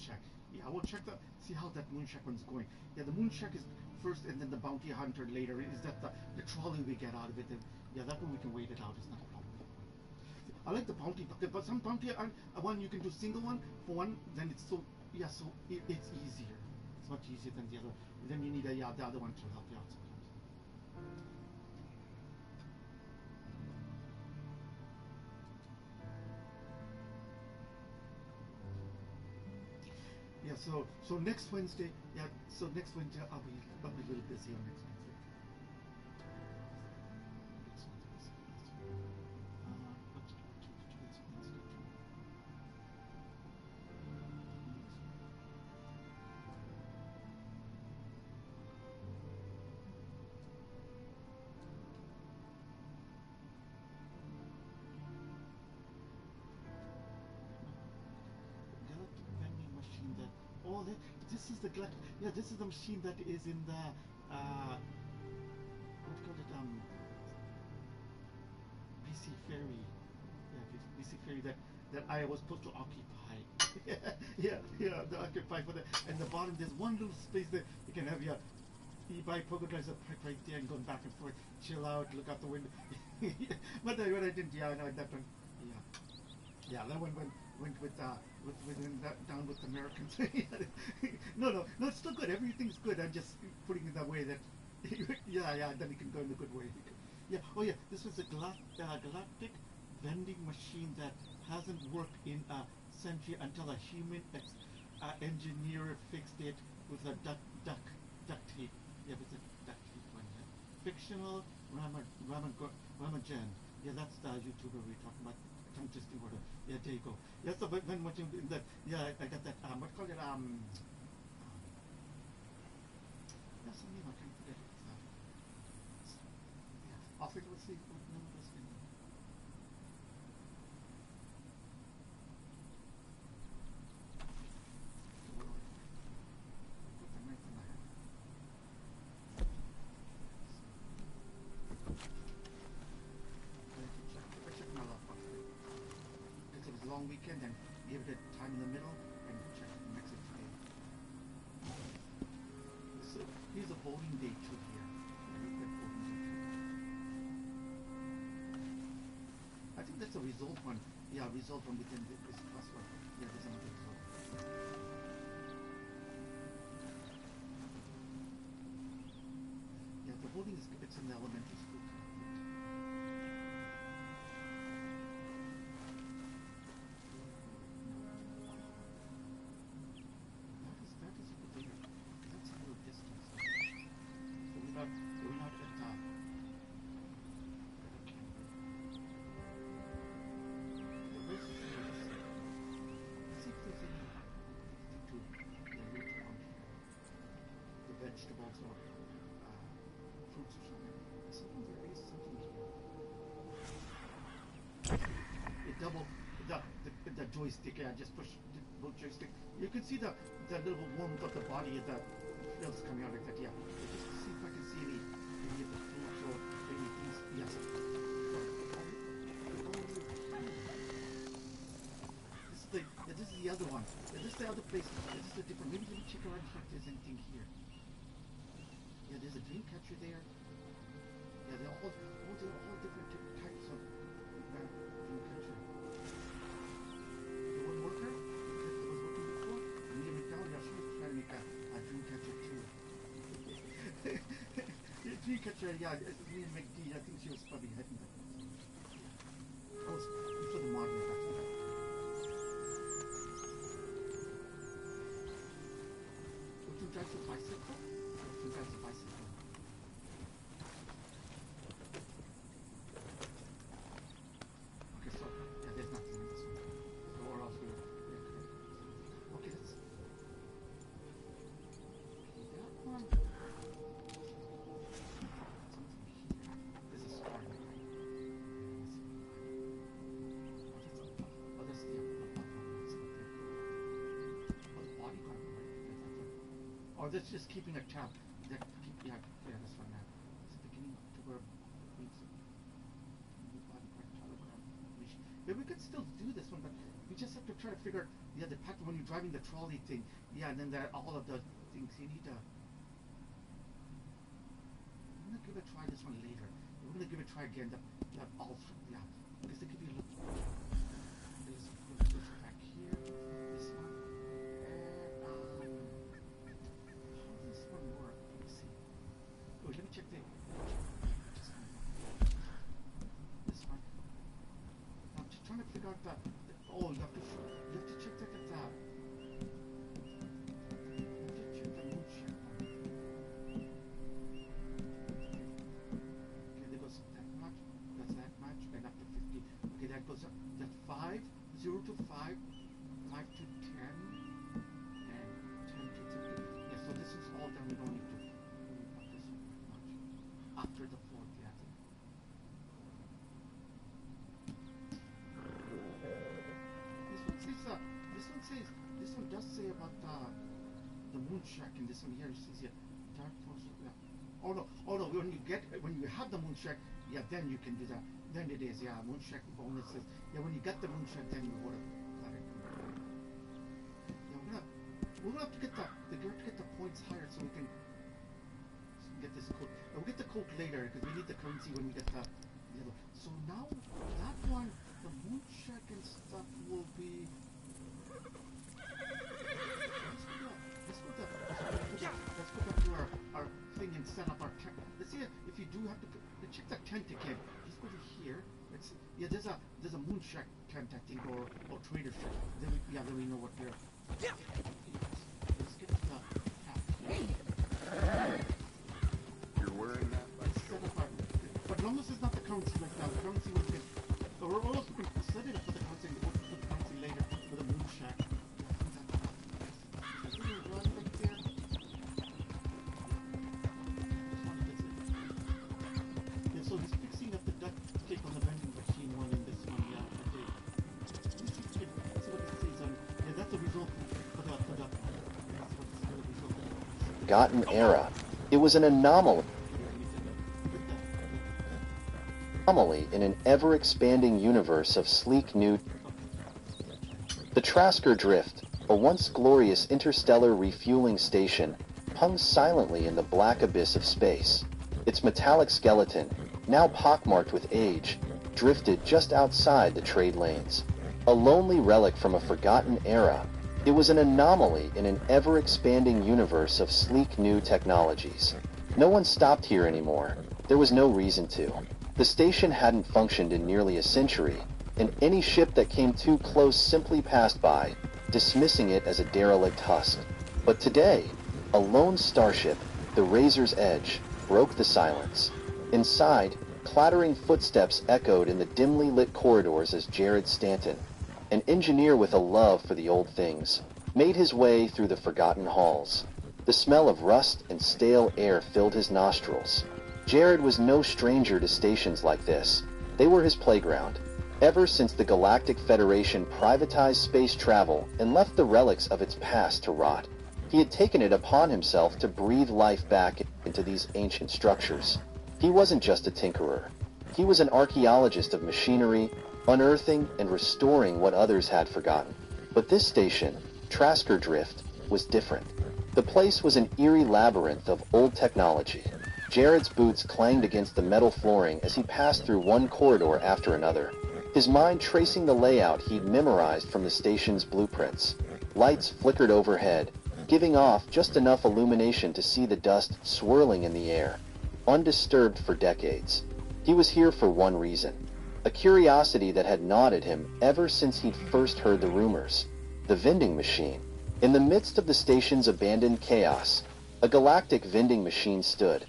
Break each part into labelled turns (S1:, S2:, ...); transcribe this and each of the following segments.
S1: Shack. Yeah, we'll check the see how that Moon Shack one's going. Yeah, the Moon Shack is first, and then the Bounty Hunter later. Is that the trolley we get out of it? And yeah, that one we can wait it out. It's not a problem. I like the bounty, but some bounty one you can do single one for one. Then it's so yeah, so it's easier. It's much easier than the other. And then you need the other one to help you out sometimes. Yeah, so next Wednesday, yeah, so next Wednesday I'll be a little busy on next Wednesday. Oh, this is the yeah. This is the machine that is in the what do you call it? BC Ferry. Yeah, BC Ferry that I was supposed to occupy. yeah. The occupy for the and the bottom. There's one little space there you can have your. You buy pogo drives a pipe right there and going back and forth, chill out, look out the window. But what I didn't, yeah, I know that one. Yeah, that one went with down with the Americans. no, it's still good. Everything's good. I'm just putting it that way that, yeah, then it can go in a good way. Yeah, oh yeah, this was a galactic vending machine that hasn't worked in a century until a human engineer fixed it with a duct tape. Yeah, with a duct tape one. Yeah. Fictional Ramajan. Yeah, that's the YouTuber we were talking about. Tongue twisting word. Yeah, there you go. Yeah, so when watching that, yeah, I got that. What called it? Yeah, some name I can't forget it. Yeah, I'll figure. Let's see what name was in. Put the knife in my hand. I check my lockbox. It was a long weekend and gave it a time in the middle and check the next day. So here's a voting day too here. I think that's a result one. Yeah, result one within this plus one. Yeah, there's another result. Yeah, the voting is it's in the elementary school. Vegetables or fruits or something. Sometimes there is something here. It double the joystick. I just push the both joystick. You can see the little warmth of the body of the frills coming out like that. Yeah. Just to see if I can see any of the fruits or any things. Yes. This is the other one. This is the other place. This is the different. Maybe let me check around if there's anything here. Yeah, there's a dream catcher there. Yeah, they're all different types of dream catcher. The one worker that was working before, Amelia McDowell, yeah, she was trying to make a dream catcher too. The dream catcher, yeah, Amelia McD, I think she was probably heading that. Oh, it's for the modern, that's okay. Would you drive the bicycle? That's a bicycle. Okay, so yeah, there's nothing in this one. So or else yeah, okay, let's that one. Something here. There's a star here. Oh, that's the body part, right? Or that's just keeping a tab. Yeah, this one now. It's the beginning of October. Yeah, we could still do this one, but we just have to try to figure Yeah, the pack when you're driving the trolley thing. Yeah, and then there are all of the things you need to. I'm gonna give it a try this one later. We're gonna give it a try again. The all yeah, because they give you a look. There's back here. This one. And how does this one work? Let me see. Oh, let me check the. This one. I'm just trying to figure out the oh, you have to check that. You have to check the moon shape. Okay, there goes that much. That's that much, and up to 50. Okay, that goes up. That's 5, 0 to 5, 5 to 10, and 10 to 50. Yeah, so this is all done. We don't need to do this much. After the 4th, yeah. This one does say about the moon shack in this one here. It says here, dark force. Yeah. Oh no! When you have the moon shack, yeah, then you can do that. Then it is, yeah, moon shack bonuses. Yeah, when you get the moon shack, then you would have got it. Yeah, we're gonna have to get the points higher so we can get this code. We'll get the code later because we need the currency when we get the other. So now that one, the moon shack and stuff will be. Let's go back to our thing and set up our tent. Let's see if you do have to check that tent again. Just go to here. Yeah, there's a moon shack tent, I think, or trader shack. Then we know what they're. Yeah. Let's get the hat.
S2: You're wearing that like
S1: set up our, but as long as it's not the currency like that, the currency was good. So we're also going to set it up for the currency. We'll put the currency later for the moon shack. So he's fixing up the duct tape on the vending machine one in this one, yeah. Okay. Let's see what it says on. Yeah, that's the result for the
S3: Forgotten era. It was an anomaly in an ever-expanding universe of sleek new. The Trasker Drift, a once glorious interstellar refueling station, hung silently in the black abyss of space. Its metallic skeleton, now pockmarked with age, drifted just outside the trade lanes. A lonely relic from a forgotten era, it was an anomaly in an ever-expanding universe of sleek new technologies. No one stopped here anymore. There was no reason to. The station hadn't functioned in nearly a century, and any ship that came too close simply passed by, dismissing it as a derelict husk. But today, a lone starship, the Razor's Edge, broke the silence. Inside, clattering footsteps echoed in the dimly lit corridors as Jared Stanton, an engineer with a love for the old things, made his way through the forgotten halls. The smell of rust and stale air filled his nostrils. Jared was no stranger to stations like this. They were his playground. Ever since the Galactic Federation privatized space travel and left the relics of its past to rot, he had taken it upon himself to breathe life back into these ancient structures. He wasn't just a tinkerer. He was an archaeologist of machinery, unearthing and restoring what others had forgotten. But this station, Trasker Drift, was different. The place was an eerie labyrinth of old technology. Jared's boots clanged against the metal flooring as he passed through one corridor after another, his mind tracing the layout he'd memorized from the station's blueprints. Lights flickered overhead, giving off just enough illumination to see the dust swirling in the air. Undisturbed for decades. He was here for one reason, a curiosity that had gnawed at him ever since he'd first heard the rumors. The vending machine. In the midst of the station's abandoned chaos, a galactic vending machine stood,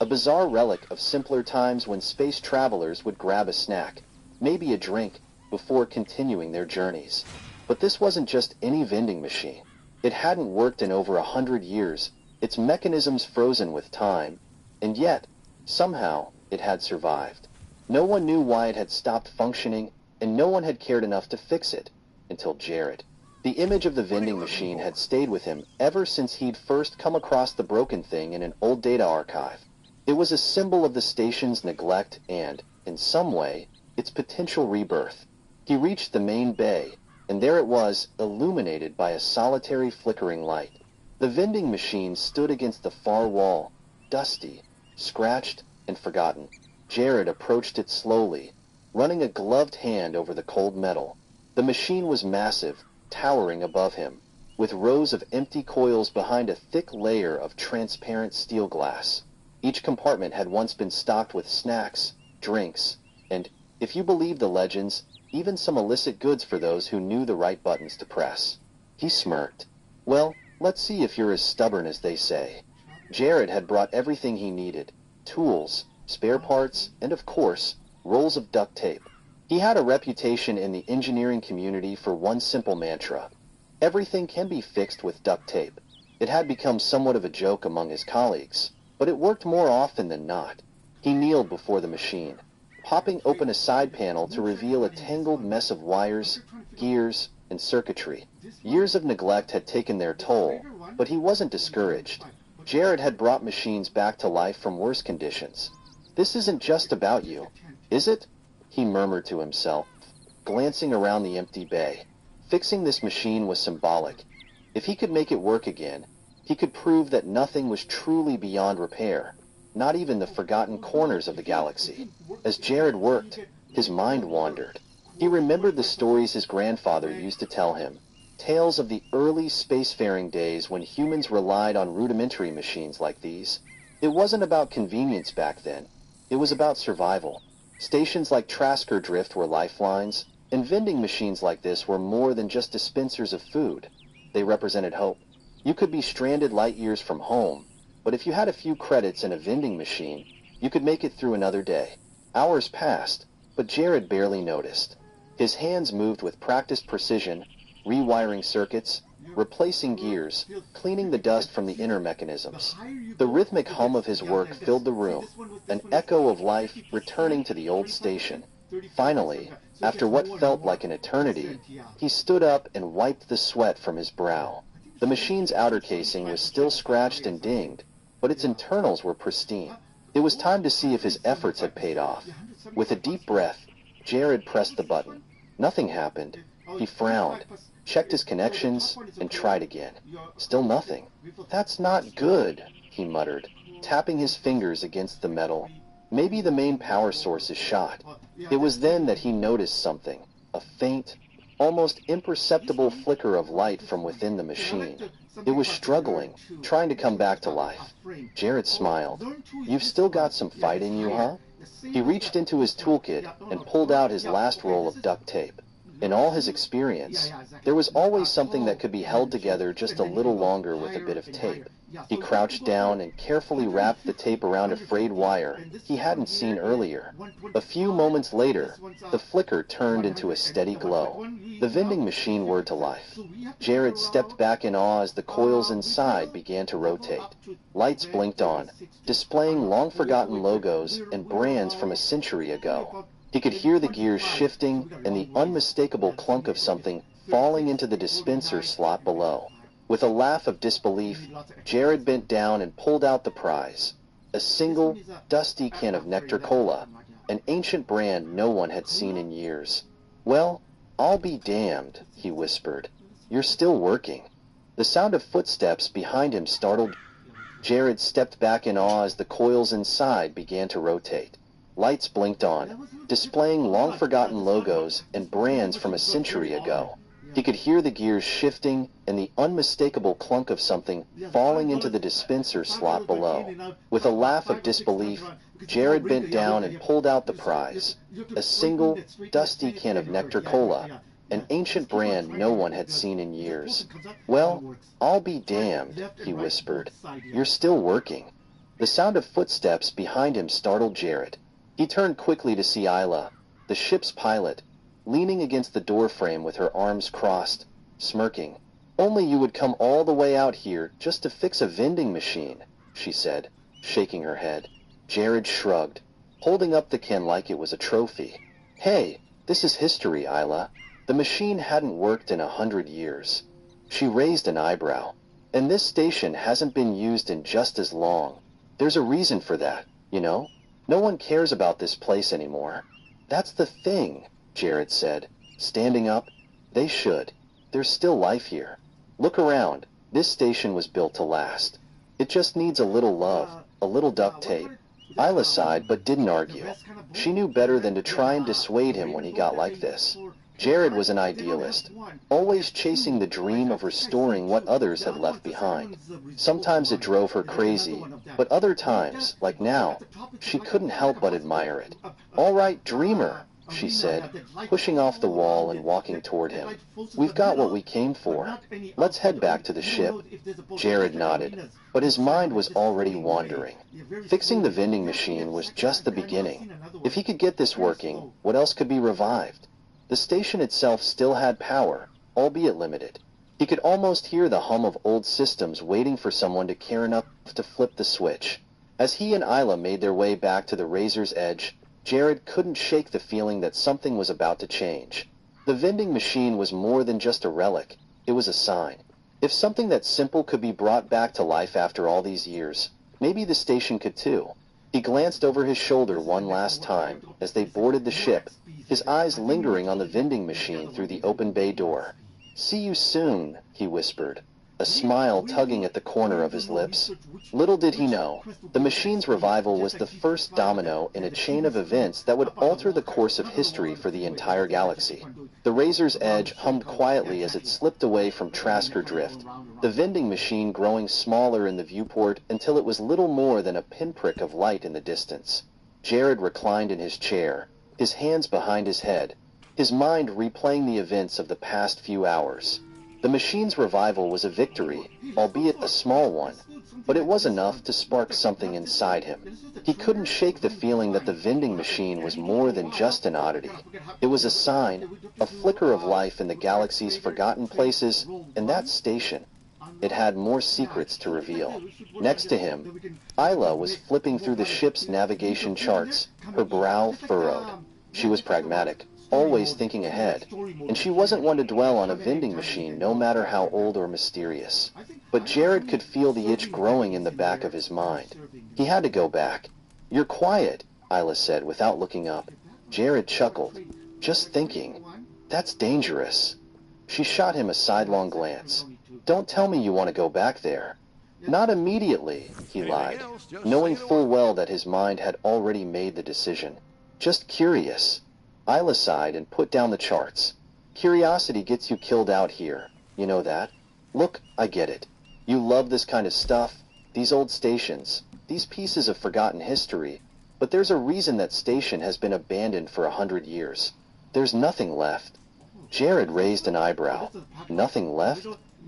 S3: a bizarre relic of simpler times when space travelers would grab a snack, maybe a drink, before continuing their journeys. But this wasn't just any vending machine. It hadn't worked in over 100 years, its mechanisms frozen with time, and yet, somehow, it had survived. No one knew why it had stopped functioning, and no one had cared enough to fix it, until Jared. The image of the vending machine had stayed with him ever since he'd first come across the broken thing in an old data archive. It was a symbol of the station's neglect and, in some way, its potential rebirth. He reached the main bay, and there it was, illuminated by a solitary flickering light. The vending machine stood against the far wall, dusty, scratched, and forgotten. Jared approached it slowly, running a gloved hand over the cold metal. The machine was massive, towering above him, with rows of empty coils behind a thick layer of transparent steel glass. Each compartment had once been stocked with snacks, drinks, and, if you believe the legends, even some illicit goods for those who knew the right buttons to press. He smirked. Well, let's see if you're as stubborn as they say. Jared had brought everything he needed: tools, spare parts, and of course, rolls of duct tape. He had a reputation in the engineering community for one simple mantra: everything can be fixed with duct tape. It had become somewhat of a joke among his colleagues, but it worked more often than not. He kneeled before the machine, popping open a side panel to reveal a tangled mess of wires, gears, and circuitry. Years of neglect had taken their toll, but he wasn't discouraged. Jared had brought machines back to life from worse conditions. This isn't just about you, is it? He murmured to himself, glancing around the empty bay. Fixing this machine was symbolic. If he could make it work again, he could prove that nothing was truly beyond repair, not even the forgotten corners of the galaxy. As Jared worked, his mind wandered. He remembered the stories his grandfather used to tell him, tales of the early spacefaring days when humans relied on rudimentary machines like these. It wasn't about convenience back then. It was about survival. Stations like Trasker Drift were lifelines, and vending machines like this were more than just dispensers of food. They represented hope. You could be stranded light years from home, but if you had a few credits in a vending machine, you could make it through another day. Hours passed, but Jared barely noticed. His hands moved with practiced precision, rewiring circuits, replacing gears, cleaning the dust from the inner mechanisms. The rhythmic hum of his work filled the room, an echo of life returning to the old station. Finally, after what felt like an eternity, he stood up and wiped the sweat from his brow. The machine's outer casing was still scratched and dinged, but its internals were pristine. It was time to see if his efforts had paid off. With a deep breath, Jared pressed the button. Nothing happened. He frowned, checked his connections, and tried again. Still nothing. "That's not good," he muttered, tapping his fingers against the metal. "Maybe the main power source is shot." It was then that he noticed something, a faint, almost imperceptible flicker of light from within the machine. It was struggling, trying to come back to life. Jared smiled. "You've still got some fight in you, huh?" He reached into his toolkit and pulled out his last roll of duct tape. In all his experience, there was always something that could be held together just a little longer with a bit of tape. He crouched down and carefully wrapped the tape around a frayed wire he hadn't seen earlier. A few moments later, the flicker turned into a steady glow. The vending machine whirred to life. Jared stepped back in awe as the coils inside began to rotate. Lights blinked on, displaying long-forgotten logos and brands from a century ago. He could hear the gears shifting and the unmistakable clunk of something falling into the dispenser slot below. With a laugh of disbelief, Jared bent down and pulled out the prize. A single, dusty can of Nectar Cola, an ancient brand no one had seen in years. "Well, I'll be damned," he whispered. "You're still working." The sound of footsteps behind him startled. Jared stepped back in awe as the coils inside began to rotate. Lights blinked on, displaying long-forgotten logos and brands from a century ago. He could hear the gears shifting and the unmistakable clunk of something falling into the dispenser slot below. With a laugh of disbelief, Jared bent down and pulled out the prize. A single, dusty can of Nectar Cola, an ancient brand no one had seen in years. "Well, I'll be damned," he whispered. "You're still working." The sound of footsteps behind him startled Jared. He turned quickly to see Isla, the ship's pilot, leaning against the doorframe with her arms crossed, smirking. "Only you would come all the way out here just to fix a vending machine," she said, shaking her head. Jared shrugged, holding up the can like it was a trophy. "Hey, this is history, Isla. The machine hadn't worked in 100 years. She raised an eyebrow. "And this station hasn't been used in just as long. There's a reason for that, you know? No one cares about this place anymore." "That's the thing," Jared said, standing up, They should. There's still life here. Look around. This station was built to last. It just needs a little love, a little duct tape. Isla sighed but didn't argue. She knew better than to try and dissuade him when he got like this. Jared was an idealist, always chasing the dream of restoring what others had left behind. Sometimes it drove her crazy, but other times, like now, she couldn't help but admire it. "All right, dreamer," she said, pushing off the wall and walking toward him. "We've got what we came for. Let's head back to the ship." Jared nodded, but his mind was already wandering. Fixing the vending machine was just the beginning. If he could get this working, what else could be revived? The station itself still had power, albeit limited. He could almost hear the hum of old systems waiting for someone to care enough to flip the switch. As he and Isla made their way back to the razor's edge, Jared couldn't shake the feeling that something was about to change. The vending machine was more than just a relic. It was a sign. If something that simple could be brought back to life after all these years, maybe the station could too. He glanced over his shoulder one last time as they boarded the ship, his eyes lingering on the vending machine through the open bay door. "See you soon," he whispered, a smile tugging at the corner of his lips. Little did he know, the machine's revival was the first domino in a chain of events that would alter the course of history for the entire galaxy. The razor's edge hummed quietly as it slipped away from Trasker Drift, the vending machine growing smaller in the viewport until it was little more than a pinprick of light in the distance. Jared reclined in his chair, his hands behind his head, his mind replaying the events of the past few hours. The machine's revival was a victory, albeit a small one, but it was enough to spark something inside him. He couldn't shake the feeling that the vending machine was more than just an oddity. It was a sign, a flicker of life in the galaxy's forgotten places, and that station. It had more secrets to reveal. Next to him, Isla was flipping through the ship's navigation charts, her brow furrowed. She was pragmatic, always thinking ahead, and she wasn't one to dwell on a vending machine no matter how old or mysterious. But Jared could feel the itch growing in the back of his mind. He had to go back. "You're quiet," Isla said without looking up. Jared chuckled. "Just thinking. That's dangerous." She shot him a sidelong glance. "Don't tell me you want to go back there." "Not immediately," he lied, knowing full well that his mind had already made the decision. "Just curious." Isla sighed and put down the charts. "Curiosity gets you killed out here. You know that? Look, I get it. You love this kind of stuff, these old stations, these pieces of forgotten history, but there's a reason that station has been abandoned for 100 years. There's nothing left." Jared raised an eyebrow. Nothing left?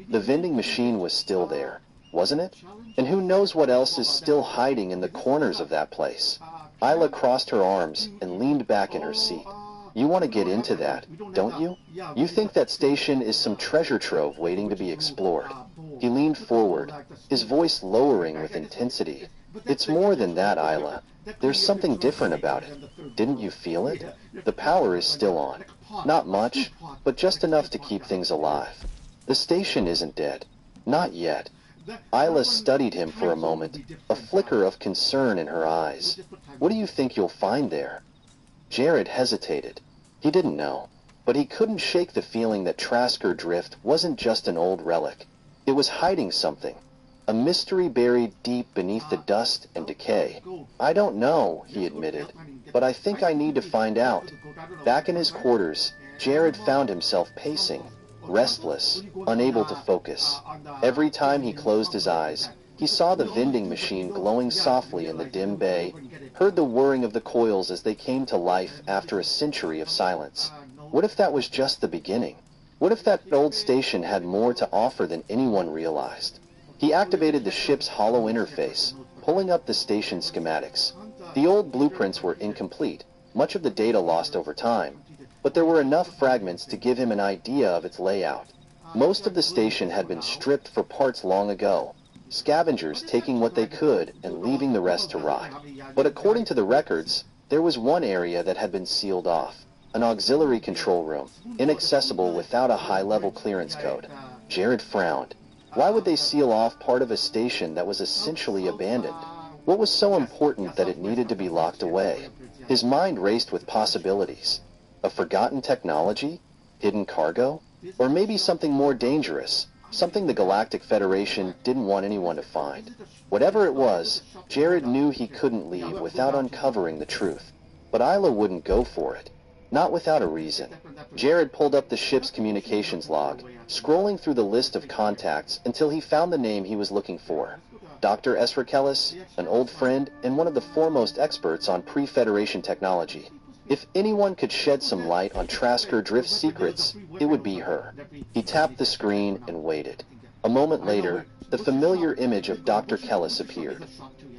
S3: The vending machine was still there, wasn't it? And who knows what else is still hiding in the corners of that place? Isla crossed her arms and leaned back in her seat. "You want to get into that, don't you? You think that station is some treasure trove waiting to be explored." He leaned forward, his voice lowering with intensity. "It's more than that, Isla. There's something different about it. Didn't you feel it? The power is still on. Not much, but just enough to keep things alive. The station isn't dead. Not yet." Isla studied him for a moment, a flicker of concern in her eyes. "What do you think you'll find there?" Jared hesitated. He didn't know, but he couldn't shake the feeling that Trasker Drift wasn't just an old relic. It was hiding something, a mystery buried deep beneath the dust and decay. "I don't know," he admitted, "but I think I need to find out." Back in his quarters, Jared found himself pacing, restless, unable to focus. Every time he closed his eyes, he saw the vending machine glowing softly in the dim bay, heard the whirring of the coils as they came to life after a century of silence. What if that was just the beginning? What if that old station had more to offer than anyone realized? He activated the ship's hollow interface, pulling up the station schematics. The old blueprints were incomplete, much of the data lost over time, but there were enough fragments to give him an idea of its layout. Most of the station had been stripped for parts long ago, scavengers taking what they could and leaving the rest to rot. But according to the records, there was one area that had been sealed off, an auxiliary control room, inaccessible without a high-level clearance code. Jared frowned. Why would they seal off part of a station that was essentially abandoned? What was so important that it needed to be locked away? His mind raced with possibilities. A forgotten technology? Hidden cargo? Or maybe something more dangerous, something the Galactic Federation didn't want anyone to find. Whatever it was, Jared knew he couldn't leave without uncovering the truth. But Isla wouldn't go for it. Not without a reason. Jared pulled up the ship's communications log, scrolling through the list of contacts until he found the name he was looking for. Dr. Ezra Kellis, an old friend and one of the foremost experts on pre-Federation technology. If anyone could shed some light on Trasker Drift's secrets, it would be her. He tapped the screen and waited. A moment later, the familiar image of Dr. Kellis appeared.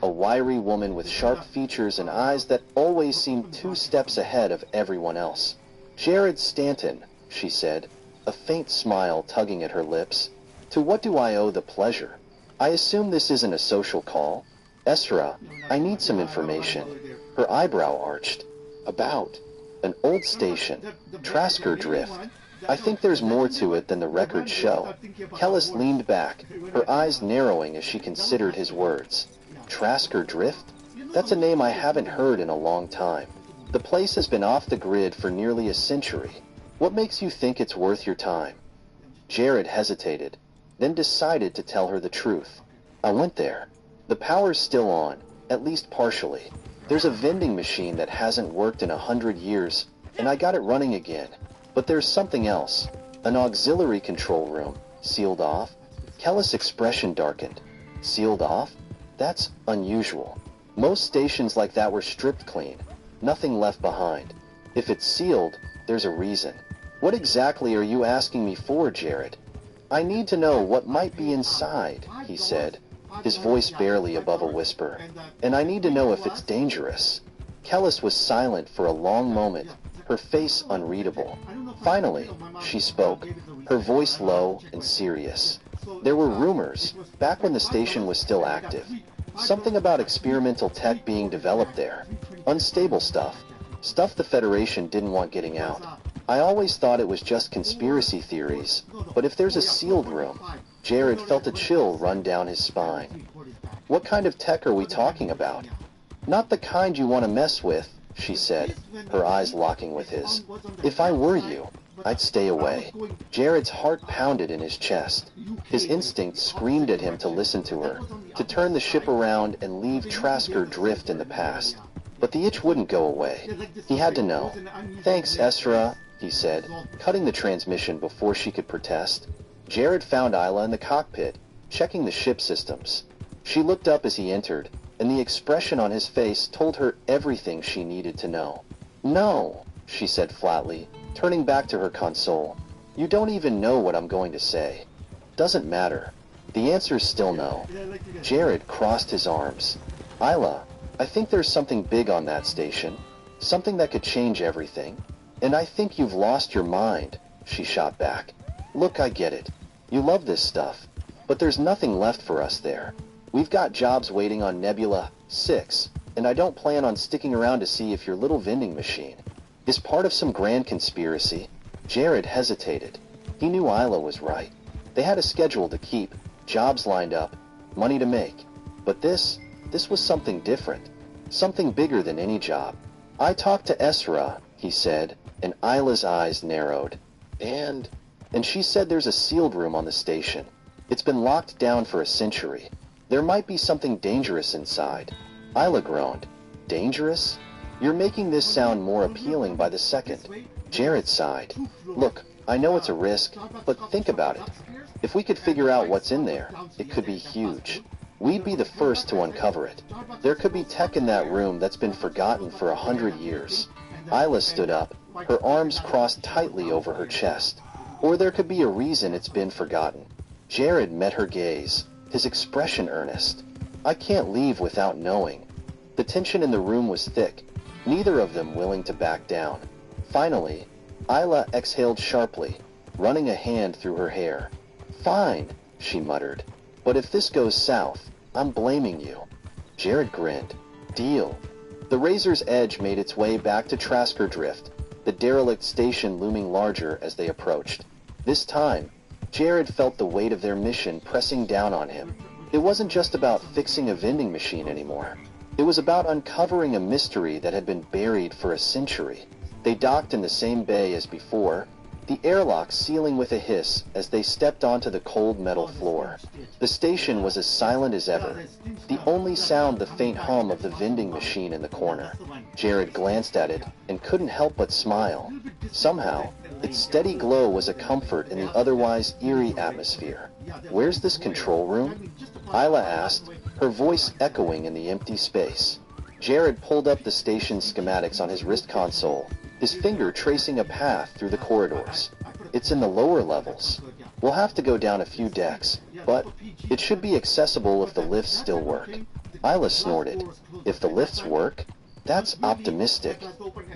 S3: A wiry woman with sharp features and eyes that always seemed 2 steps ahead of everyone else. "Jared Stanton," she said, a faint smile tugging at her lips. "To what do I owe the pleasure? I assume this isn't a social call. Ezra, I need some information." Her eyebrow arched. "About an old station, Trasker Drift. I think there's more to it than the records show." Kellis leaned back, her eyes narrowing as she considered his words. Trasker Drift? That's a name I haven't heard in a long time. The place has been off the grid for nearly a century. What makes you think it's worth your time? Jared hesitated, then decided to tell her the truth. "I went there. The power's still on, at least partially. There's a vending machine that hasn't worked in 100 years, and I got it running again. But there's something else. An auxiliary control room, sealed off." Kellis' expression darkened. "Sealed off? That's unusual. Most stations like that were stripped clean. Nothing left behind. If it's sealed, there's a reason." "What exactly are you asking me for, Jared?" "I need to know what might be inside," he said, his voice barely above a whisper. "And I need to know if it's dangerous." Kellis was silent for a long moment, her face unreadable. Finally, she spoke, her voice low and serious. "There were rumors, back when the station was still active. Something about experimental tech being developed there. Unstable stuff. Stuff the Federation didn't want getting out. I always thought it was just conspiracy theories, but if there's a sealed room..." Jared felt a chill run down his spine. "What kind of tech are we talking about?" "Not the kind you want to mess with," she said, her eyes locking with his. "If I were you, I'd stay away." Jared's heart pounded in his chest. His instincts screamed at him to listen to her, to turn the ship around and leave Trasker Drift in the past. But the itch wouldn't go away. He had to know. "Thanks, Ezra," he said, cutting the transmission before she could protest. Jared found Isla in the cockpit, checking the ship systems. She looked up as he entered, and the expression on his face told her everything she needed to know. "No," she said flatly, turning back to her console. "You don't even know what I'm going to say." "Doesn't matter. The answer's still no." Jared crossed his arms. "Isla, I think there's something big on that station. Something that could change everything. And I think you've lost your mind," she shot back. "Look, I get it. You love this stuff. But there's nothing left for us there. We've got jobs waiting on Nebula 6, and I don't plan on sticking around to see if your little vending machine is part of some grand conspiracy." Jared hesitated. He knew Isla was right. They had a schedule to keep, jobs lined up, money to make. But this was something different. Something bigger than any job. "I talked to Ezra," he said, and Isla's eyes narrowed. And she said there's a sealed room on the station. It's been locked down for a century. There might be something dangerous inside." Isla groaned. "Dangerous? You're making this sound more appealing by the second." Jared sighed. "Look, I know it's a risk, but think about it. If we could figure out what's in there, it could be huge. We'd be the first to uncover it. There could be tech in that room that's been forgotten for 100 years. Isla stood up, her arms crossed tightly over her chest. "Or there could be a reason it's been forgotten." Jared met her gaze, his expression earnest. "I can't leave without knowing." The tension in the room was thick, neither of them willing to back down. Finally, Isla exhaled sharply, running a hand through her hair. "Fine," she muttered. "But if this goes south, I'm blaming you." Jared grinned. "Deal." The Razor's Edge made its way back to Trasker Drift, the derelict station looming larger as they approached. This time, Jared felt the weight of their mission pressing down on him. It wasn't just about fixing a vending machine anymore. It was about uncovering a mystery that had been buried for a century. They docked in the same bay as before, the airlock sealing with a hiss as they stepped onto the cold metal floor. The station was as silent as ever, the only sound the faint hum of the vending machine in the corner. Jared glanced at it and couldn't help but smile. Somehow, its steady glow was a comfort in the otherwise eerie atmosphere. "Where's this control room?" Isla asked, her voice echoing in the empty space. Jared pulled up the station's schematics on his wrist console, his finger tracing a path through the corridors. "It's in the lower levels. We'll have to go down a few decks, but it should be accessible if the lifts still work." Isla snorted. "If the lifts work? That's optimistic."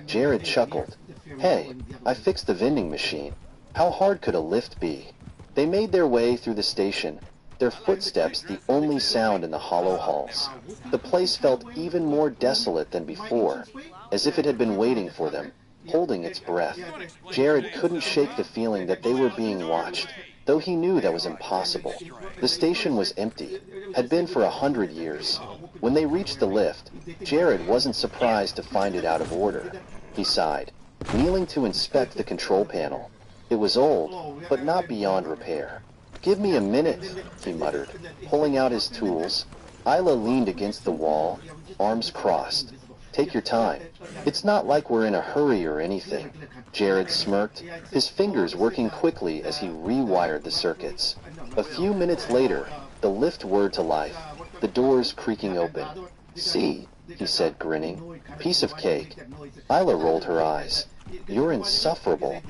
S3: Jared chuckled. "Hey, I fixed the vending machine. How hard could a lift be?" They made their way through the station, their footsteps the only sound in the hollow halls. The place felt even more desolate than before, as if it had been waiting for them, holding its breath. Jared couldn't shake the feeling that they were being watched, though he knew that was impossible. The station was empty, had been for 100 years. When they reached the lift, Jared wasn't surprised to find it out of order. He sighed, kneeling to inspect the control panel. It was old, but not beyond repair. "Give me a minute," he muttered, pulling out his tools. Isla leaned against the wall, arms crossed. "Take your time. It's not like we're in a hurry or anything." Jared smirked, his fingers working quickly as he rewired the circuits. A few minutes later, the lift whirred to life, the doors creaking open. "See," he said, grinning. "Piece of cake." Isla rolled her eyes. "You're insufferable."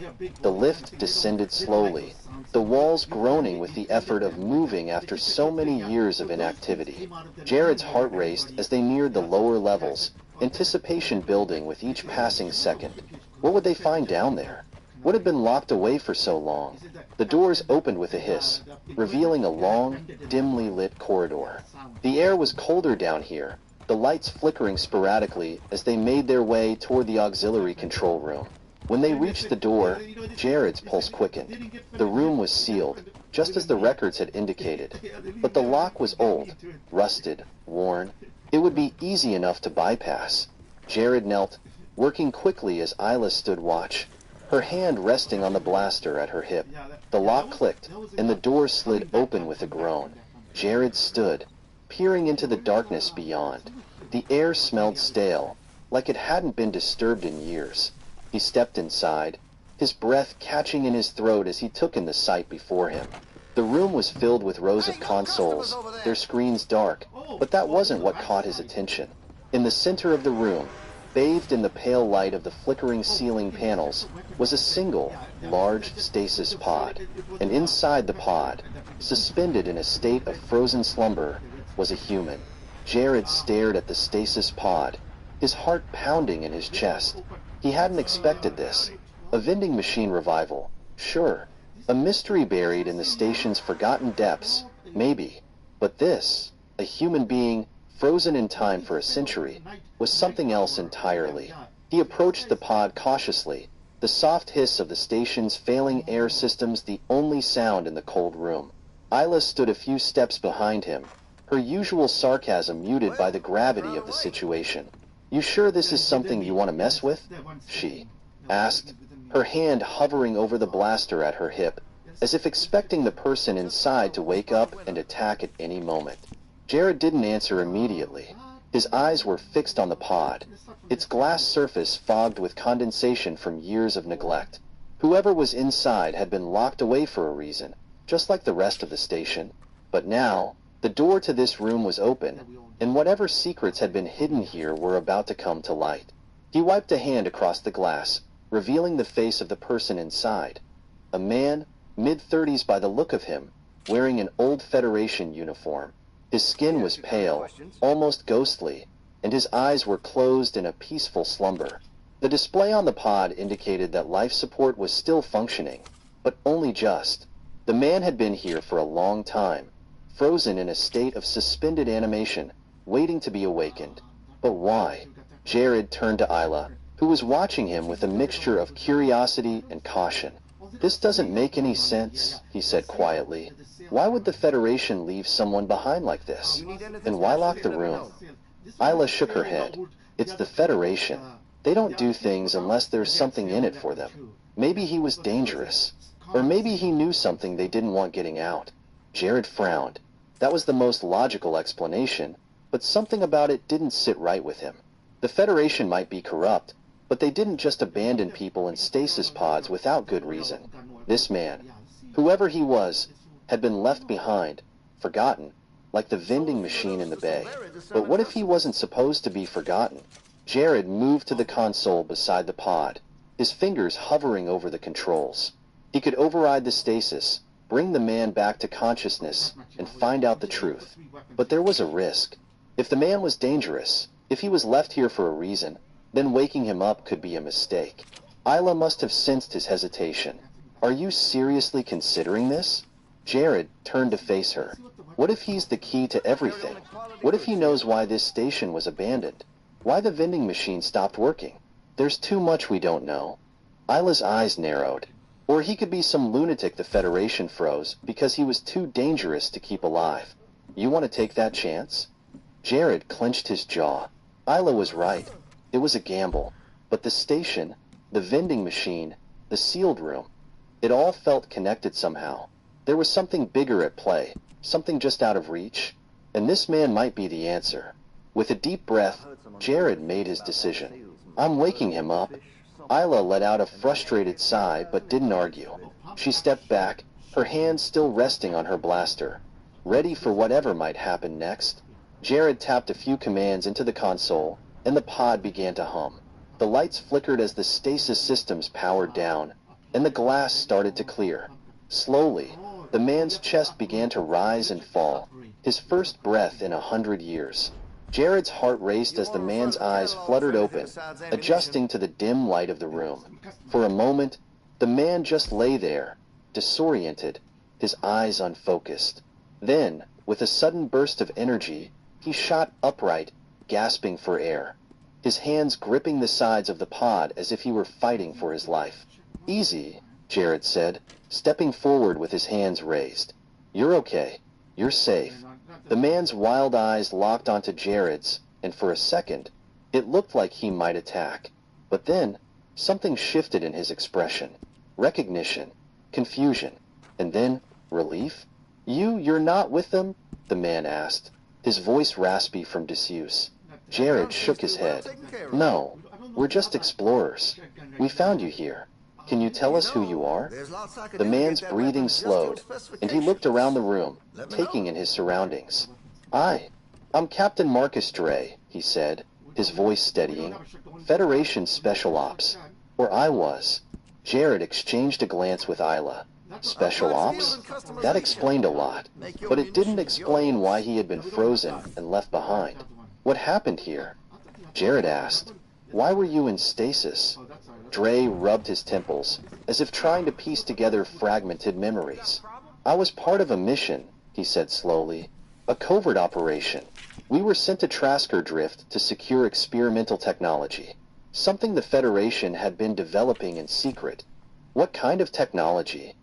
S3: The lift descended slowly, the walls groaning with the effort of moving after so many years of inactivity. Jared's heart raced as they neared the lower levels, anticipation building with each passing second. What would they find down there? What had been locked away for so long? The doors opened with a hiss, revealing a long, dimly lit corridor. The air was colder down here, the lights flickering sporadically as they made their way toward the auxiliary control room. When they reached the door, Jared's pulse quickened. The room was sealed, just as the records had indicated, but the lock was old, rusted, worn. It would be easy enough to bypass. Jared knelt, working quickly as Isla stood watch, her hand resting on the blaster at her hip. The lock clicked, and the door slid open with a groan. Jared stood, peering into the darkness beyond. The air smelled stale, like it hadn't been disturbed in years. He stepped inside, his breath catching in his throat as he took in the sight before him. The room was filled with rows of consoles, their screens dark, but that wasn't what caught his attention. In the center of the room, bathed in the pale light of the flickering ceiling panels, was a single, large stasis pod, and inside the pod, suspended in a state of frozen slumber, was a human. Jared stared at the stasis pod, his heart pounding in his chest. He hadn't expected this. A vending machine revival, sure. A mystery buried in the station's forgotten depths, maybe. But this, a human being, frozen in time for a century, was something else entirely. He approached the pod cautiously, the soft hiss of the station's failing air systems the only sound in the cold room. Isla stood a few steps behind him, her usual sarcasm muted by the gravity of the situation. "You sure this is something you want to mess with?" she asked, her hand hovering over the blaster at her hip, as if expecting the person inside to wake up and attack at any moment. Jared didn't answer immediately. His eyes were fixed on the pod, its glass surface fogged with condensation from years of neglect. Whoever was inside had been locked away for a reason, just like the rest of the station. But now, the door to this room was open, and whatever secrets had been hidden here were about to come to light. He wiped a hand across the glass, revealing the face of the person inside. A man, mid-30s by the look of him, wearing an old Federation uniform. His skin was pale, almost ghostly, and his eyes were closed in a peaceful slumber. The display on the pod indicated that life support was still functioning, but only just. The man had been here for a long time, frozen in a state of suspended animation, waiting to be awakened. But why? Jared turned to Isla, who was watching him with a mixture of curiosity and caution. "This doesn't make any sense," he said quietly. "Why would the Federation leave someone behind like this? And why lock the room?" Isla shook her head. "It's the Federation. They don't do things unless there's something in it for them. Maybe he was dangerous. Or maybe he knew something they didn't want getting out. Jared frowned. That was the most logical explanation, but something about it didn't sit right with him. The Federation might be corrupt, but they didn't just abandon people in stasis pods without good reason. This man, whoever he was, had been left behind, forgotten, like the vending machine in the bay. But what if he wasn't supposed to be forgotten? Jared moved to the console beside the pod, his fingers hovering over the controls. He could override the stasis, bring the man back to consciousness, and find out the truth. But there was a risk. If the man was dangerous, if he was left here for a reason, then waking him up could be a mistake. Isla must have sensed his hesitation. Are you seriously considering this? Jared turned to face her. What if he's the key to everything? What if he knows why this station was abandoned? Why the vending machine stopped working? There's too much we don't know. Isla's eyes narrowed. Or he could be some lunatic the Federation froze because he was too dangerous to keep alive. You want to take that chance? Jared clenched his jaw. Isla was right. It was a gamble. But the station, the vending machine, the sealed room, it all felt connected somehow. There was something bigger at play, something just out of reach, and this man might be the answer. With a deep breath, Jared made his decision. I'm waking him up. Isla let out a frustrated sigh but didn't argue. She stepped back, her hands still resting on her blaster, ready for whatever might happen next. Jared tapped a few commands into the console, and the pod began to hum. The lights flickered as the stasis systems powered down, and the glass started to clear. Slowly, the man's chest began to rise and fall, his first breath in 100 years. Jared's heart raced as the man's eyes fluttered open, adjusting to the dim light of the room. For a moment, the man just lay there, disoriented, his eyes unfocused. Then, with a sudden burst of energy, he shot upright, gasping for air, his hands gripping the sides of the pod as if he were fighting for his life. Easy, Jared said, stepping forward with his hands raised. You're okay. You're safe. The man's wild eyes locked onto Jared's, and for a second, it looked like he might attack. But then, something shifted in his expression. Recognition, confusion, and then relief. You're not with them? The man asked, his voice raspy from disuse. Jared shook his head. No, we're just explorers. We found you here. Can you tell us who you are? The man's breathing slowed, and he looked around the room, taking in his surroundings. I'm Captain Marcus Dre, he said, his voice steadying. Federation Special Ops. Or I was. Jared exchanged a glance with Isla. Special Ops? That explained a lot, but it didn't explain why he had been frozen and left behind. What happened here? Jared asked. Why were you in stasis? Dre rubbed his temples, as if trying to piece together fragmented memories. I was part of a mission, he said slowly. A covert operation. We were sent to Trasker Drift to secure experimental technology. Something the Federation had been developing in secret. What kind of technology?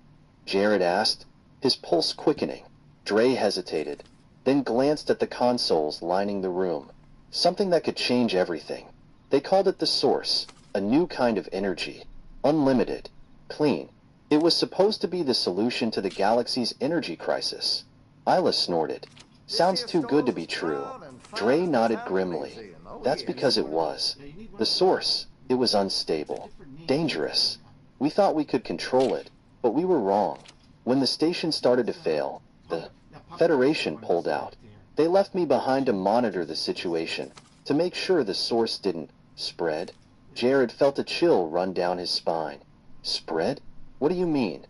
S3: Jared asked, his pulse quickening. Dre hesitated, then glanced at the consoles lining the room. Something that could change everything. They called it the Source. A new kind of energy, unlimited, clean. It was supposed to be the solution to the galaxy's energy crisis. Isla snorted. Sounds too good to be true. Dre nodded grimly. That's because it was. The Source, it was unstable, dangerous. We thought we could control it, but we were wrong. When the station started to fail, the Federation pulled out. They left me behind to monitor the situation, to make sure the Source didn't spread. Jared felt a chill run down his spine. Spread? What do you mean?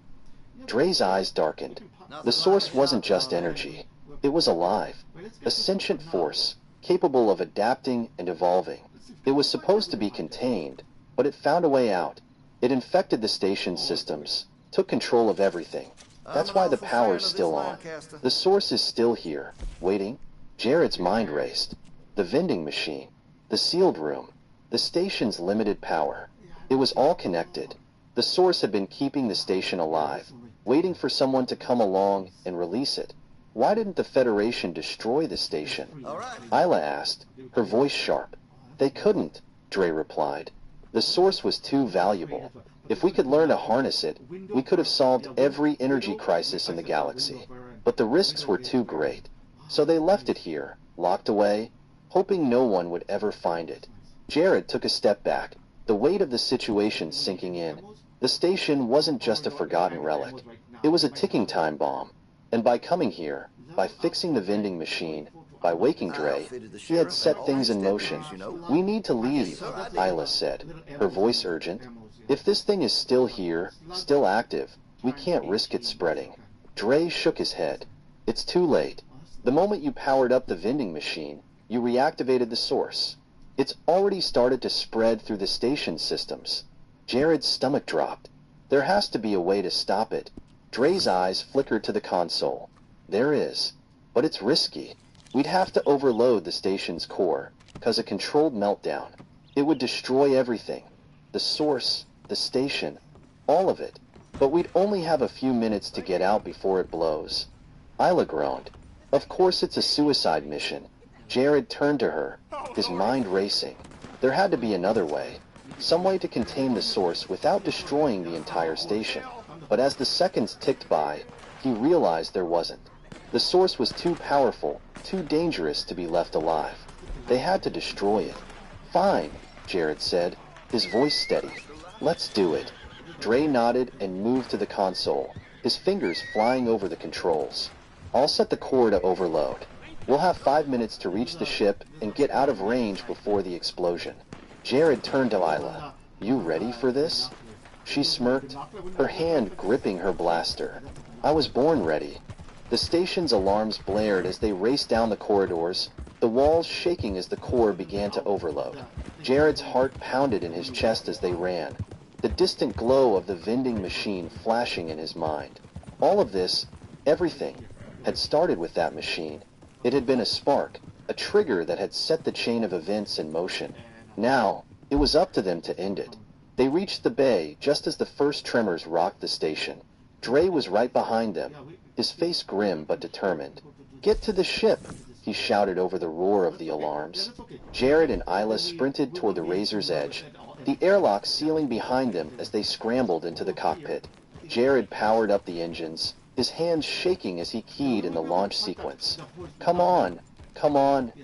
S3: Dre's eyes darkened. The Source wasn't just energy. It was alive. A sentient force, capable of adapting and evolving. It was supposed to be contained, but it found a way out. It infected the station's systems, took control of everything. That's why the power's still on. The Source is still here, waiting. Jared's mind raced. The vending machine, the sealed room, the station's limited power. It was all connected. The Source had been keeping the station alive, waiting for someone to come along and release it. Why didn't the Federation destroy the station? Isla asked, her voice sharp. They couldn't, Dre replied. The Source was too valuable. If we could learn to harness it, we could have solved every energy crisis in the galaxy. But the risks were too great. So they left it here, locked away, hoping no one would ever find it. Jared took a step back, the weight of the situation sinking in. The station wasn't just a forgotten relic. It was a ticking time bomb. And by coming here, by fixing the vending machine, by waking Dre, he had set things in motion. We need to leave, Isla said, her voice urgent. If this thing is still here, still active, we can't risk it spreading. Dre shook his head. It's too late. The moment you powered up the vending machine, you reactivated the source. It's already started to spread through the station systems. Jared's stomach dropped. There has to be a way to stop it. Dre's eyes flickered to the console. There is. But it's risky. We'd have to overload the station's core, cause a controlled meltdown. It would destroy everything. The source, the station, all of it. But we'd only have a few minutes to get out before it blows. Isla groaned. Of course it's a suicide mission. Jared turned to her, his mind racing. There had to be another way. Some way to contain the source without destroying the entire station. But as the seconds ticked by, he realized there wasn't. The source was too powerful, too dangerous to be left alive. They had to destroy it. Fine, Jared said, his voice steady. Let's do it. Dre nodded and moved to the console, his fingers flying over the controls. I'll set the core to overload. We'll have 5 minutes to reach the ship and get out of range before the explosion. Jared turned to Isla. You ready for this? She smirked, her hand gripping her blaster. I was born ready. The station's alarms blared as they raced down the corridors, the walls shaking as the core began to overload. Jared's heart pounded in his chest as they ran, the distant glow of the vending machine flashing in his mind. All of this, everything, had started with that machine. It had been a spark, a trigger that had set the chain of events in motion. Now, it was up to them to end it. They reached the bay just as the first tremors rocked the station. Dre was right behind them, his face grim but determined. Get to the ship, he shouted over the roar of the alarms. Jared and Isla sprinted toward the razor's edge, the airlock sealing behind them as they scrambled into the cockpit. Jared powered up the engines, his hands shaking as he keyed in the launch sequence. Come on,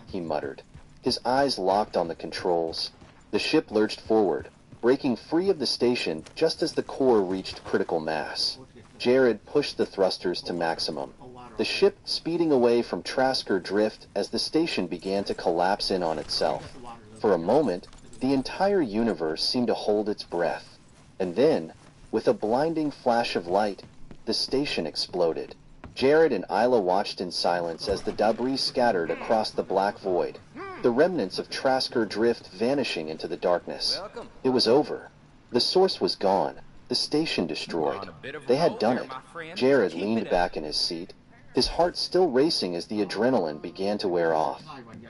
S3: he muttered. His eyes locked on the controls. The ship lurched forward, breaking free of the station just as the core reached critical mass. Jared pushed the thrusters to maximum, the ship speeding away from Trasker drift as the station began to collapse in on itself. For a moment, the entire universe seemed to hold its breath. And then, with a blinding flash of light, the station exploded. Jared and Isla watched in silence as the debris scattered across the black void, the remnants of Trasker drift vanishing into the darkness. It was over. The source was gone, the station destroyed. They had done it. Jared leaned back in his seat, his heart still racing as the adrenaline began to wear off.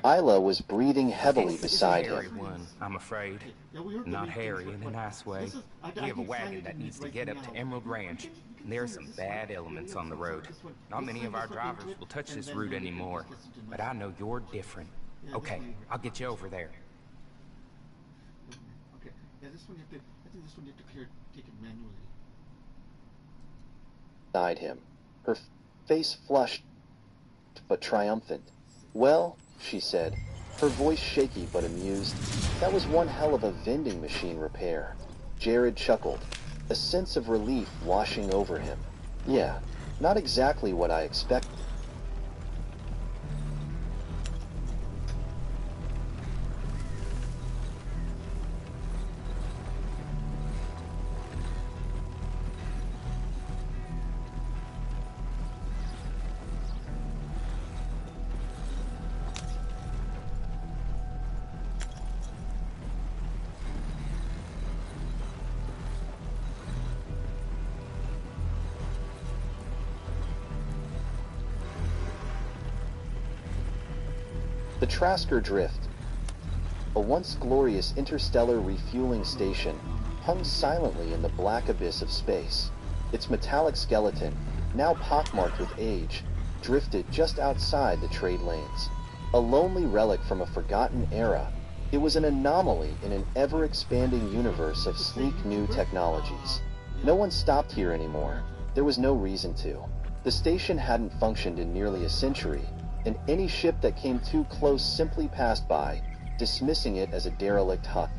S3: Isla was breathing heavily beside him.
S4: I'm afraid. Not hairy in a nice way. We have a wagon that needs to get up to Emerald Ranch, and there are some bad elements on the road. Not many of our drivers will touch this route anymore, but I know you're different. Okay, I'll get you over there.
S1: Okay, yeah, this one you have to, I think this one you have to take it manually.
S3: Beside him, her face flushed but triumphant. Well, she said, her voice shaky but amused, that was one hell of a vending machine repair. Jared chuckled, a sense of relief washing over him. Yeah, not exactly what I expected. The Trasker Drift, a once glorious interstellar refueling station, hung silently in the black abyss of space. Its metallic skeleton, now pockmarked with age, drifted just outside the trade lanes. A lonely relic from a forgotten era, It was an anomaly in an ever-expanding universe of sleek new technologies. No one stopped here anymore. There was no reason to. The station hadn't functioned in nearly a century, and any ship that came too close simply passed by, dismissing it as a derelict hut.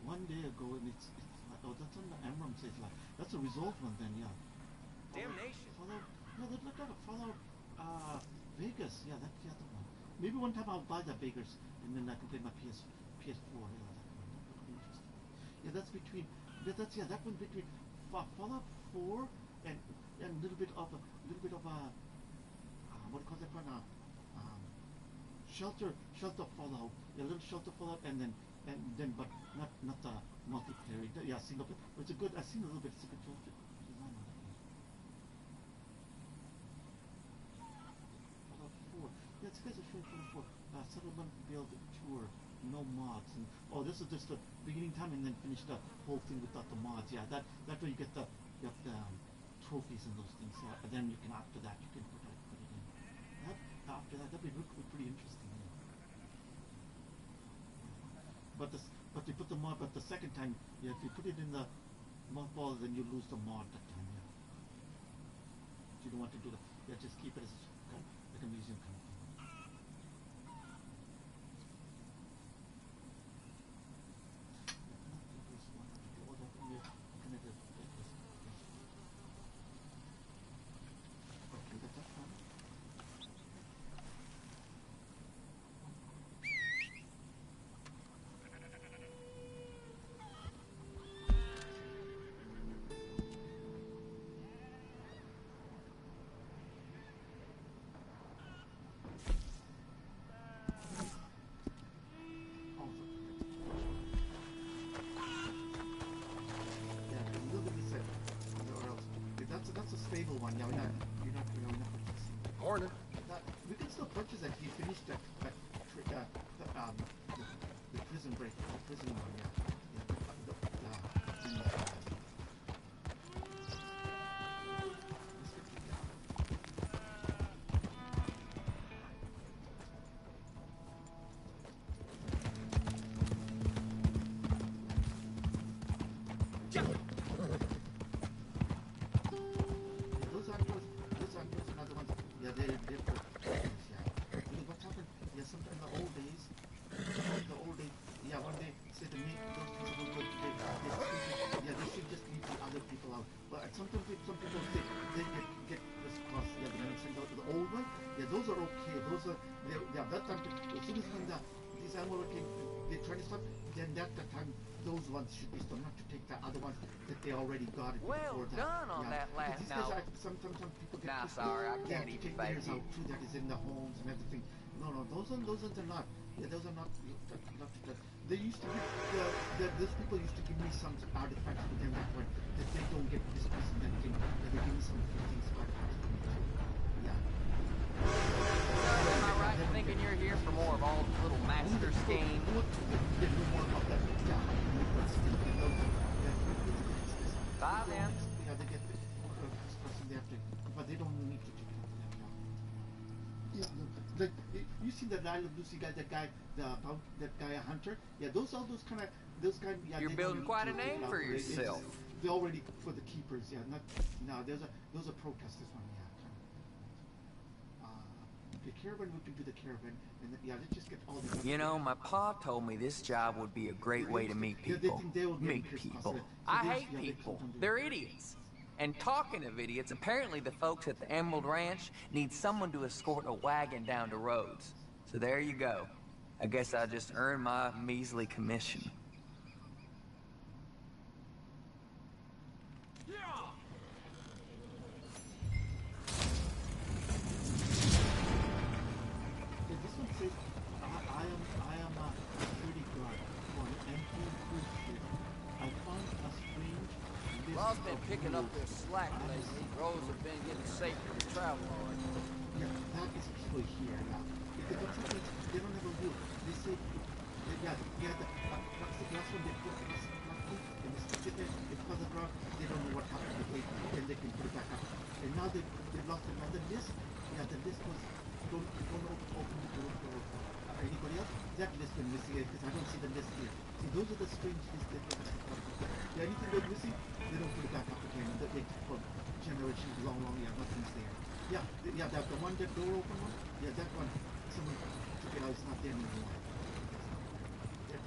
S1: one day ago, and it's like, oh, that's on the Emblem says like that's a resolved one then, yeah.
S5: Damnation.
S1: Follow, no, that looked like a follow Vegas, yeah, that's the other one. maybe one time I'll buy the Beggars, and then I can play my PS4. Yeah, that would be interesting. Yeah, that's between. That one's between Fallout 4 and a little bit of what do you call that one? Shelter Fallout. Yeah, a little Shelter Fallout, and then but not the multiplayer. Yeah, single player. It's a good. I've seen a little bit. It's a good design on it. Fallout 4. Yeah, it's guys are showing Fallout 4. Settlement build tour. No mods. And this is just the beginning time, and then finish the whole thing without the mods. Yeah, that's where you get the trophies and those things. And then you can after that you can put it in. After that, that'd be pretty interesting. Yeah. But you put the mod. But the second time, yeah, if you put it in the mothball, then you lose the mod that time. Yeah. You don't want to do that. Yeah, just keep it as like a museum kind of thing. That's a stable one. Yeah, you're not purchasing.
S2: Morning.
S1: We can still purchase that. You finished the prison break, the prison one. Yeah. Those ones should be still not to take the other ones that they already got it.
S5: Well done on that last note.
S1: Sometimes people get
S5: sorry, I can't even
S1: take theirs
S5: you.
S1: out too. That is in the homes and everything. No, those ones are not. Yeah, those are not. They used to give those people used to give me some artifacts with them that they don't get this piece and that thing. That they give me some things artifacts. Yeah.
S5: Am I right in thinking you're here for more of all the little master schemes? Bye then.
S1: Yeah, they get this person they have to, but they don't need to take that. Yeah, like you see the Isle of Lucy guy, that guy a hunter. Yeah, those kind. Yeah,
S5: you're building quite a name for yourself.
S1: They're already for the keepers. Yeah, those are protesters one. The caravan, we can do the caravan, and then, let's just get all the.
S5: You know, my pa told me this job would be a great way to meet people. Meet people. I hate people. They're idiots. And talking of idiots, apparently the folks at the Emerald Ranch need someone to escort a wagon down the roads. So there you go. I guess I just earned my measly commission.
S6: Law's been picking up their slack lately. Roads have been getting safer to travel on.
S1: Yeah, that is people here now. Because what's happening, they don't have a rule. They say, what's the last one they put in this thing, and they stick it there, it's for the ground, they don't know what happened to it, and they can put it back up. And now they've lost another list. Yeah, the list was, don't open the door for anybody else. That list went missing, because I don't see the list here. See, those are the strange lists that they have. Yeah, anything goes missing, they don't put it back up again. They take for generations long, nothing's there. Yeah, the one, that door open one, yeah, that one, someone took it out, it's not there anymore.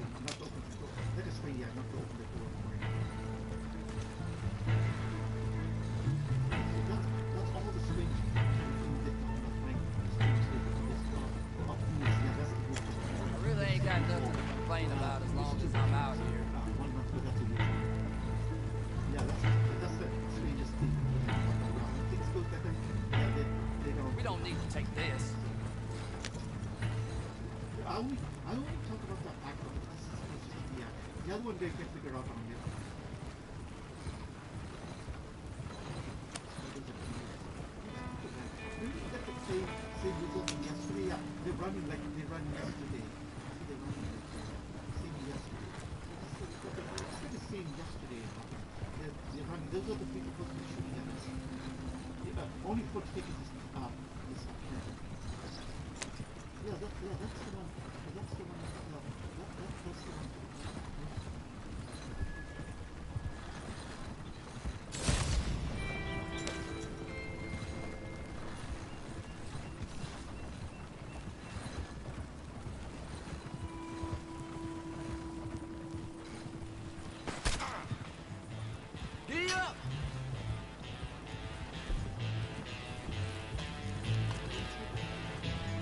S1: Not to open the door. That is why, not to open the door anymore. So that's all the strange things that you find, strange things in this job of news.
S6: complain about as long as I'm out here.
S1: 1 month we got to use it. Yeah, that's the strangest thing. Things go different. Yeah, they don't.
S6: We don't need to take this.
S1: I only talk about the actor. The other one they can figure out on it. Maybe you get the same result from yesterday. Yeah, they're running like they run yesterday. They're running like same yesterday. It's the same yesterday. They're running. Those are the people supposed to be shooting at us. Only for taking this apparent. Yeah, that's the one. That's the one. That's the one.
S6: Giddy up!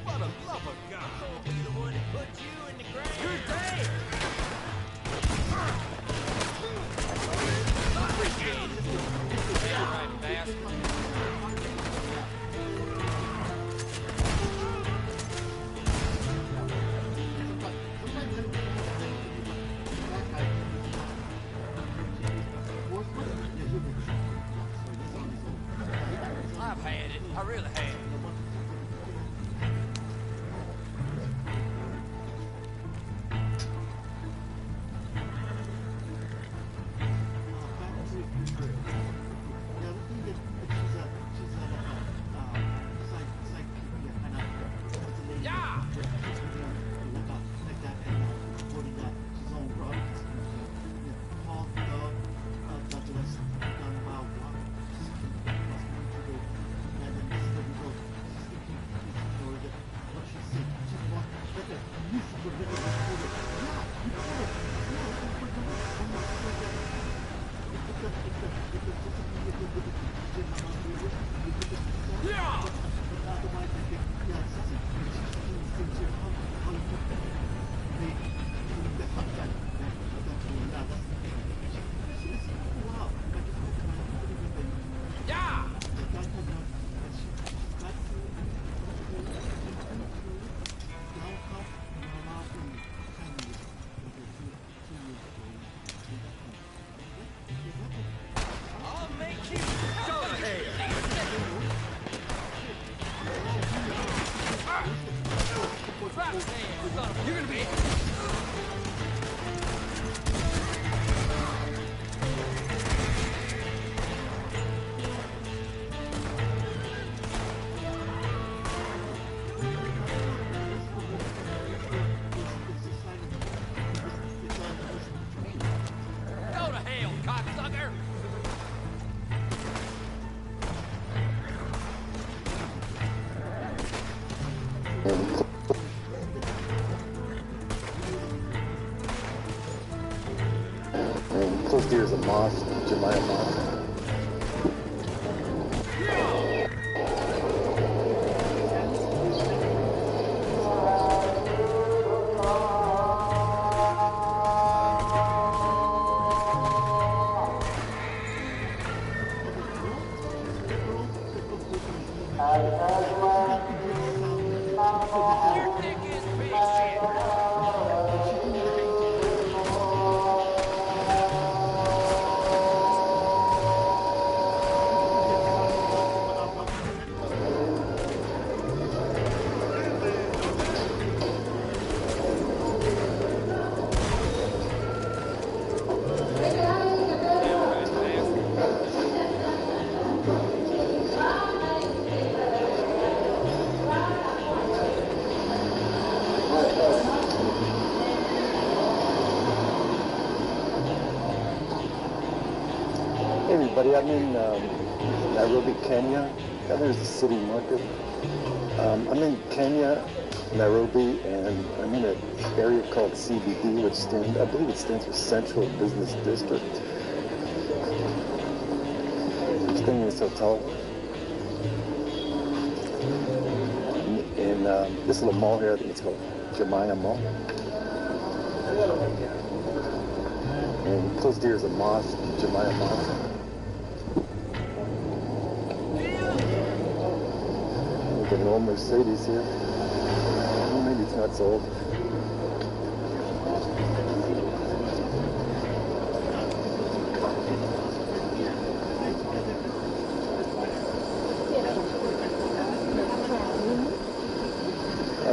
S7: For the love of God!
S6: I'll be the one that put you in the ground. You're dead! Appreciate it. Yeah, right, bastard. I've had it. I really have. Yeah! Yeah! Yeah! I'll make you go to hell! You're gonna be... Go to hell, cocksucker!
S3: And close to here is a mosque, Jemiah Mosque.
S6: Your dick is big shit!
S3: Hey everybody, I'm in Nairobi, Kenya. Down there's the city market. I'm in Kenya, Nairobi, and I'm in an area called CBD, which I believe it stands for Central Business District. I'm staying in this hotel. And this little mall here, I think it's called Jemiah Mall. Closed here is a mosque, Jemiah Mosque. Look at an old Mercedes here. Well, maybe it's not so old.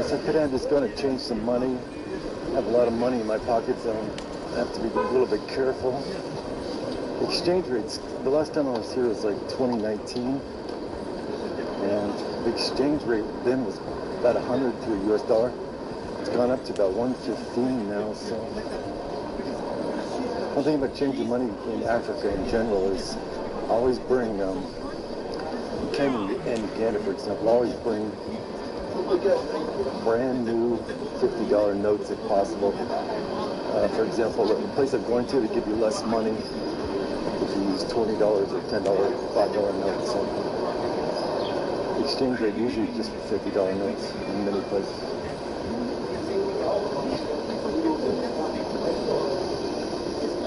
S3: So today I'm just going to change some money. I have a lot of money in my pocket, so I have to be a little bit careful. Exchange rates, the last time I was here was like 2019, and the exchange rate then was about 100 to a US dollar. It's gone up to about 115 now, so. One thing about changing money in Africa in general is always bring, Kenya and Uganda, for example, always bring brand new $50 notes if possible. For example, the place I'm going to give you less money if you use $20 or $10, $5 notes. So the exchange rate usually just for $50 notes in many places.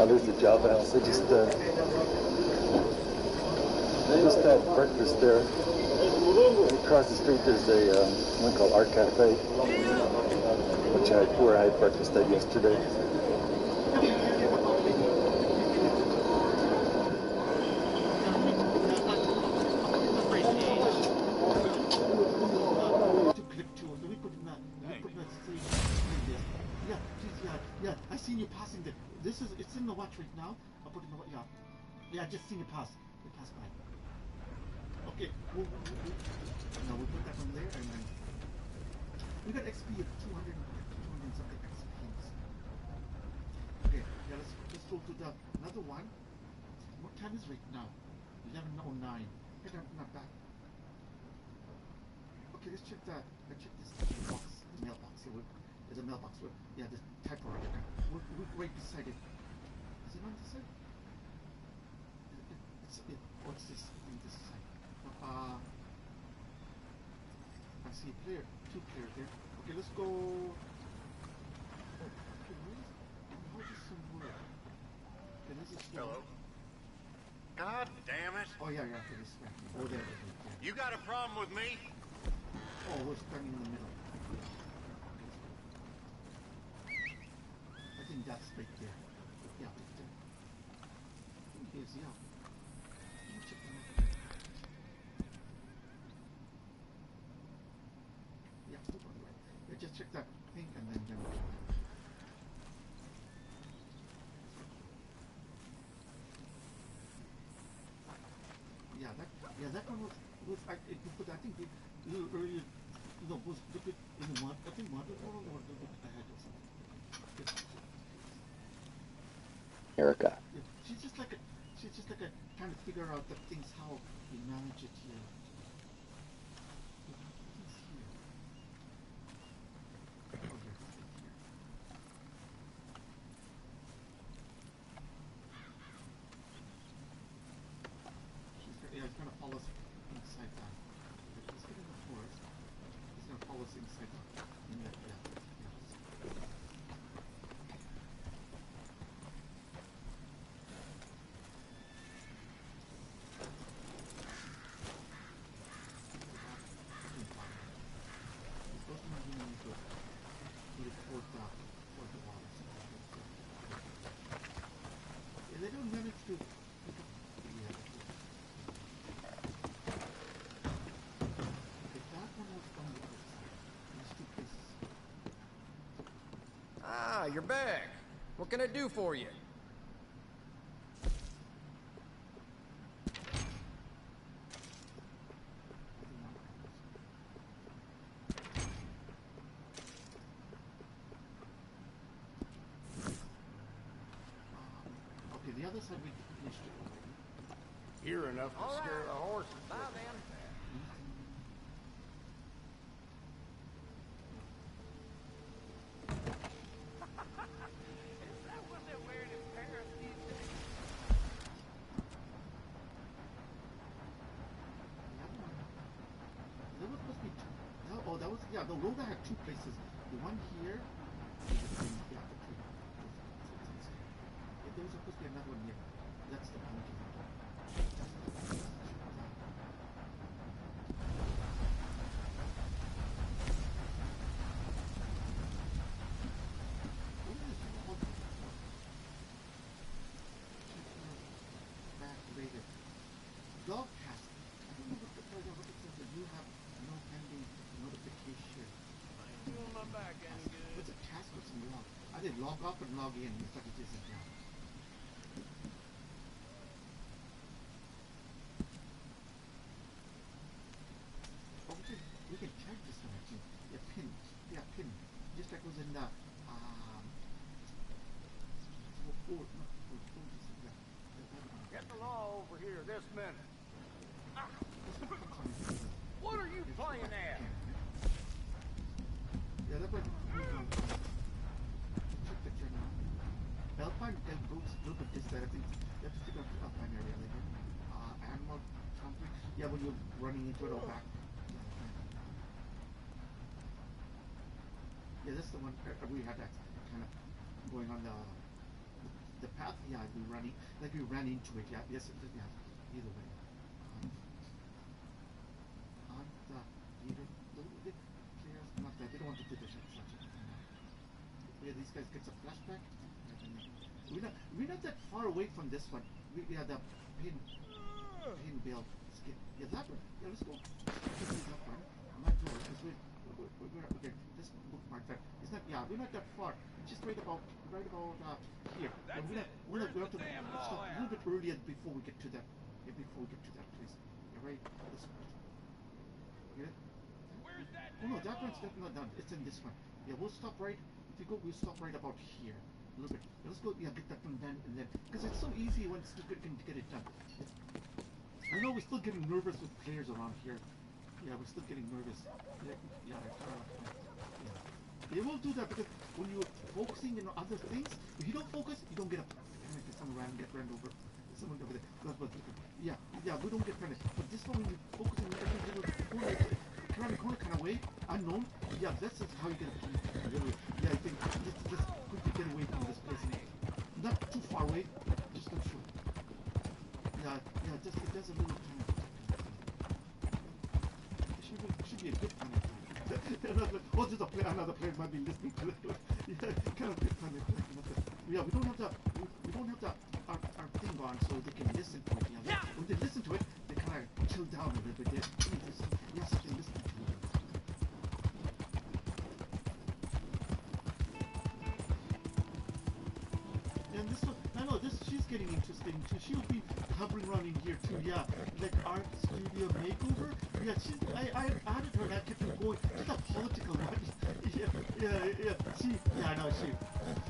S3: There's the job house. I just had breakfast there. Across the street there's a one called Art Cafe, where I had breakfast at yesterday.
S1: Yeah, I seen you passing there. It's in the watch right now. I'll put it in the watch. Yeah, I just seen you pass. You passed by. Okay, we'll put that on there, and then we got XP of 200 and something XPs. Okay, yeah, let's go to the another one. What time is right now? 11:09. Hey, not bad. Okay, let's check that. Let's check this box, the mailbox. There's a mailbox. Yeah, this typewriter. We're right beside it. Is it on this side? What's this? This side. I see a player, two players there. Okay, let's go. Okay, how does this work? Okay, this is
S7: hello. God damn it!
S1: Oh yeah, okay, this way. Oh, there.
S7: You got a problem with me?
S1: Oh, we're standing in the middle. I think that's right there. Yeah, right there. Here's yeah. Let me check the map. Yeah, just check that thing and then that one was I think a little earlier, was a bit in the mud. I think mud or a little bit ahead or something.
S3: Erica.
S1: Yeah, she's just like a trying to figure out the things how we manage it here. Yeah, it's gonna follow us inside that. Let's get in the forest. It's gonna follow us inside that. They don't manage to.
S6: Ah, you're back. What can I do for you?
S1: Okay, the other side we finished it already.
S7: Here enough to scare the horses.
S6: Bye, then.
S1: Yeah, the road had two places. The one here, there was supposed to be another that one here. That's the point of it. Dog cast. I don't know what it says that you have no pending notification.
S6: Feeling my back any good?
S1: What's a task or some log? I did log off and log in. Looks like it isn't now. Oh, we can check this one actually. Yeah, pin. Yeah, pin. Just like was in the
S7: Get the law over here this minute. What are you playing at?
S1: Yeah, that way. Check the channel. Alpine goes a little bit this direction. You have to stick up the Alpine area like here. Animal conflict. Yeah, when you're running into it or back. Yeah, that's the one we had that kind of going on the path. Yeah, we running like we ran into it. Yeah, yes, yeah. Either way. They don't want to do this such a thing. Yeah, these guys get a flashback. We're not that far away from this one. We have the pin build. Yeah, that one. Yeah, let's go. That one. I'm not sure because we're okay. This bookmark that it's not. Yeah, we're not that far. It's just right about here.
S6: That's
S1: we're
S6: it.
S1: We're
S6: Where's
S1: going
S6: the
S1: to
S6: damn
S1: stop
S6: law
S1: a little bit earlier before we get to that. Yeah, before we get to that place. Yeah, right. This one. Get it?
S6: Where's that
S1: Oh no,
S6: damn
S1: that one's
S6: law?
S1: definitely not done. It's in this one. Yeah, we'll stop right. If you go, we'll stop right about here. A little bit. Yeah, let's go. Yeah, get that one done, and then because it's so easy once you can get it done. I know we're still getting nervous with players around here. Yeah, we're still getting nervous. Yeah. They will do that because when you're focusing on other things, if you don't focus, you don't get up. Someone get ran over. Someone over there. Yeah, we don't get ran. But this one, when you focus on every little corner, around the corner kind of way, unknown. Yeah, this is how you get it. Yeah, I think just quickly get away from this place. Not too far away, just not sure. Yeah, just it does a little kind of. It should be a good kind of. Oh, there's another player might be listening to it. Yeah, kind of good kind of. Yeah, we don't have our thing on so they can listen to it. Yeah, when they listen to it, they kind of chill down a little bit. Yes, they listen to it. And this one, I know this. She's getting interesting too. She'll be hovering around in here too. Yeah, like art studio makeover. Yeah, I added her. I kept her going. She's a political one. Yeah. I know she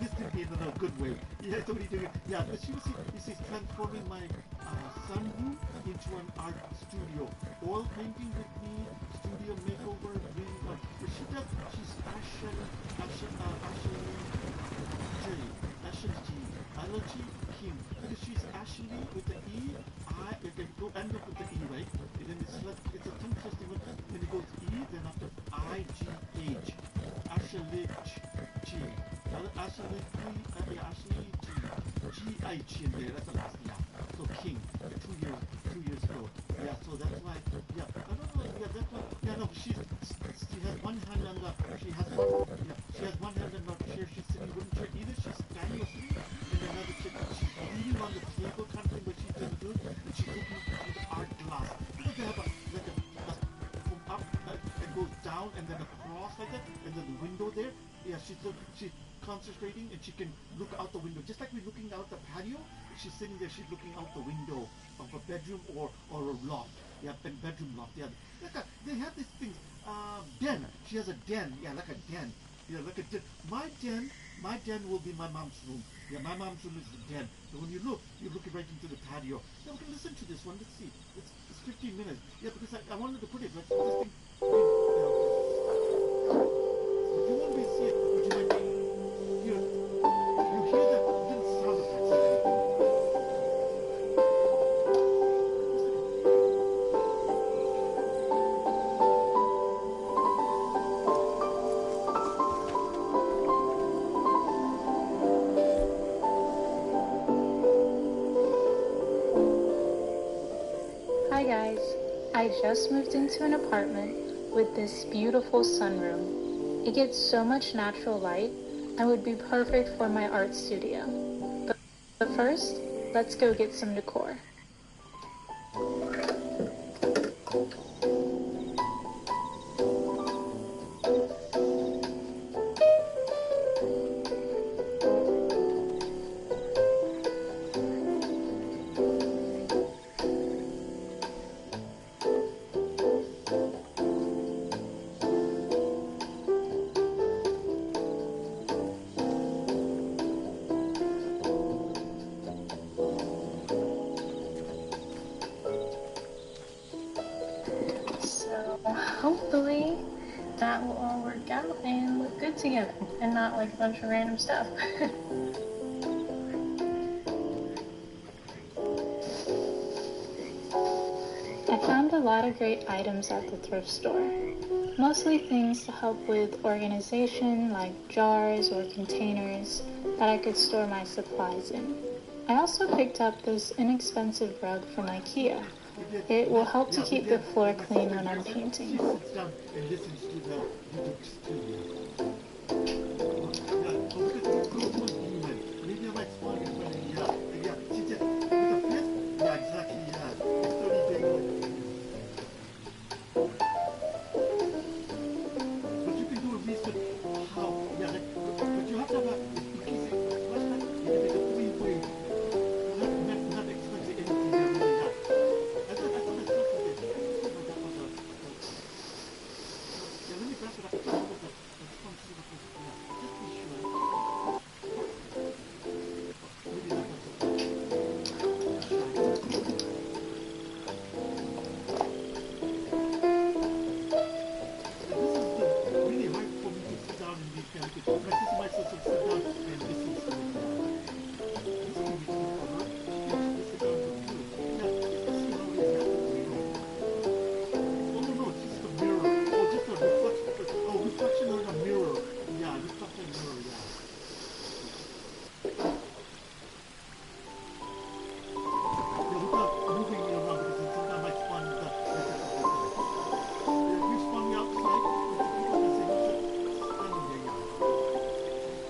S1: listed me in a good way. Yeah, so what are you doing? Yeah, but she was. She's transforming my sunroom into an art studio. Oil painting with me. Studio makeover. She does. She's Ashen G. Allergy Kim. Because she's Ashley with the E. You can go end up with the E, right? And then it's a tongue twisting one. Then it goes E, then after I-G-H. Ashley G. Ashley G. G-I-G in there. That's the last, yeah. So King. 2 years ago. Yeah, so that's why. Yeah, I don't know. Yeah, that's why. Yeah, no, she has one hand on the. She has one hand on the chair. She's sitting wooden chair. Either she's standing or sitting, and another chair. She's leaning on the table kind of thing, but she's doing good, and she's looking through the art glass. Because they have from up it goes down and then across like that, and then the window there. Yeah, she's concentrating and she can look out the window, just like we're looking out the patio. She's sitting there. She's looking out the window of a bedroom or a loft. Yeah, bedroom loft. Yeah, they have these things. Den. She has a den. Yeah, like a den. Yeah, like a den. My den will be my mom's room. Yeah, my mom's room is the den. So when you look, you're looking right into the patio. Now we can listen to this one. Let's see. It's 15 minutes. Yeah, because I wanted to put it. Let's this thing. You won't be see it, but you might be. You hear that little sound effects.
S8: guys, I just moved into an apartment with this beautiful sunroom. It gets so much natural light and would be perfect for my art studio. But first, let's go get some decor. Hopefully that will all work out and look good together and not like a bunch of random stuff. I found a lot of great items at the thrift store. Mostly things to help with organization like jars or containers that I could store my supplies in. I also picked up this inexpensive rug from IKEA. It will help to keep the floor clean when I'm painting.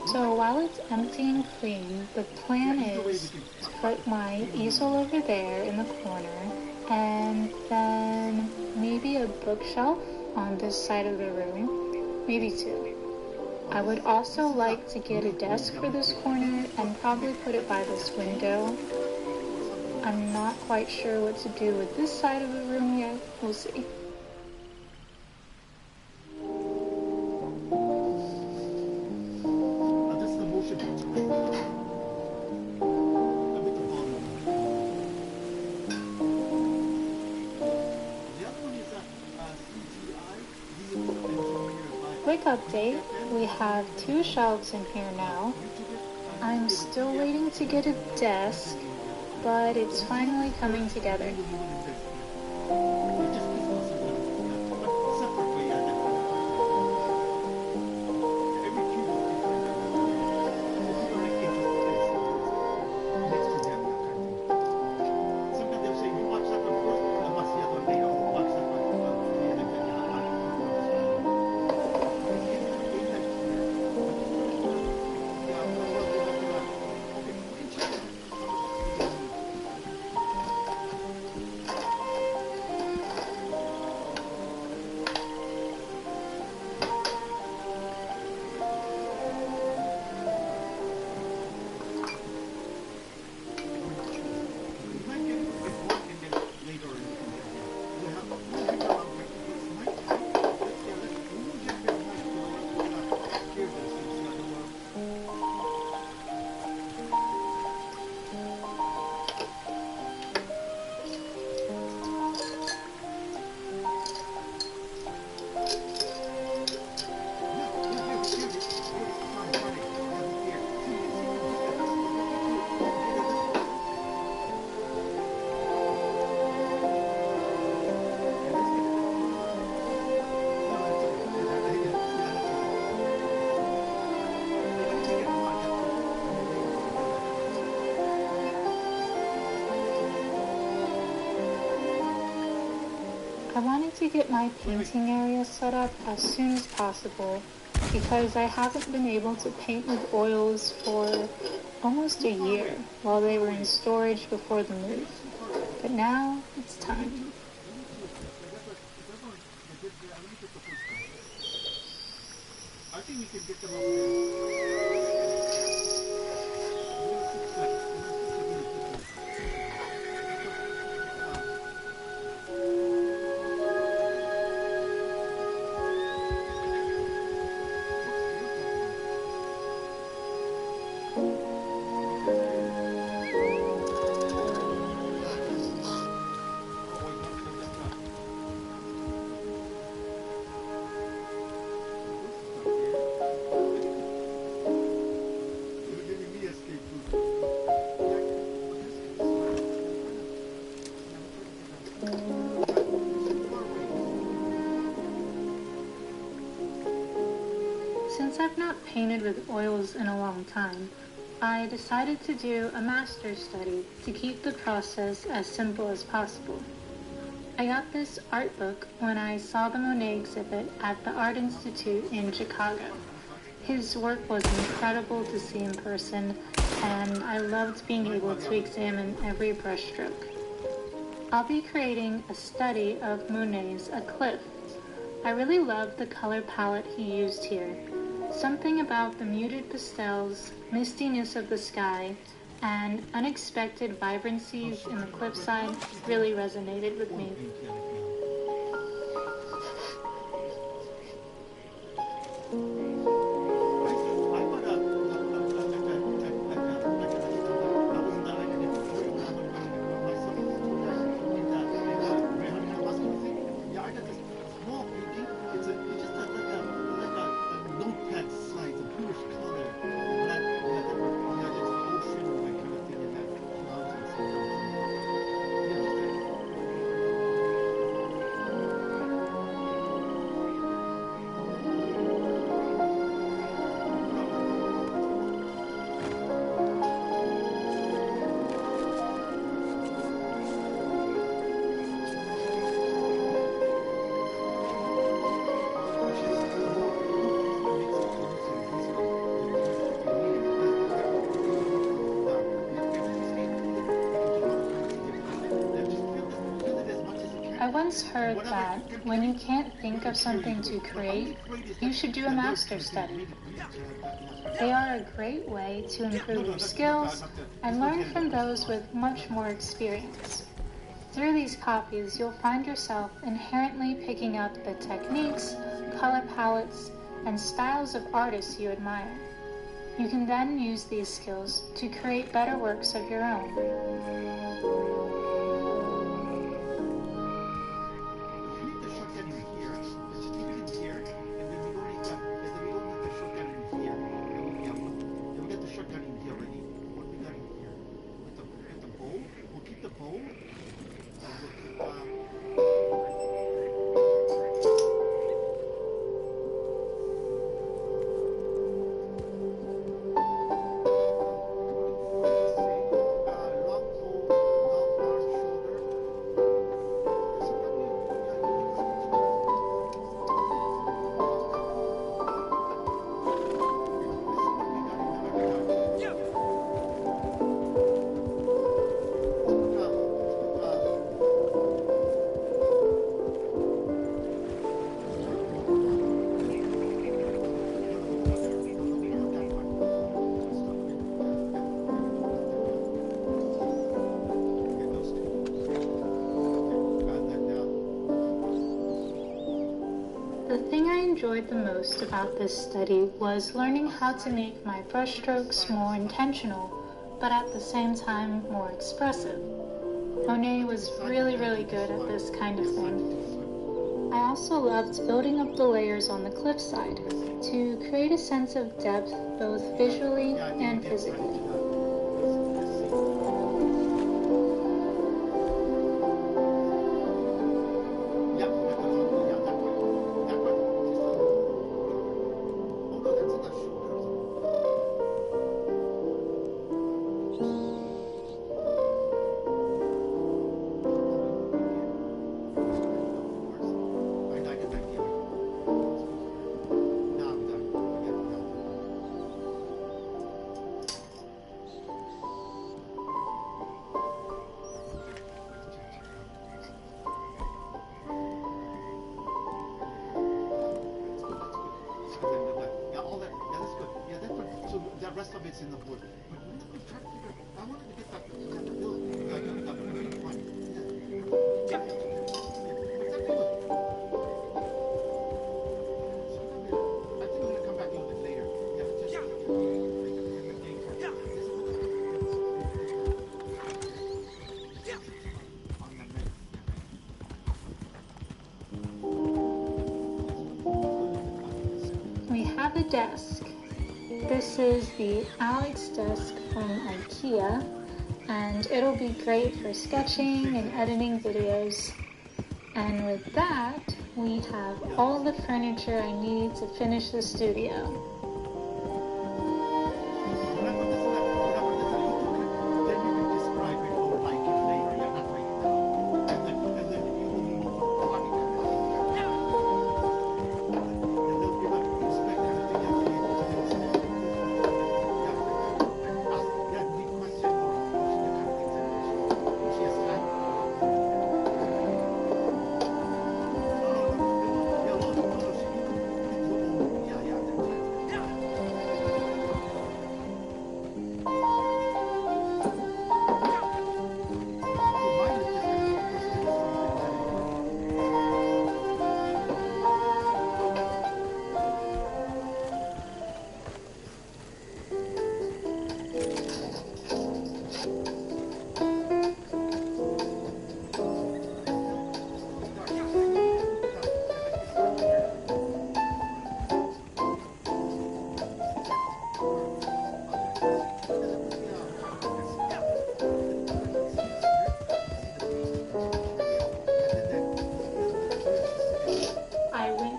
S8: So while it's empty and clean, the plan is to put my easel over there in the corner, and then maybe a bookshelf on this side of the room, maybe two. I would also like to get a desk for this corner and probably put it by this window. I'm not quite sure what to do with this side of the room yet. We'll see. Quick update, we have 2 shelves in here now. I'm still waiting to get a desk, but it's finally coming together. I wanted to get my painting area set up as soon as possible because I haven't been able to paint with oils for almost a year while they were in storage before the move. But now it's time.
S1: I think we can get them over there.
S8: Since I've not painted with oils in a long time, I decided to do a master study to keep the process as simple as possible. I got this art book when I saw the Monet exhibit at the Art Institute in Chicago. His work was incredible to see in person, and I loved being able to examine every brushstroke. I'll be creating a study of Monet's A Cliff. I really love the color palette he used here. Something about the muted pastels, mistiness of the sky, and unexpected vibrancies in the cliffside really resonated with me. I once heard that when you can't think of something to create, you should do a master study. They are a great way to improve your skills and learn from those with much more experience. Through these copies, you'll find yourself inherently picking up the techniques, color palettes, and styles of artists you admire. You can then use these skills to create better works of your own. The thing I enjoyed the most about this study was learning how to make my brushstrokes more intentional, but at the same time more expressive. Monet was really good at this kind of thing. I also loved building up the layers on the cliffside to create a sense of depth both visually and physically. desk. This is the Alex desk from IKEA, and it'll be great for sketching and editing videos. And with that, we have all the furniture I need to finish the studio.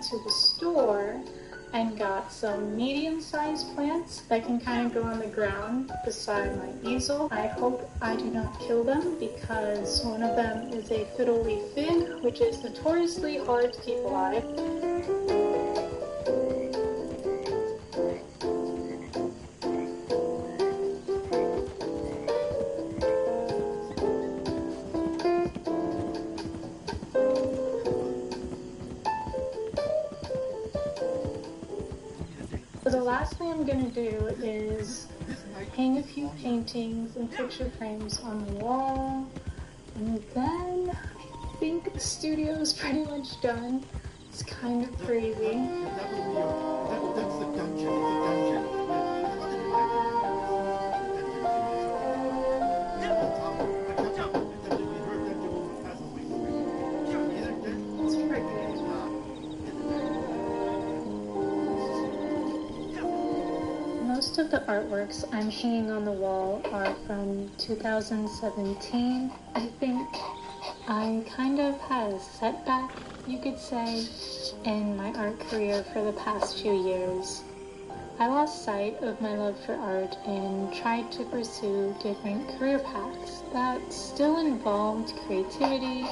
S8: To the store and got some medium-sized plants that can kind of go on the ground beside my easel. I hope I do not kill them because one of them is a fiddle leaf fig, which is notoriously hard to keep alive. So the last thing I'm going to do is hang a few paintings and picture frames on the wall, and then I think the studio is pretty much done. It's kind of crazy.
S1: That's the dungeon. It's a dungeon.
S8: Most of the artworks I'm hanging on the wall are from 2017. I think I kind of had a setback, you could say, in my art career for the past few years. I lost sight of my love for art and tried to pursue different career paths that still involved creativity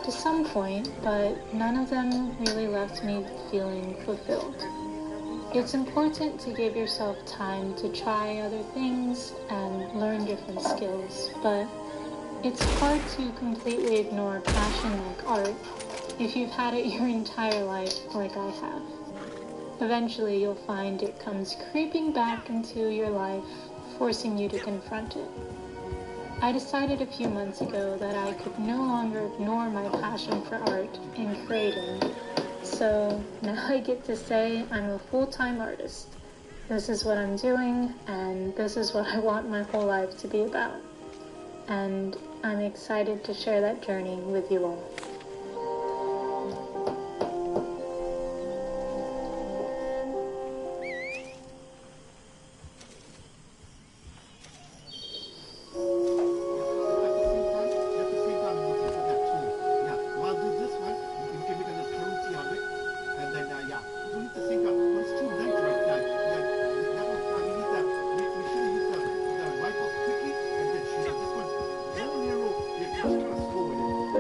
S8: to some point, but none of them really left me feeling fulfilled. It's important to give yourself time to try other things and learn different skills, but it's hard to completely ignore a passion like art if you've had it your entire life like I have. Eventually you'll find it comes creeping back into your life, forcing you to confront it. I decided a few months ago that I could no longer ignore my passion for art and creating. So now I get to say I'm a full-time artist. This is what I'm doing, and this is what I want my whole life to be about. And I'm excited to share that journey with you all.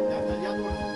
S1: The other one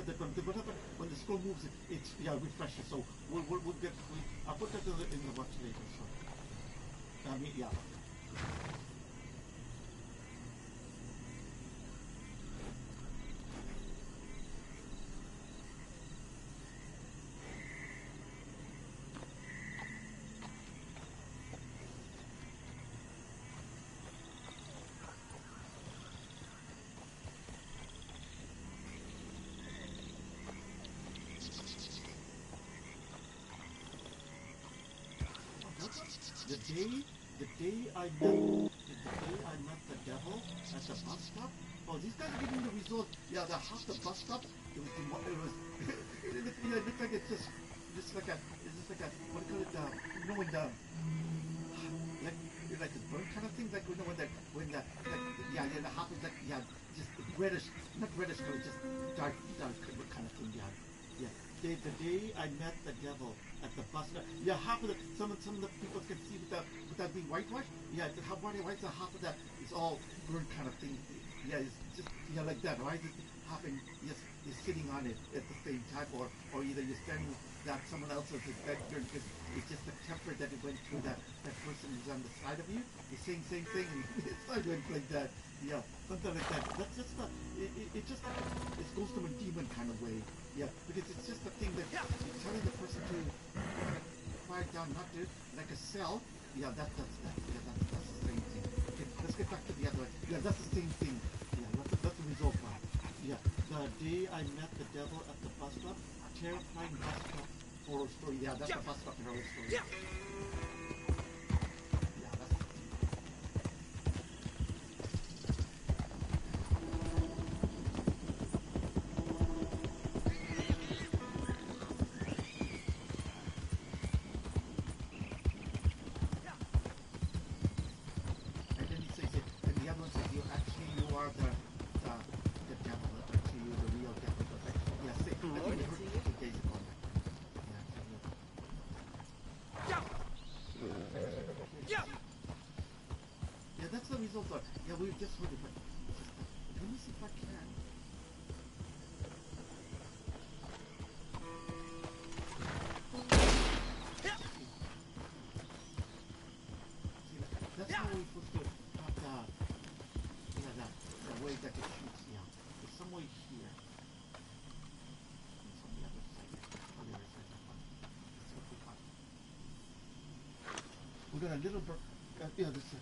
S1: feel that whatever when the scroll moves, it's refreshes. So we'll get. I'll put that in the watch later. So I mean, yeah. The day I met the devil at the bus stop. Oh, these guys are giving me the result. Yeah, the half the bus stop. It was it looked like it's just like a what do you call it? You know when the like the burn kind of thing, like you know when the half is like just reddish, not reddish color, just dark kind of thing. Yeah. The day I met the devil at the bus stop. Yeah, half of the some of the people can see without being whitewashed. Yeah, how white so half of that is all burnt kind of thing. Yeah, it's just like that, right? It's happening. Yes, you're sitting on it at the same time, or either you're standing that someone else is that burnt because it's just the temper that it went through that person who's on the side of you. You're saying same thing, and it's not going like that. Yeah, something like that. That's just it just it goes to a demon kind of way. Yeah, because it's just a thing that you're telling the person to quiet down, not to like a cell. Yeah, that's the same thing. Okay, let's get back to the other one. Yeah, that's the same thing. Yeah, that's the result part. Yeah, the day I met the devil at the bus stop, terrifying bus stop horror story. Yeah, that's the bus stop horror story. Yeah, that's. Yeah, we've just heard it, but let me see if I can. See, that's how we're supposed to have the way that it shoots. Yeah, there's some way here. It's on the other side. On the other side. That's what we got. We got a little bird. Yeah, this is.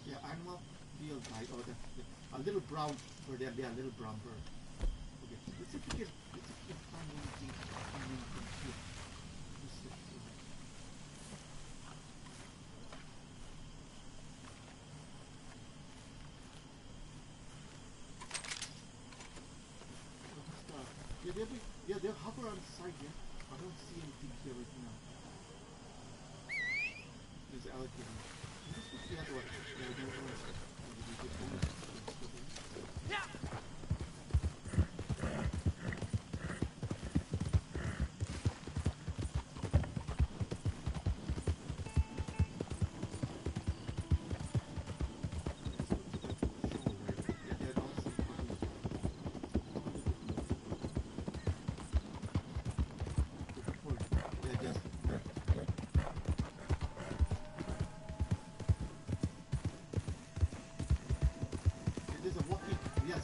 S1: Yeah, animal field guide, or a little brown bird. There'll be a little brown bird. Okay, let's see if we can find anything here. Let's see. Yeah, they'll hover on the side here. I don't see anything here right now. There's alligator. Let's look the other one. There's a walking. Yes,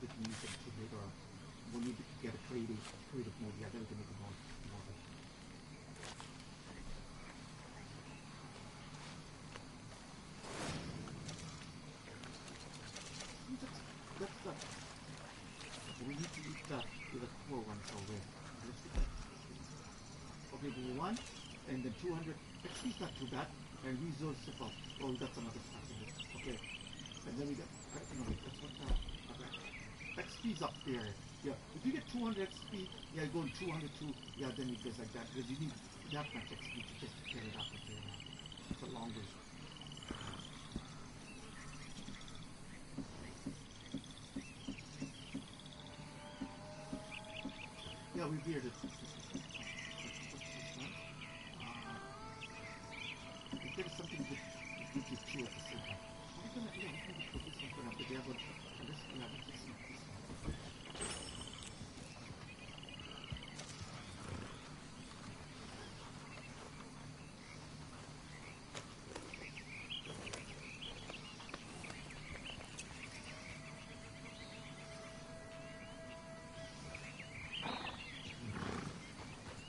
S1: we can use it later on. We need to get a creative mode. Yeah, then we can make it more. We need to use the core ones over there. Okay, we one, and then 200. XP is not too bad. And resource support. Oh, we got some other stuff in it. Okay. And then we got, no, wait, that's what okay. XP is up there. Yeah, if you get 200 XP, yeah, going 202, yeah, then it goes like that. Because you need that much XP to just get it up there. It's a long way. Yeah, we veered it. There is something which is true at the same time. We're gonna, yeah, we can put this one for now, but yeah, but this, yeah, this is this one.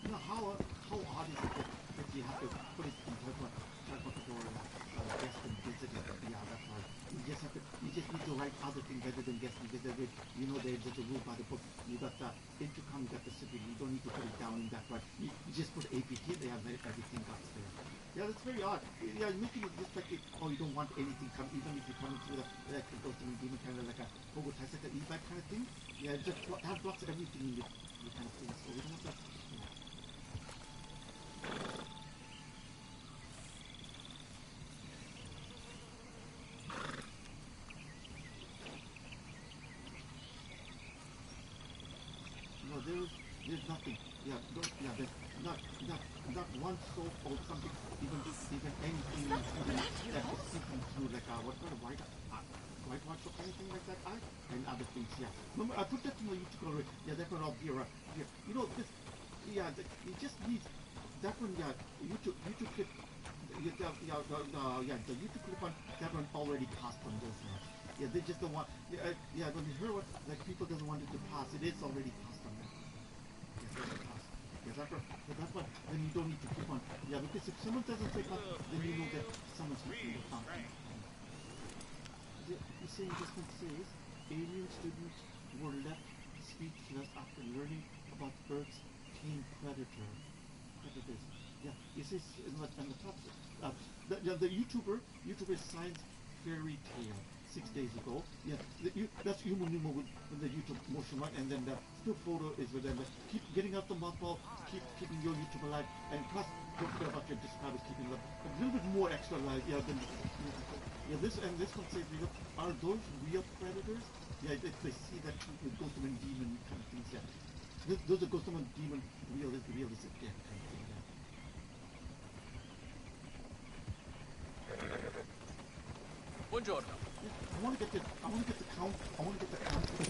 S1: You know, how odd is it that you have to put it in type of guest and visitor? Yeah, that's right. You just need to write other things other than guest and visitor. You know, there's a rule by the book. You got the intercom, you got the city. You don't need to put it down in that part. You just put APT, they have everything that's there. Yeah, that's very odd. Yeah, making it just like, oh, you don't want anything come, even if you're coming through the ghosting demon, kind of like a Pogo Taisaka e-bike kind of thing. Yeah, just have blocks of everything in the kind of thing. So we don't want that. No, there's nothing. Yeah, there's not one soap or something, even anything that is seeping through, like what kind of whitewash or anything like that, and other things. Yeah. Remember, I put that in my YouTube already. Yeah, that one up here. Yeah. You know this. Yeah, it just needs that one. Yeah, YouTube clip. The YouTube clip on that one already passed on those ones. Yeah, they just don't want. Yeah, when you hear what like people doesn't want it to pass, it is already passed on them. Yeah, that's what. Then you don't need to keep on. Yeah, because if someone doesn't take up, then you know that someone's making the fun. The saying this one says, alien students were left speechless after learning about Earth's tame predators. Yeah, it says on the top. The YouTuber Science Fairy Tale 6 days ago. Yeah, that's Human Nemo with the YouTube motion one, and then the still photo is with them. Keep getting out the mothball, keeping your YouTube alive, and plus don't forget about your subscribers keeping them a little bit more extra alive. Yeah, than this one says, are those real predators? Yeah, they see that Ghost and Demon kind of things. Yeah, those are Ghost and Demon realistic. Yeah, kind of thing.
S5: Buongiorno.
S1: I want to get the count for the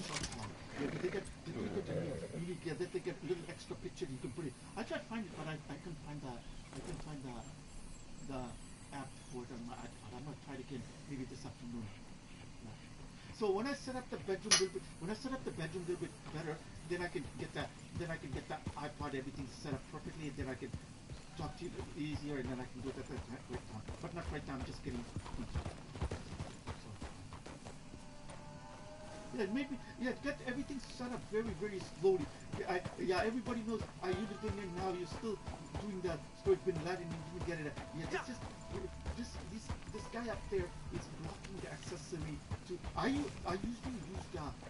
S1: shot clock. Yeah, they get they get a little extra picture you can put it. I tried to find it, but I couldn't find the app for it on my iPod. I'm gonna try it again maybe this afternoon. Yeah. So when I set up the bedroom a little bit better, then I can get that iPod everything set up perfectly, and then I can talk to you easier, and then I can do it at the right time. But not right now. I'm just getting. Yeah, maybe. Yeah, get everything set up very, very slowly. Yeah, everybody knows. You've been doing it now. You're still doing that. So it's been letting you get it. Yeah, this guy up there is blocking the access to me. I usually use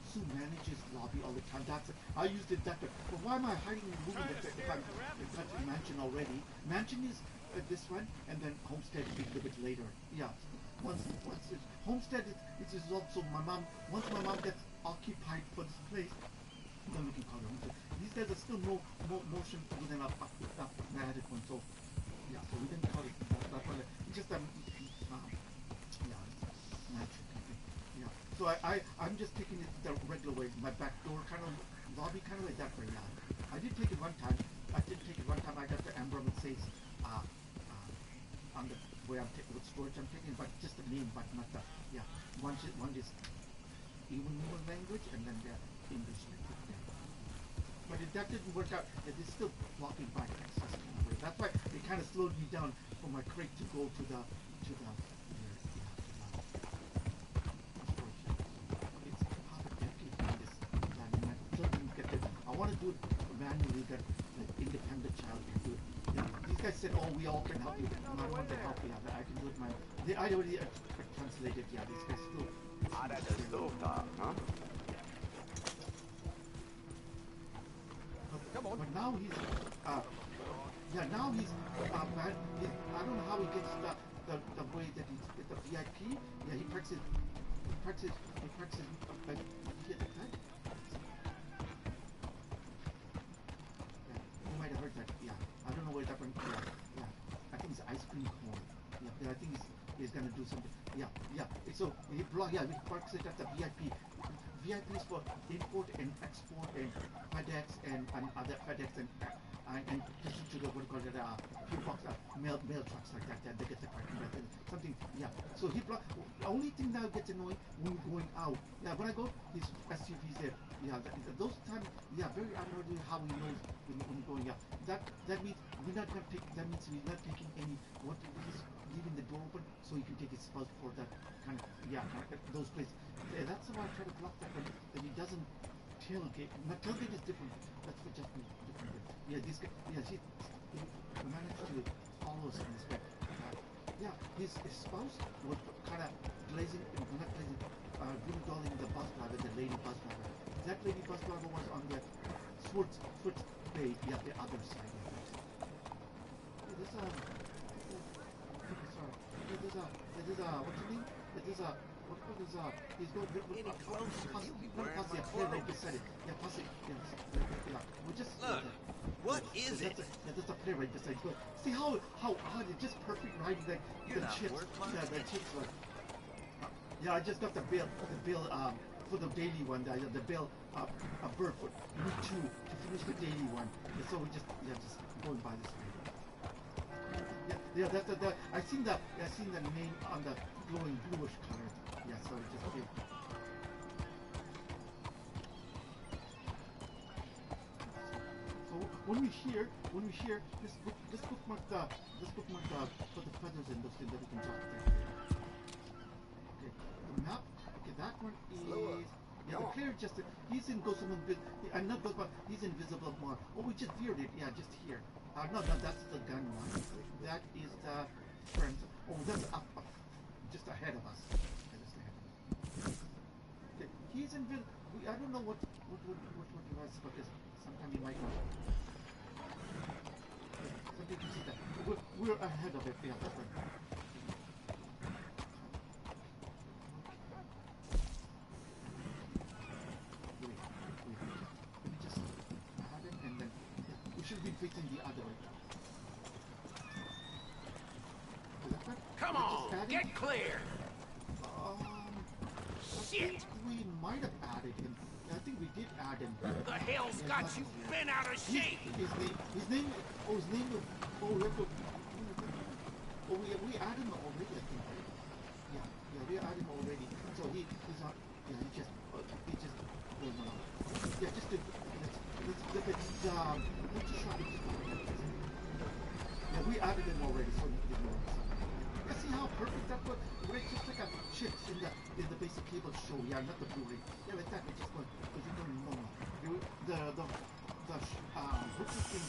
S1: Sue Manager's lobby all the time. I used it that way. But why am I hiding and moving it? If I'm touching Mansion already. Mansion is this one, and then Homestead is a little bit later. Yeah. Once Homestead it is also once my mom gets occupied for this place, then we can call it Homestead. These guys are still no motion within a added one, so yeah, so we didn't call it that one. It's just yeah, it's magic. Yeah. So I'm just taking it the regular way, my back door kind of lobby kind of like that way. Yeah. I did take it one time. I got the emblem that says on the where I'm taking what storage I'm taking, but just the name, but not the one is human language and then the English language. But that didn't work out. They're still blocking my access. That's why it kind of slowed me down for my crate to go to the it's half a decade in this and I still didn't get it. I want to do it manually that the independent child can do it. These guys said, oh, we all can help you. I want to help you. I can do it I already translated. Yeah, these guys still.
S2: That's the stovetop, huh?
S1: Come on. But now he's now he's man. I don't know how he gets the way that he's the VIP. Yeah, he practices. Like he gets that. Yeah, you might have heard that. Yeah, I don't know where that one. Yeah. I think it's ice cream cone. Yeah, I think he's gonna do something. Yeah. So he parks it at the VIP. VIP is for import and export and FedEx and other FedEx and listen to the what do you call it few box mail trucks like that they get the parking something. Yeah, so he block. The only thing that gets annoying when we're going out. Yeah, when I go, his SUV's there. Yeah, those times. Yeah, very annoying how he knows when we're going out. That means we're not gonna pick. That means we're not taking any. What he's leaving the door open so he can take his spouse for that kind of those places. Yeah, that's why I try to block that one. That he doesn't tailgate. My tailgate is different. That's for just different. Yeah, this guy. Yeah, she managed to follow us in this way. Yeah, his spouse was kind of glazing, not glazing, doodling the bus driver, the lady bus driver. That lady bus driver was on the foot bay, yeah, the other side of it. Yeah, there's a, what's your name? He's going
S6: any closer, you'll be wearing my clothes.
S1: Right beside it. Yeah, pass it. Yeah. We just
S6: look. What is it?
S1: There's a play right beside it. See how odd, it's just perfect riding like
S6: You're
S1: the
S6: not
S1: chips.
S6: worth my
S1: Yeah, the chips one. Yeah, I just got the bill for the daily one. The bill a bird for me too to finish the daily one. And so we just going by this way. Yeah, that's I seen the name on the glowing bluish color. Yeah, so it just here. So when we hear this bookmark for the feathers and those things that we can talk there. Okay, the map. Okay, that one is the player just he's in Ghost of I'm not Ghost, but he's invisible more. Oh, we just veered it. Yeah, just here. No, that's the gun one. That is the friend. Oh, that's up, just ahead of us. Okay, he's invisible. I don't know what device, but sometimes he might not. Some people see that. We're ahead of it. Yeah, that's right. Wait. Let me just add it, and then we should be facing the other way.
S6: Come on, get clear. Shit!
S1: We might have added him. I think we did add him.
S6: The hell's got you bent out of shape?
S1: His name was. Oh, we have to. Oh, we added him already, I think. Yeah, we added him already. So he's not. Yeah, he's just going on. Yeah, just to let's look at let's just try to. Yeah, we added him already, so we didn't know. See how perfect that was? It's just like a chips in the basic cable show. Yeah, not the Blu-ray. Yeah, like that. It just went. But you don't know. What's the thing?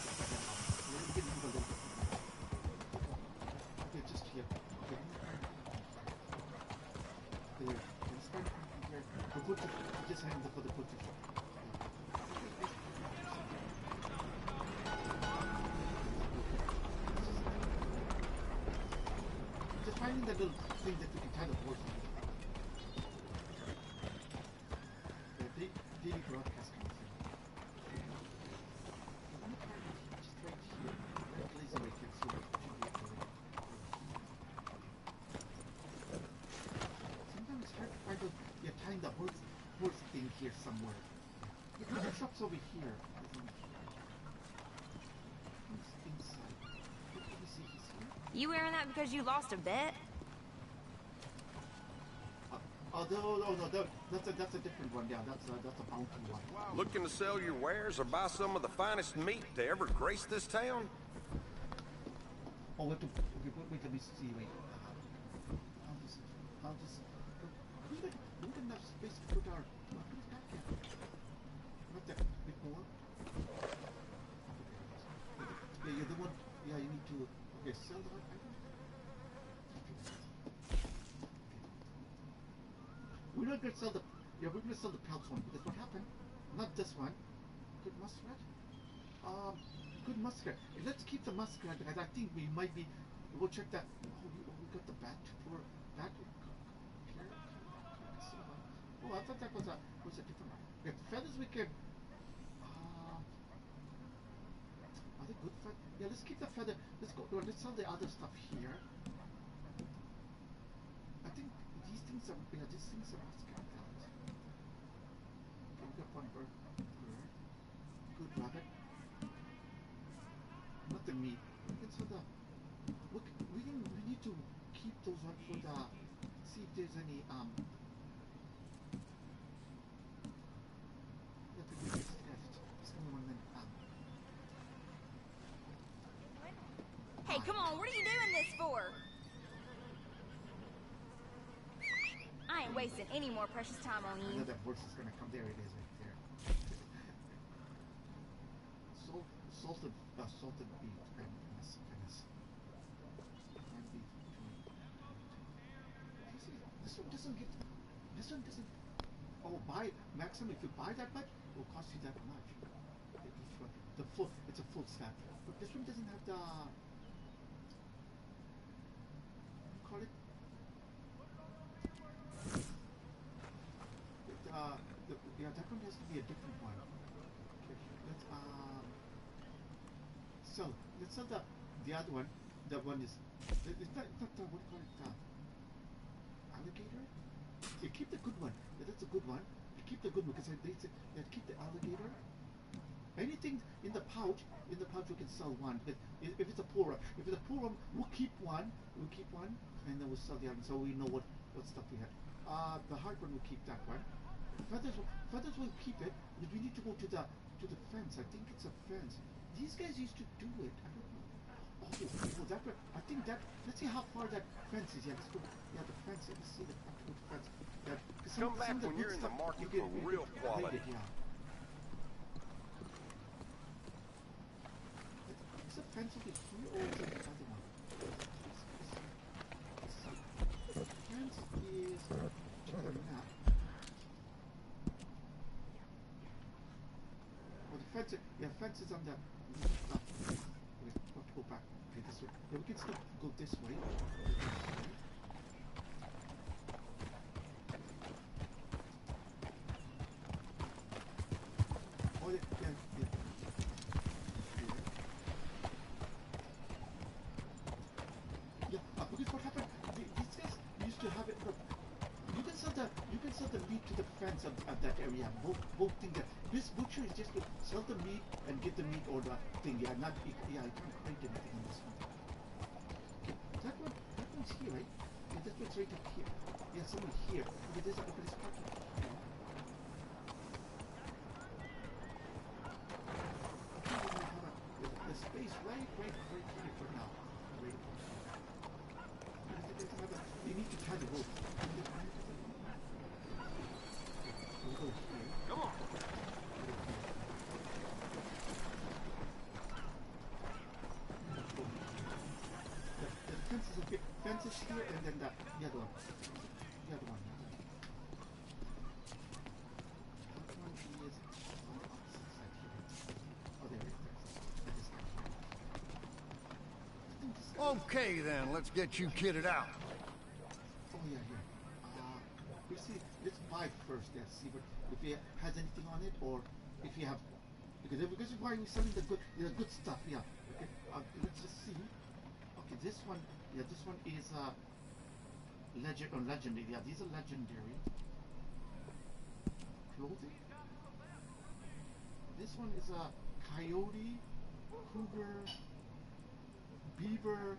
S1: We can move a little bit. Okay, just here. Okay. There. Let's start here. The butcher. Just hang for the butcher. Finding that little thing that we can tie the horse on. The daily broadcast kind of thing. Just right here. That glazing right here. So sometimes it's hard to find out you're tying the horse thing here somewhere. Because the shop's over here. Inside. What can we see? He's here.
S9: You wearing that because you lost a bet?
S1: No, that's a different one. Yeah, that's a bounty one.
S9: Looking to sell your wares or buy some of the finest meat to ever grace this town?
S1: Oh, wait, let me see. Wait. How does? We got enough space to put our weapons back here. Not that bit more. Yeah, you're the one. Yeah, you need to. Okay, sell the item. We're not gonna sell the. Yeah, we're gonna sell the pelts one because what happened? Not this one. Good muskrat. Good muskrat. Let's keep the muskrat because I think we might be. We'll check that. Oh, we got the bat for bat. Oh, I thought that was a different one. Okay, feathers we can. Are they good feathers? Yeah, let's keep the feather. Let's go. Let's sell the other stuff here. I think these things are. Yeah, these things are muskrat pelt. Okay, we got one bird. Good rabbit. Not the meat. We can sell the. Look, we need to keep those ones for the. See if there's any
S10: Hey, come on, what are you doing this for? I ain't wasting any more precious time on
S1: I
S10: you.
S1: know that horse is gonna come. There it is right there. Salted beef. Goodness. And beef. This one doesn't get. This one doesn't. Oh, buy maximum. If you buy that much, it will cost you that much. Okay, each one. It's a full stack. But this one doesn't have the. Call it. Yeah, that one has to be a different one. Okay, let's sell the other one. That one is. It's not the what do you call it? Alligator. You keep the good one. Yeah, that's a good one. You keep the good one because they say keep the alligator. Anything in the pouch we can sell one. But if it's a poor one, we'll keep one. And then we'll sell the other one, so we know what stuff we had. The hard one we'll keep that one. Feathers will keep it, but we need to go to the fence. I think it's a fence. These guys used to do it. I don't know. Oh, that one. I think that. Let's see how far that fence is. Yeah, let's go. Yeah, the fence. Let's see the fence. Yeah,
S9: come back when you're in the market for real quality.
S1: Yeah. Is the fence over here or is it the other one? The fence is to the map. Oh, the fence is on the. Okay, we have to go back. Okay, this way. Yeah, we can still go this way. Oh, yeah. Because what happened? These guys used to have it. Look, you can sell the meat to the fence of that area. Both things. This butcher is just to sell the meat and get the meat or the thing. Yeah, not. Yeah, I can't find anything on this one. Okay, that one's here, right? Yeah, that one's right up here. Yeah, someone here. Okay, there's parking. The space right here for now. You need to tie the rope. We'll go here.
S9: Come on.
S1: The fence is okay. Fence is here, and then the other one. The other one. That one is on the opposite side here. Oh, there it is.
S11: Okay then, let's get you kitted out.
S1: Oh yeah, here. We see. Let's buy first. Yeah, see what if it has anything on it, or if you have. Because why are we selling the good stuff? Yeah. Okay. Let's just see. Okay, this one. Yeah, this one is legendary. Yeah, these are legendary. Clothing. This one is a coyote, cougar, beaver,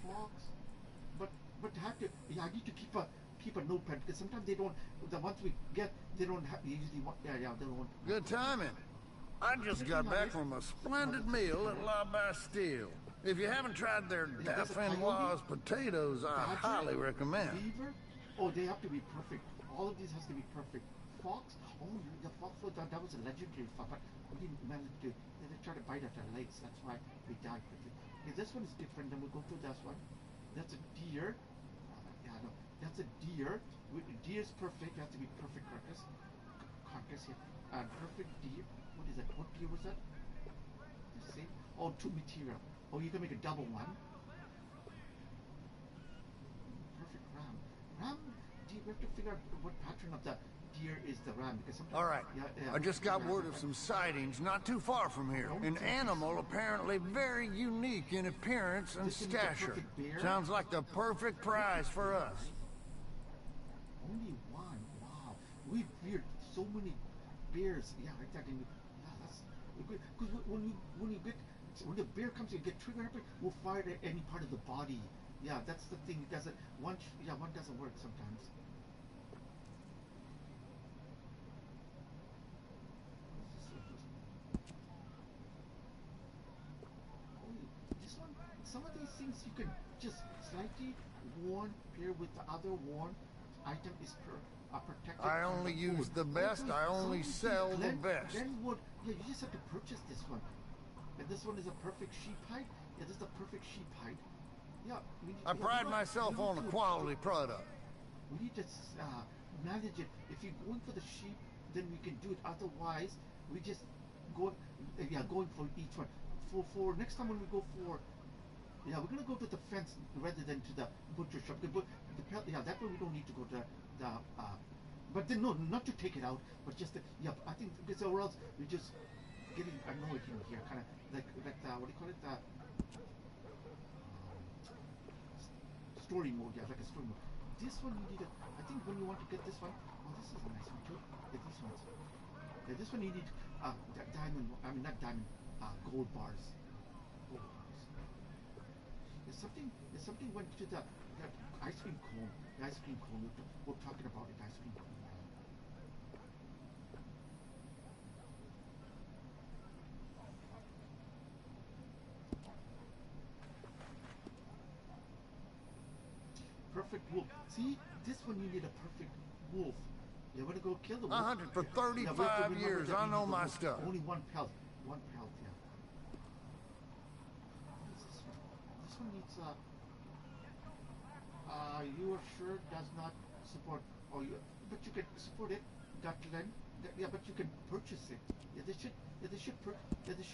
S1: fox. But have to. Yeah, I need to keep keep a notepad because sometimes they don't. The ones we get, they don't have. They usually want. Yeah, they don't want.
S11: Good timing. I just got back from a splendid meal at La Bastille. If you haven't tried their Dauphinoise potatoes, I highly recommend.
S1: Beaver? Oh, they have to be perfect. All of these has to be perfect. Fox? Oh, the fox, that was a legendary fox, but we didn't manage to. They tried to bite at our legs. That's why we died quickly. Okay, this one is different. Then we'll go through this one. That's a deer. Yeah, no, that's a deer. Deer is perfect. It has to be perfect carcass. Carcass here. And perfect deer. What is that? What deer was that? Let's see. Oh, 2 material. Oh, you can make a double one. Perfect ram. Ram, deer, we have to figure out what pattern of the deer is the ram, because sometimes...
S11: All right. I just got word of some sightings not too far from here. An animal apparently very unique in appearance and stature. Sounds like the perfect prize for us.
S1: Only one. Wow. We've reared so many bears. Yeah, exactly. Yeah, that's good. Because when the bear comes, you get trigger happy, we'll fire it at any part of the body. Yeah, that's the thing. It doesn't. One doesn't work sometimes. This one, some of these things you can just slightly warn pair with the other warn item is protected.
S11: I only use the best. I only sell the best.
S1: Then wood. Yeah, you just have to purchase this one. And this one is a perfect sheep hide. Yeah, this is a perfect sheep hide. Yeah,
S11: I pride myself on a quality product.
S1: We need to manage it. If you're going for the sheep, then we can do it. Otherwise, we just going for each one. For next time when we go for, we're gonna go to the fence rather than to the butcher shop. That way we don't need to go to the. But then no, not to take it out, but just I think because or else we just getting annoyed in here, kind of like what do you call it? Story mode, like a story mode. This one you need I think when you want to get this one, this is a nice one too. Yeah, these ones. Yeah, this one you need diamond. I mean not diamond. Gold bars. Gold bars. There's something went to that ice cream cone. The ice cream cone. We're talking about it. Ice cream cone. Perfect wolf. See, this one you need a perfect wolf. You want to go kill the wolf?
S11: I hunted for 35 years. I know my stuff.
S1: Only one pelt. One pelt, yeah. This one needs you are sure does not support, but you can support it. Gutland. Yeah, but you can purchase it. Yeah, they should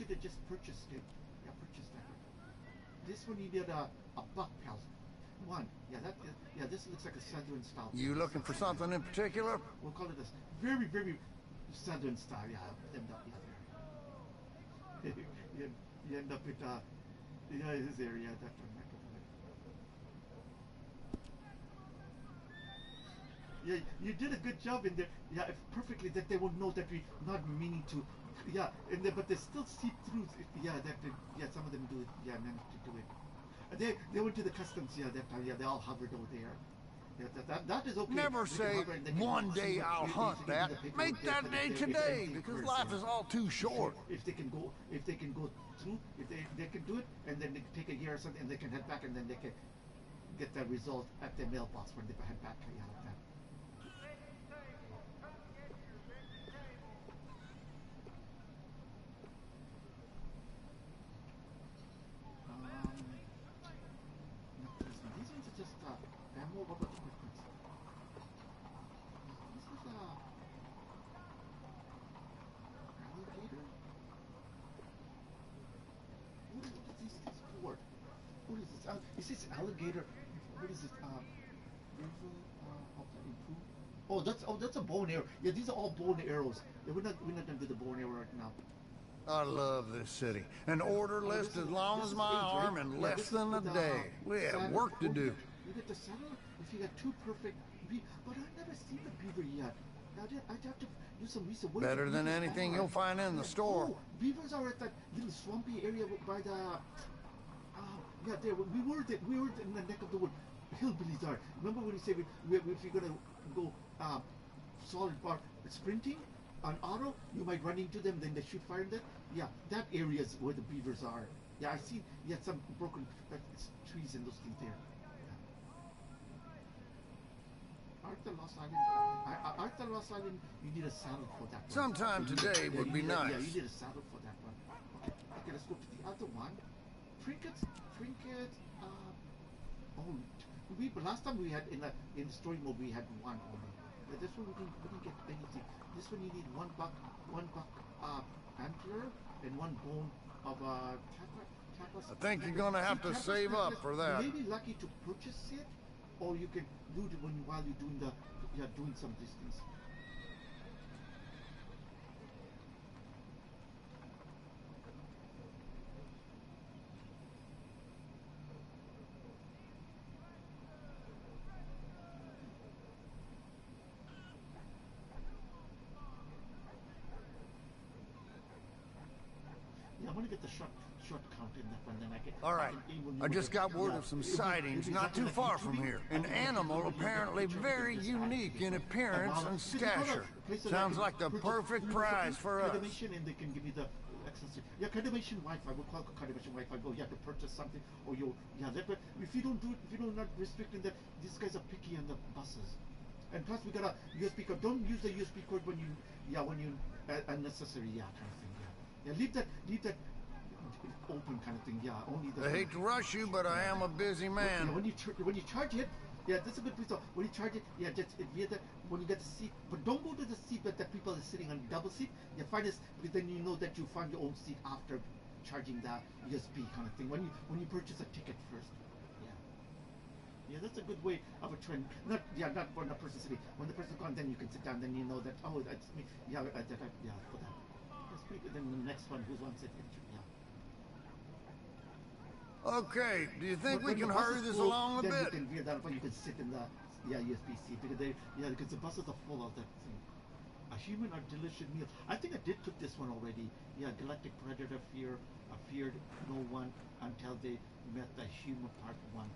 S1: have just purchased it. Yeah, purchased that. This one you need a buck pelt. One. Yeah, this looks like a Southern style.
S11: You looking for something in particular?
S1: We'll call it a very, very Southern style. Yeah, end up there. You end up with this area. That one. Yeah, you did a good job in there. Yeah, perfectly. That they would know that we not meaning to. Yeah, but they still seep through. Yeah, some of them do it. Yeah, managed to do it. They went to the customs, that time, they all hovered over there. Yeah, that is okay.
S11: Never say, one day I'll hunt that. Make that day today, because life is all too short.
S1: If they can go through, if they can do it, and then they can take a year or something, and they can head back, and then they can get the result at their mailbox when they head back. Yeah, like that. What about the quick ones? This is alligator. What is these things for? What is this? Is this alligator? What is it? Improve? That's a bow and arrow. Yeah, these are all bow and arrows. Yeah, we're not gonna do the bow and arrow right now.
S11: I love this city. An order list as long as my arm in less than a day. We have work to do.
S1: You get the saddle. If you got two perfect but I've never seen the beaver yet. I'd have to do some research.
S11: Better than anything you'll find in the store.
S1: Beavers are at that little swampy area by the there. We were in the neck of the wood. hillbillies are. Remember when you say if you're gonna go solid bar sprinting on auto, you might run into them, then they shoot fire in that. Yeah, that area is where the beavers are. Yeah, I see. Yeah, some broken trees and those things there. Arthur Lost Island. Arthur Lost Island. You need a saddle for that one.
S11: Sometime today would be nice.
S1: Yeah, you need a saddle for that one. Okay, let's go to the other one. Trinkets. Last time we had in the story mode we had one only. But this one we didn't get anything. This one you need one buck antler and one bone of tapos.
S11: I think you're gonna have to save up for that.
S1: You may be lucky to purchase it, or you can do it while you're doing some distance. I want to get the short count in that one, then I can.
S11: All right, I just got word of some sightings not too far from here. An animal apparently very unique in appearance and stature. Sounds like the perfect prize for us.
S1: And they can give you the access. Yeah, Cadimation Wi-Fi. We'll call it Cadimation Wi-Fi. Go, you have to purchase something, or if you don't do it, if you're not restricting that, these guys are picky on the buses. And plus, we got a USB code. Don't use the USB code when you unnecessary kind of thing. Yeah, leave that open kind of thing. Yeah, only the.
S11: I hate to rush you, but I am a busy man.
S1: Yeah, when you charge it, yeah, this is a good piece of. When you charge it, yeah, just via that. When you get the seat, but don't go to the seat that people are sitting on double seat. Yeah, find this, because then you know that you find your own seat after charging the USB kind of thing. When you purchase a ticket first. Yeah, that's a good way of a trend. Not when the person's sitting. When the person's gone, then you can sit down. Then you know that that's me. Yeah, for that. That's pretty good. Then the next one, who wants it? Yeah.
S11: Okay, do you think we can hurry this along a bit?
S1: You can veer that up, you can sit in the USB seat because the buses are full of that thing. A human or delicious meal. I think I did took this one already. Yeah, Galactic Predator feared no one until they met the human part 1.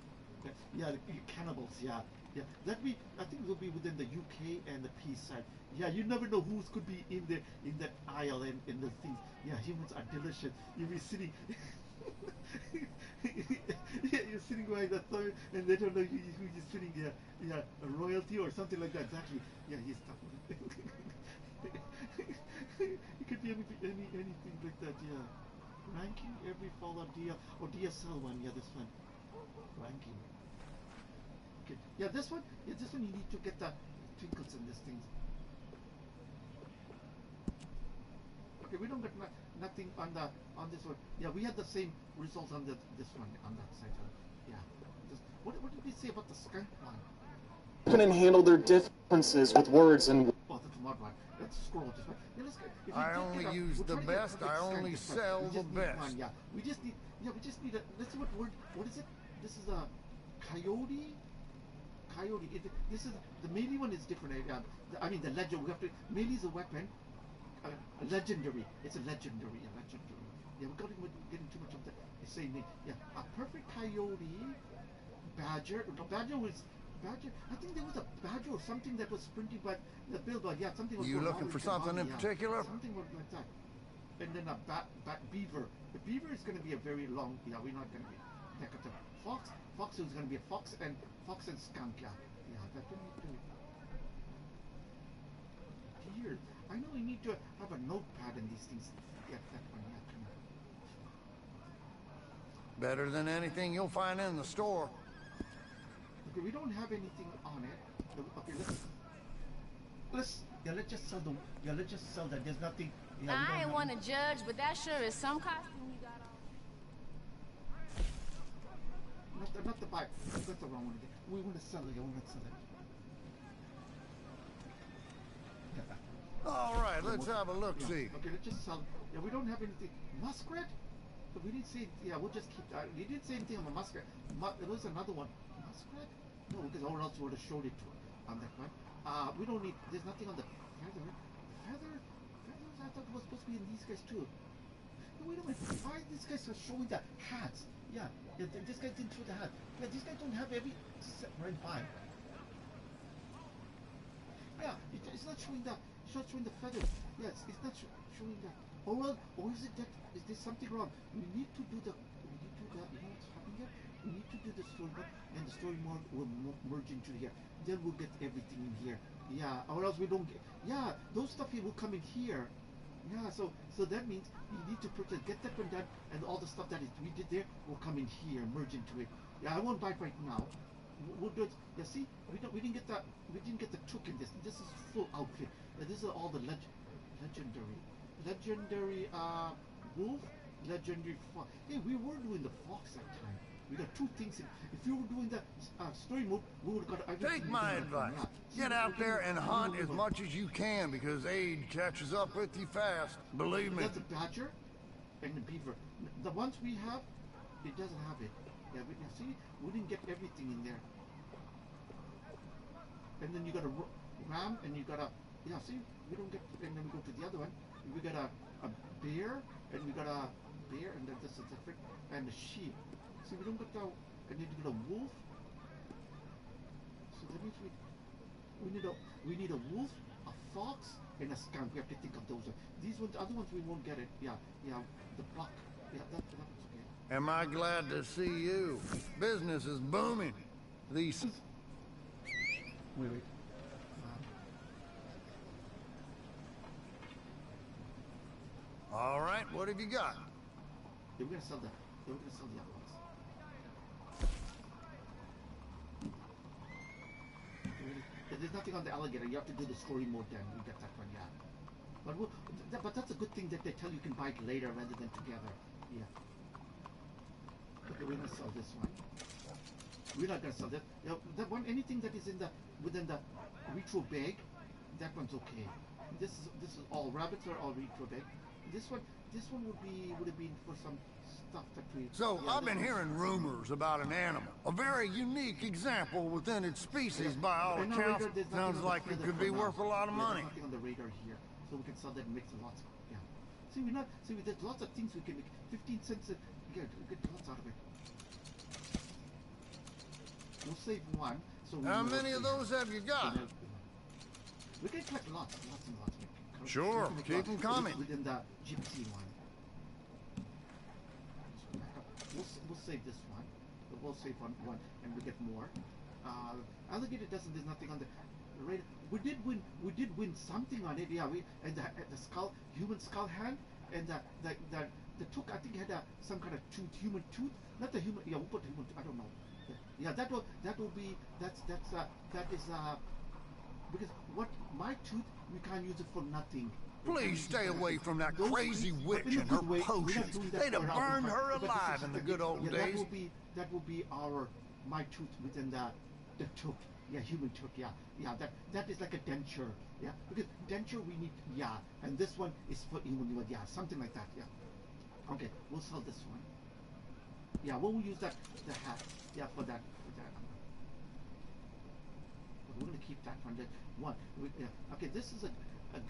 S1: Yeah, the cannibals. Yeah. I think it will be within the UK and the P side. Yeah, you never know who's could be in that aisle and in the things. Yeah, humans are delicious. You'll be sitting. Yeah, you're sitting by the third, and they don't know who you're sitting there. Yeah, a royalty or something like that. Exactly. Yeah, he's talking. It could be anything like that. Yeah, ranking every Fallout DSL one. Yeah, this one. Ranking. Okay. Yeah, this one. Yeah, this one you need to get the twinkles in these things. Okay, we don't get nothing on this one. Yeah, we had the same results on this one on that side. Yeah. What did we say about the skunk one?
S12: Can handle their differences with words and.
S1: Oh, that's a mod one. Let's scroll just one. Yeah, let's go.
S11: I only use the best. I only sell the best.
S1: One, yeah, we just need a. Let's see what word. What is it? This is a coyote. This is the melee one is different. I mean the legend. We have to. Melee is a weapon. Legendary. It's a legendary. Yeah, we're getting too much of that. It's saying yeah, a perfect coyote, badger. No, badger. I think there was a badger or something that was sprinting by the billboard. Yeah, something was.
S11: You looking for something in particular?
S1: Something like that. And then a beaver. The beaver is going to be a very long. Yeah, we're not going to be. Fox. Fox is going to be a fox and skunk. Yeah, that's what we need to. Deer. I know we need to have a notepad in these things. Yeah, that one. Yeah,
S11: better than anything you'll find in the store.
S1: Okay, we don't have anything on it. Okay, let's just sell them. Yeah, let's just sell that. There's nothing. Yeah,
S10: I ain't want to judge, but that sure is some costume you got on.
S1: Not the bike. That's the wrong one. We want to sell it. Yeah, we want to sell it.
S11: All right, let's have a look. See.
S1: Okay, let's just sell. Yeah, we don't have anything. Muskrat. But we didn't say. Yeah, we'll just keep. You didn't say anything on the muskrat. There was another one. Muskrat? No, because all else would have showed it on that one. We don't need. There's nothing on the feather. Feathers. I thought it was supposed to be in these guys too. No, wait a minute. Why these guys are showing the hats? Yeah, this guy didn't throw the hat. Yeah, these guys don't have every right by. Yeah, it's not showing that. It's not showing the feathers. Yes, it's not showing that. Or is it that? Is there something wrong? We need to do the. We need to do that. You know what's happening here? We need to do the story mode, and the story mode will merge into here. Then we'll get everything in here. Yeah, or else we don't get. Yeah, those stuff here will come in here. Yeah, so that means you need to purchase, get that one done, and all the stuff that we did there will come in here, merge into it. Yeah, I won't buy it right now. We'll do it. Yeah, see, we didn't get the took in this. This is full outfit. This is all the legendary wolf, legendary fox. Hey, we were doing the fox that time. We got two things in. If you were doing the story mode, we would have got everything.
S11: Take my advice. Get out there and hunt as much as you can because age catches up with you fast. Believe me.
S1: That's the badger and the beaver. The ones we have, it doesn't have it. Yeah, see, we didn't get everything in there. And then you got a ram, and you got a see, we don't get. And then we go to the other one. We got a bear, and we got a bear, and then this is different, and a sheep. See, we don't get the, and then you got a wolf. So that means we need a wolf, a fox, and a skunk. We have to think of those. These ones, the other ones, we won't get it. Yeah, the buck. Yeah, that one's okay.
S11: Am I glad to see you? Business is booming. These.
S1: Wait.
S11: All right, what have you got?
S1: We're gonna sell the other ones. There's nothing on the alligator. You have to do the story mode then. We get that one, yeah. But that's a good thing that they tell you can buy it later rather than together. Yeah. Okay, we're gonna sell this one. We're not gonna sell that. That one, anything that is within the retro bag, that one's okay. This is all rabbits are all retro bag. This one would have been for some stuff that we.
S11: So I've been hearing rumors about an animal, a very unique example within its species by all accounts. Sounds like it could be worth a lot of money.
S1: There's nothing on the radar here, so we can sell that and make lots. Yeah. See, there's lots of things we can make. 15 cents. We get lots out of it. We'll save one. So
S11: how many of those have you got?
S1: We can collect lots and lots.
S11: Sure, keep them coming.
S1: Within the gypsy one. We'll save this one. We'll save one and we get more. Alligator doesn't. There's nothing on the radar. We did win something on it. Yeah, and the skull, human skull hand, and the took. I think had some kind of tooth, human tooth. Not the human. Yeah, we'll put human. I don't know. Yeah, that will be. That is because what my tooth. We can't use it for nothing.
S11: Please stay away from that crazy witch and her potions. They'd have burned her alive in the good old days.
S1: That will be my tooth within the tooth. Yeah, human tooth. Yeah. That is like a denture. Yeah, because denture we need. Yeah, and this one is for human. Yeah, something like that. Yeah. Okay, we'll sell this one. Yeah, we'll use the hat. Yeah, for that. We're going to keep that one. That one. Okay, this is a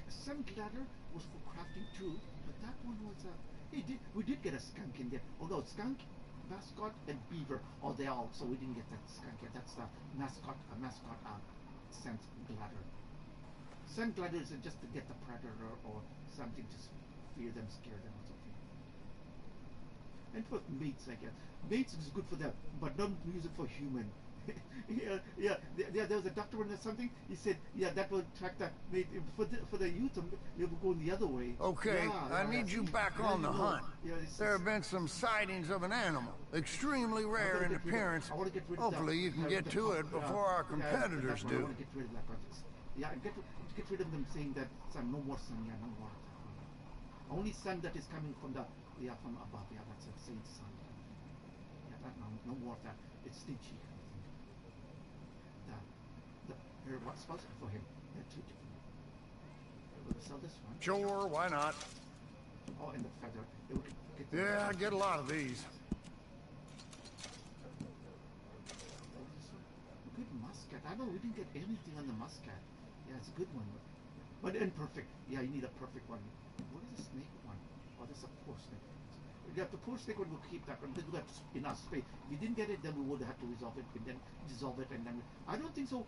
S1: sun glider was for crafting too, but that one was we did get a skunk in there. Although skunk, mascot, and beaver. Oh, they all. So we didn't get that skunk yet. That's the mascot. Scent glider. Scent glider is just to get the predator or something to fear them, scare them, or something. And for mates, I guess. Mates is good for them, but don't use it for human. yeah. There was a doctor or something. He said, yeah, that will attract the mate for the youth. They will go the other way.
S11: Okay, I need you back on the hunt. There have been some sightings of an animal, extremely rare in appearance. Hopefully, you can get to it before our competitors do.
S1: I want to get rid of that one. Yeah, get rid of them saying that sun, no more sun. Yeah, no more. Only sun that is coming from from above. Yeah, that's it. Saint sun. Yeah, that no more of that. It's stingy. What's supposed for him? We'll sell this one.
S11: Sure, why not?
S1: Oh, and the feather.
S11: Yeah, I get a lot of these.
S1: Good muscat. I know we didn't get anything on the muscat. Yeah, it's a good one. But imperfect. Yeah, you need a perfect one. What is the snake one? Oh, that's a poor snake. Yeah, the poor stick one will keep that one because we got enough space. If we didn't get it, then we would have to resolve it and then dissolve it, and then I don't think so.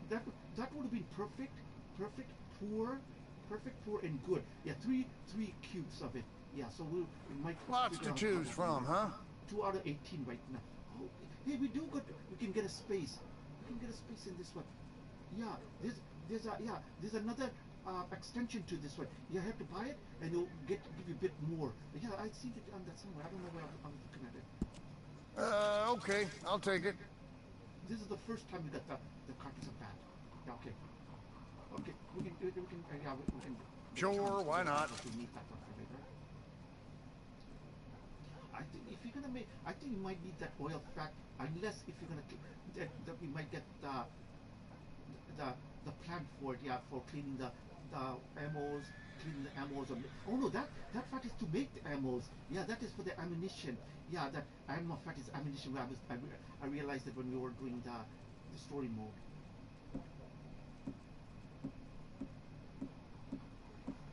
S1: That would have been perfect, poor, and good. Yeah, three cubes of it. Yeah, so we might.
S11: Lots to choose from, huh?
S1: 2 out of 18 right now. Oh, hey, we do good. We can get a space. We can get a space in this one. Yeah, there's another extension to this one. You have to buy it, and it'll give you a bit more. Yeah, I see it on that somewhere. I don't know where I'm looking at it.
S11: Okay, I'll take it.
S1: This is the first time we got the carpets of that. Yeah, okay. Okay, we can.
S11: Sure, why not?
S1: I think if you're gonna make, I think you might need that oil fat, unless if you're gonna that we might get the plant for it, yeah, for cleaning the ammos, oh no, that fat is to make the ammos. Yeah, that is for the ammunition. Yeah, that ammo fat is ammunition. I realized that when we were doing the story mode.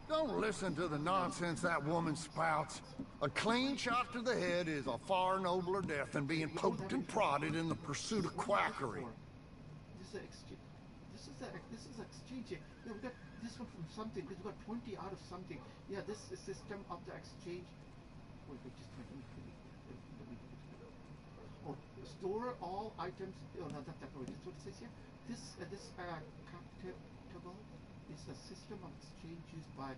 S11: Don't listen to the nonsense that woman spouts. A clean shot to the head is a far nobler death than being poked and prodded in the pursuit of quackery.
S1: This is exchange. Yeah, we got this one from something because we got 20 out of something. Yeah, this is system of the exchange. Wait, just let me. Oh, store all items. Oh no, that's what it says here. This captable is a system of exchange used by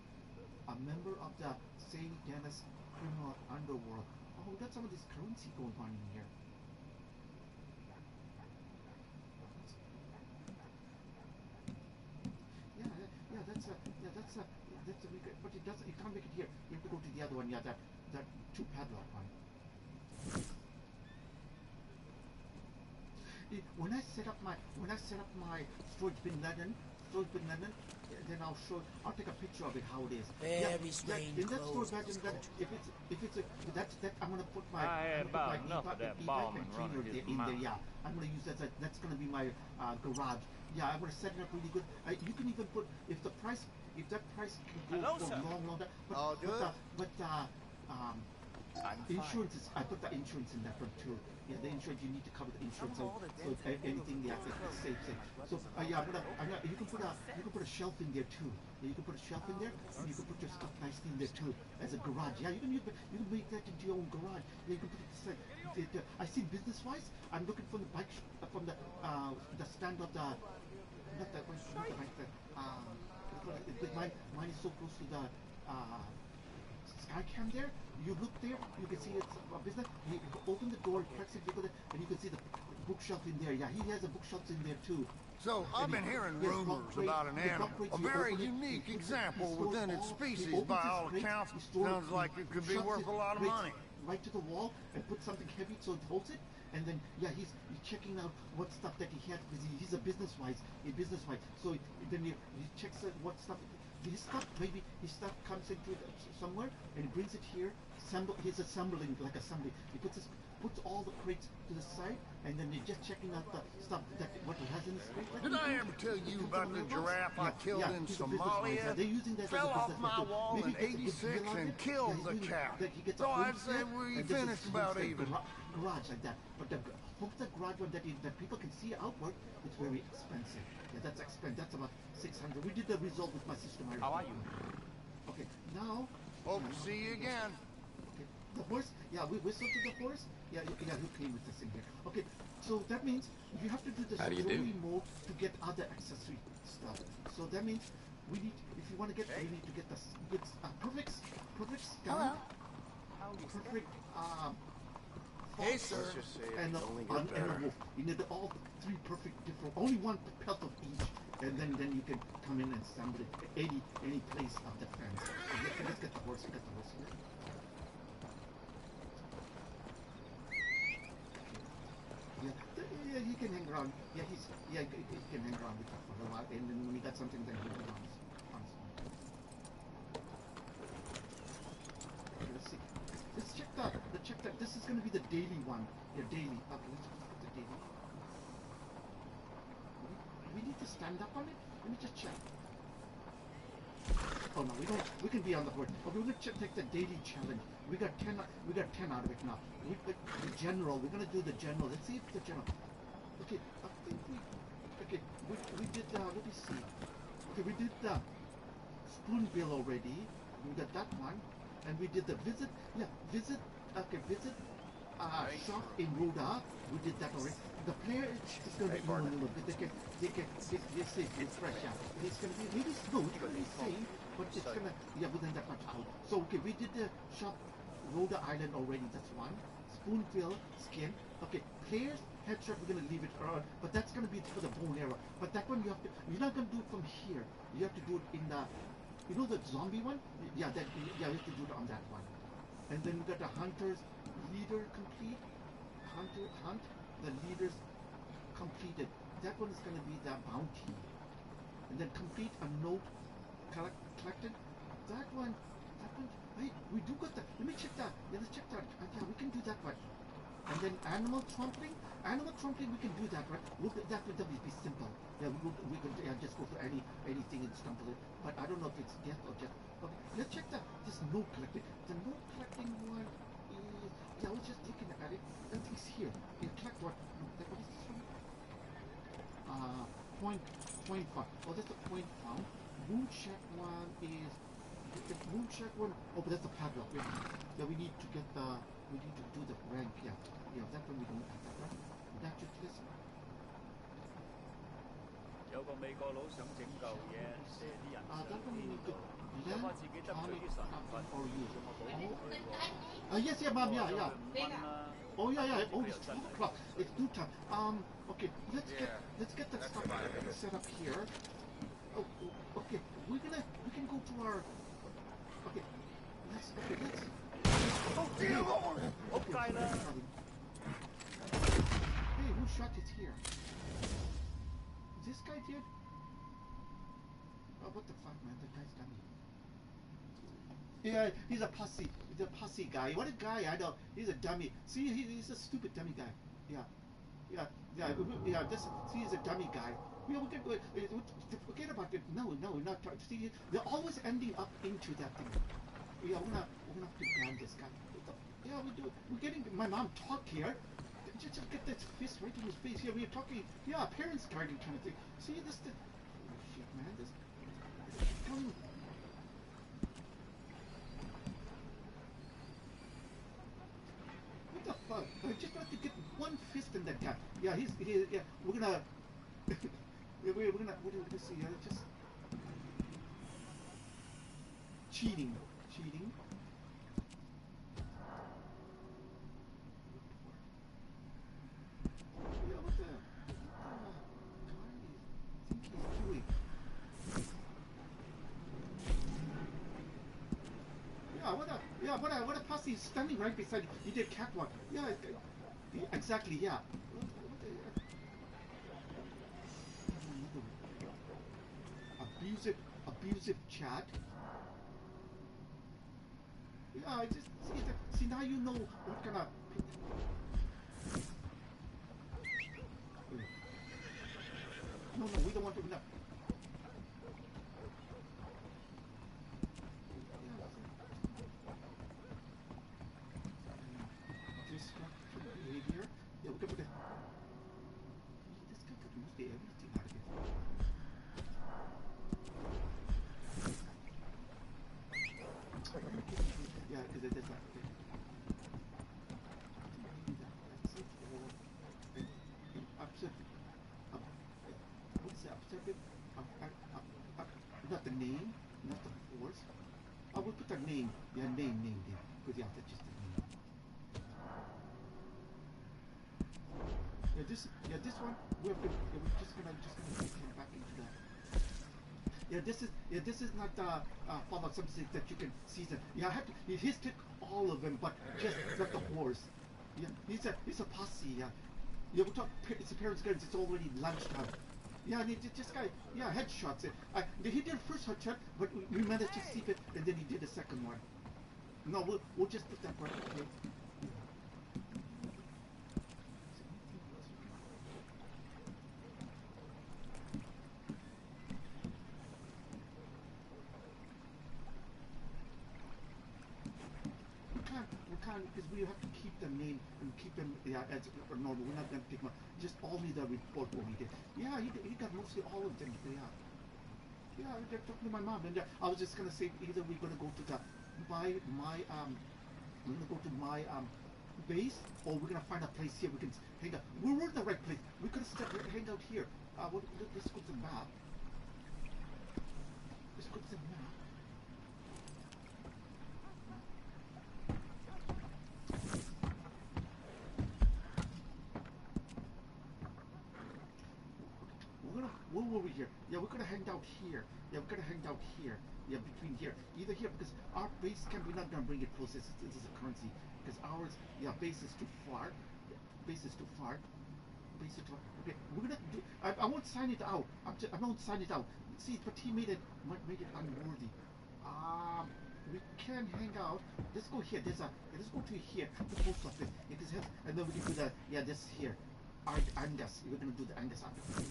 S1: a member of the St. Denis criminal underworld. Oh, we got some of this currency going on in here. That's a but it doesn't. You can't make it here. You have to go to the other one. Yeah, that 2 padlock one. When I set up my storage bin London, then I'll take a picture of it how it is.
S13: Very strange.
S1: In that storage bin, if it's I'm gonna put my container in there. Yeah, I'm gonna use that. That's gonna be my garage. Yeah, I'm gonna set it up really good. You can even put if that price can go for long. But insurance is. I put the insurance in that one too. Yeah, the insurance, you need to cover the insurance. So anything, yeah, it's safe. So yeah, you can put a shelf in there too. Yeah, you can put a shelf in there, and you can put your stuff nicely in there too as a garage. Yeah, you can make that into your own garage. Yeah, you can put it. I see business-wise. I'm looking for the bike from the stand of the not the bike. Mine is so close to the Skycam there. You look there, you can see it's a business. You open the door, press it, and you can see the bookshelf in there. Yeah, he has a bookshelf in there too.
S11: So I've been hearing rumors about an animal, a very unique example within its species by all accounts. Sounds like it could be worth a lot of money.
S1: Right to the wall and put something heavy so it holds it. And then, yeah, he's checking out what stuff that he has because he's a business-wise. So then he checks what stuff. His stuff comes into somewhere and he brings it here. He's assembling like assembly. He puts all the crates to the side and then he's just checking out the stuff that what he has in his crate.
S11: Did I ever tell you about the giraffe I killed in Somalia?
S1: They're using that
S11: fell off my wall in '86 and killed the cow. So I'd say we finished about even.
S1: Garage like that, but the garage one that people can see outward, it's very expensive. Yeah, that's expensive. That's about 600. We did the result with my sister.
S13: How are you?
S1: Okay, now.
S11: Hope to see you again.
S1: Okay, the horse. Yeah, we whistled to the horse. Yeah, who came with us in here? Okay, so that means you have to do the story mode to get other accessory stuff. So that means we need, if you want to get, we need to get the perfect scan. Perfect.
S11: Hey, sir.
S1: And a wolf. You need all 3 perfect different. Only 1 pelt of each, and then you can come in and assemble it any place of the fence. Let's get the horse. Here. Yeah, he can hang around. Yeah, he can hang around with that for a while, and then when he got something, then he can on. Let's check that. This is going to be the daily one. The daily. Okay, let's put the daily. We need to stand up on it. Let me just check. Oh no, we don't. We can be on the board. Okay, we're gonna take the daily challenge. We got 10. We got 10 out of it now. The general. We're gonna do the general. Let's see if the general. Okay, I think we. Okay, we did. Let me see. Okay, we did the spoonbill already. We got that one, and we did the visit. Yeah, visit. Okay, visit. Shop in Ruda. We did that already. The player is going to be a little bit. They can say it's fresh. Yeah, it's going to be maybe slow. It's going to be same, but it's going to within that much out. So okay, we did the shop Rhoda Island already. That's one. Spoonbill skin. Okay, players headshot. We're going to leave it around, but that's going to be for the bone arrow. But that one you have to. You're not going to do it from here. You have to do it in the. You know the zombie one? Yeah, you have to do it on that one. And then we got the hunter's leader complete. Hunt the leaders completed. That one is going to be the bounty. And then complete a note collected. That one. Hey, we do got that. Let me check that. Let's check that. Yeah, we can do that one. And then animal trampling. Animal trampling, we can do that, right? That would be simple. Yeah, we can just go for anything and stumble it. But I don't know if it's death or just. Okay, let's check that. This note collecting. The note collecting one is. Yeah, I was just looking at it. Everything's here. You collect what? What is this one? Point found. Oh, that's the point found. Moonshot one is. The moonshot one. Oh, but that's the padlock. Yeah, we need to get the. We need to do the rank. Yeah, that one we don't have that one. That's just this.
S13: 有個美國佬想整嚿嘢射啲人上天度，有話自己得罪啲神佛，仲話保護佢喎。
S1: Yes, yeah, Mom, yeah. Oh, yeah. Oh, it's 2 o'clock. It's due time. Okay, let's get that stuff set up here. Oh, okay. We can go to our. Okay, let's. Oh, dear Lord! Okay. Hey, who shot it here? This guy did? Oh, what the fuck, man? That guy's dummy. Yeah, he's a pussy. He's a pussy guy. What a guy, I know. He's a dummy. See, he's a stupid dummy guy. Yeah. He's a dummy guy. Yeah, we can go. Forget about it. No, not. See, they're always ending up into that thing. Yeah, we're gonna have to ban this guy. Yeah, we do. We're getting my mom talk here. Just get that fist right in his face. Yeah, we're talking. Yeah, parents guarding kind of thing. See this? Oh, shit, man. This. What the fuck? I just have to get one fist in that guy. Yeah, yeah. We're gonna. we're gonna see. Just cheating. What a pussy! He's standing right beside you. He did catwalk. Yeah, exactly. Yeah. Abusive chat. Yeah, I just see now you know what kind of. No, we don't want to. No. Not the name, not the force. I will put the name. Yeah, name. Because yeah, that's just the name. This one we're just gonna get him back into that. This is not follow something that you can see. Yeah, he's took all of them, but just not the horse. Yeah, he's a posse. Yeah, we're talking. It's a parents' guns. It's already lunchtime. Yeah, and this guy, headshots it. He did first headshot, but we managed to see it, and then he did the second one. No, we'll just put that part. Okay. can't because we have to keep the name and keep them as normal. We're not gonna take just only the report what we did. Yeah, he got mostly all of them. Yeah, they're talking to my mom, and I was just gonna say either we're gonna go to we're gonna go to my base, or we're gonna find a place here we can hang out. We were in the right place. We could have hang out here. Let's go to the map. Let's go to the map. Where were we here? Yeah, we're gonna hang out here. Yeah, we're gonna hang out here. Yeah, between here. Either here, because our base camp, we're not gonna bring it close. This is a currency. Because ours, base is too far. Yeah, base is too far. Base is too far. Okay, we're gonna do. I won't sign it out. I won't sign it out. See, but he made it unworthy. We can hang out. Let's go here. Let's go to here. The post office. And then we can do that. Yeah, this here. Angus. We're gonna do the Angus.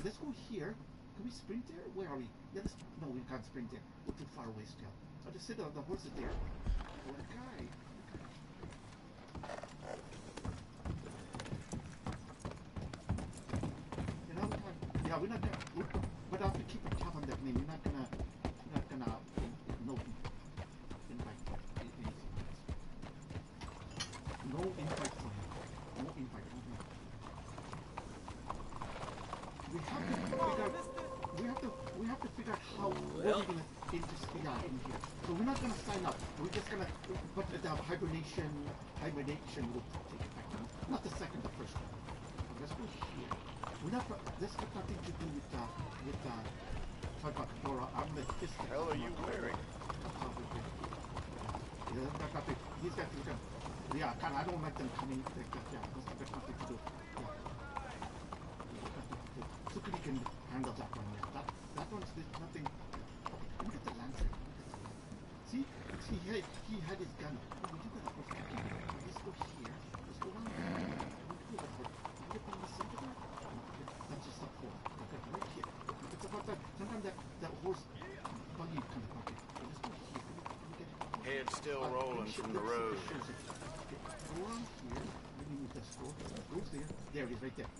S1: Let's go here. Can we sprint there? Where are we? Yeah, no, we can't sprint there. We're too far away still. I'll just sit on the horse is there. Okay. You know, we're not gonna. But I have to keep a tab on that name. We're not gonna. No invite. No invite for him. No invite. We have to figure out how we're gonna interspeed out in here. So we're not gonna sign up. We're just gonna but the hibernation will take effect. Not the second, the first one. Let's go here. This has nothing to do with Flora. I'm the fist.
S9: Hell are you wearing?
S1: He's got to yeah, I don't like them coming like that. Yeah, that's nothing to do. Sukuri can handle that one. Yeah. That one's nothing. Look at the landscape. See, he had his gun. Oh, you got a horse. Let's go here. Let's go around here. We can do that horse. Can you get on the center there? That's just up for. Okay, right here. It's about that. Sometimes that horse buggy comes back. Let's go here. Can we get it?
S9: Head still rolling from the road.
S1: Okay, go around here. Maybe move that store. Goes there. There it is, right there.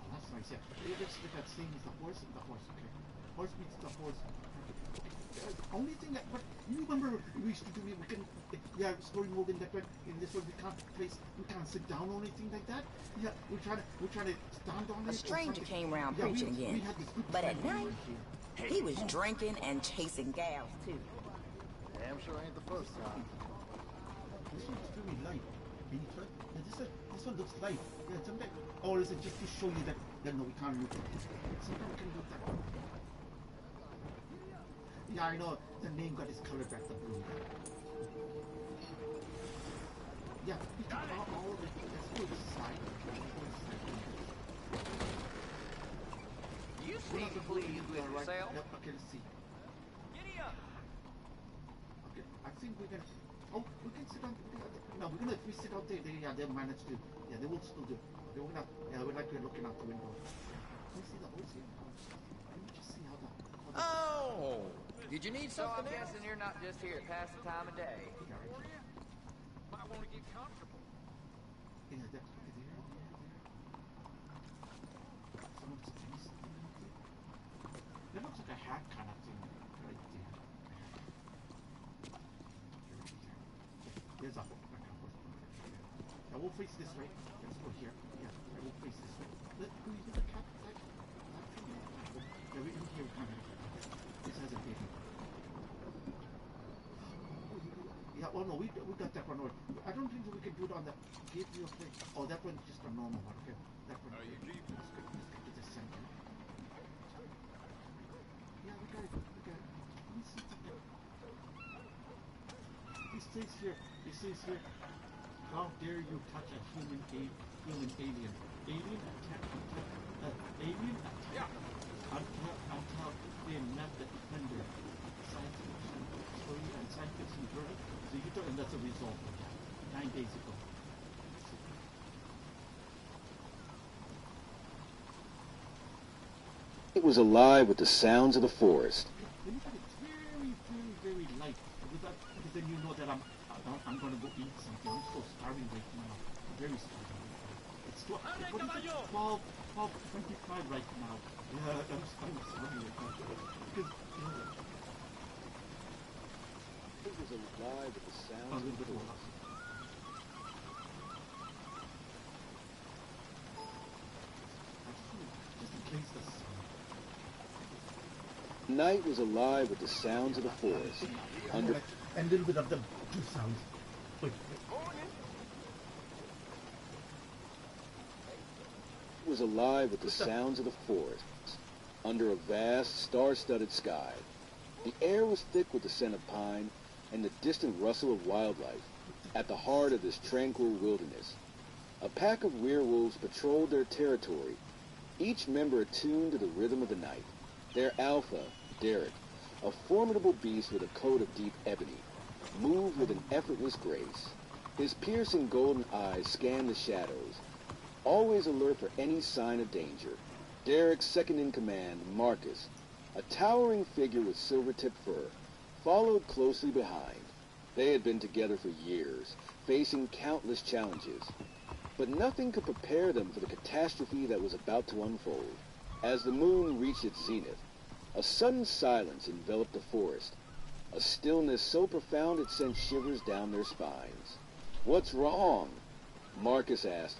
S1: That's nice, yeah. Let's look at seeing is the horse and the horse, okay. Horse meets the horse. Okay. Only thing that, but you remember we used to do, we can, story mode in that way, in this way we can't sit down or anything like that. Yeah, we're trying to stand on it.
S14: A stranger came around preaching again, but at night, he was drinking and chasing gals too.
S11: Damn sure ain't the first time.
S1: This one's very light. This one looks light. Yeah, sometimes, or is it just to show you that no, we can't look at it? Sometimes we can look at it. Yeah, I know. The name got his color back, the blue. Yeah, we can all of it. Let's go this side.
S5: You seem pleased with yourself.
S1: Yep, okay, let's see.
S5: Giddy up.
S1: Okay, I think we're gonna. Oh, we can sit on. No, we're gonna. If we sit out there, they'll manage to. Yeah, they will still do. They will not. Yeah, we're like we're looking out the window. Can you see the horse here? Let me just see how the.
S5: Oh, did you need something? So I'm guessing you're not just here to pass the time of day.
S1: Yeah, right here.
S6: Might want to get comfortable.
S1: Yeah, that's okay. There. Someone's face. That looks like a hat kind of thing right there. There's a horse. I will face this way. Let's go here. Yeah, I will face this way. Let go. You get the cat. Yeah, we're in here. This has a baby. Yeah. Oh no, we got that one. I don't think we can do it on the gate view of thing. Oh, that one's just a normal one. Okay, that one.
S9: Are you keeping?
S1: Let's get to the center. Yeah, we got it. Let me see something. He stays here. How dare you touch a human alien? Alien attack. Alien attack. Until they met the defender. Science fiction story and science fiction version. So you took, and that's a result of that. 9 days ago.
S3: It was alive with the sounds of the forest.
S1: When you put it very, very, very light, because then you know that I'm I'm gonna go eat something. I'm so starving right now. Very starving. It's 12:25 right now. Yeah, I'm starving right now. Because,
S3: It was alive with the sounds of the forest.
S1: Just in case the
S3: Night was alive with the sounds of the forest.
S1: and a little bit of the sound. Wait.
S3: It was alive with the sounds of the forest. Under a vast, star-studded sky. The air was thick with the scent of pine and the distant rustle of wildlife at the heart of this tranquil wilderness. A pack of werewolves patrolled their territory, each member attuned to the rhythm of the night. Their alpha, Derek, a formidable beast with a coat of deep ebony, moved with an effortless grace. His piercing golden eyes scanned the shadows, always alert for any sign of danger. Derek's second-in-command, Marcus, a towering figure with silver-tipped fur, followed closely behind. They had been together for years, facing countless challenges. But nothing could prepare them for the catastrophe that was about to unfold. As the moon reached its zenith, a sudden silence enveloped the forest, a stillness so profound it sent shivers down their spines. "What's wrong?" Marcus asked,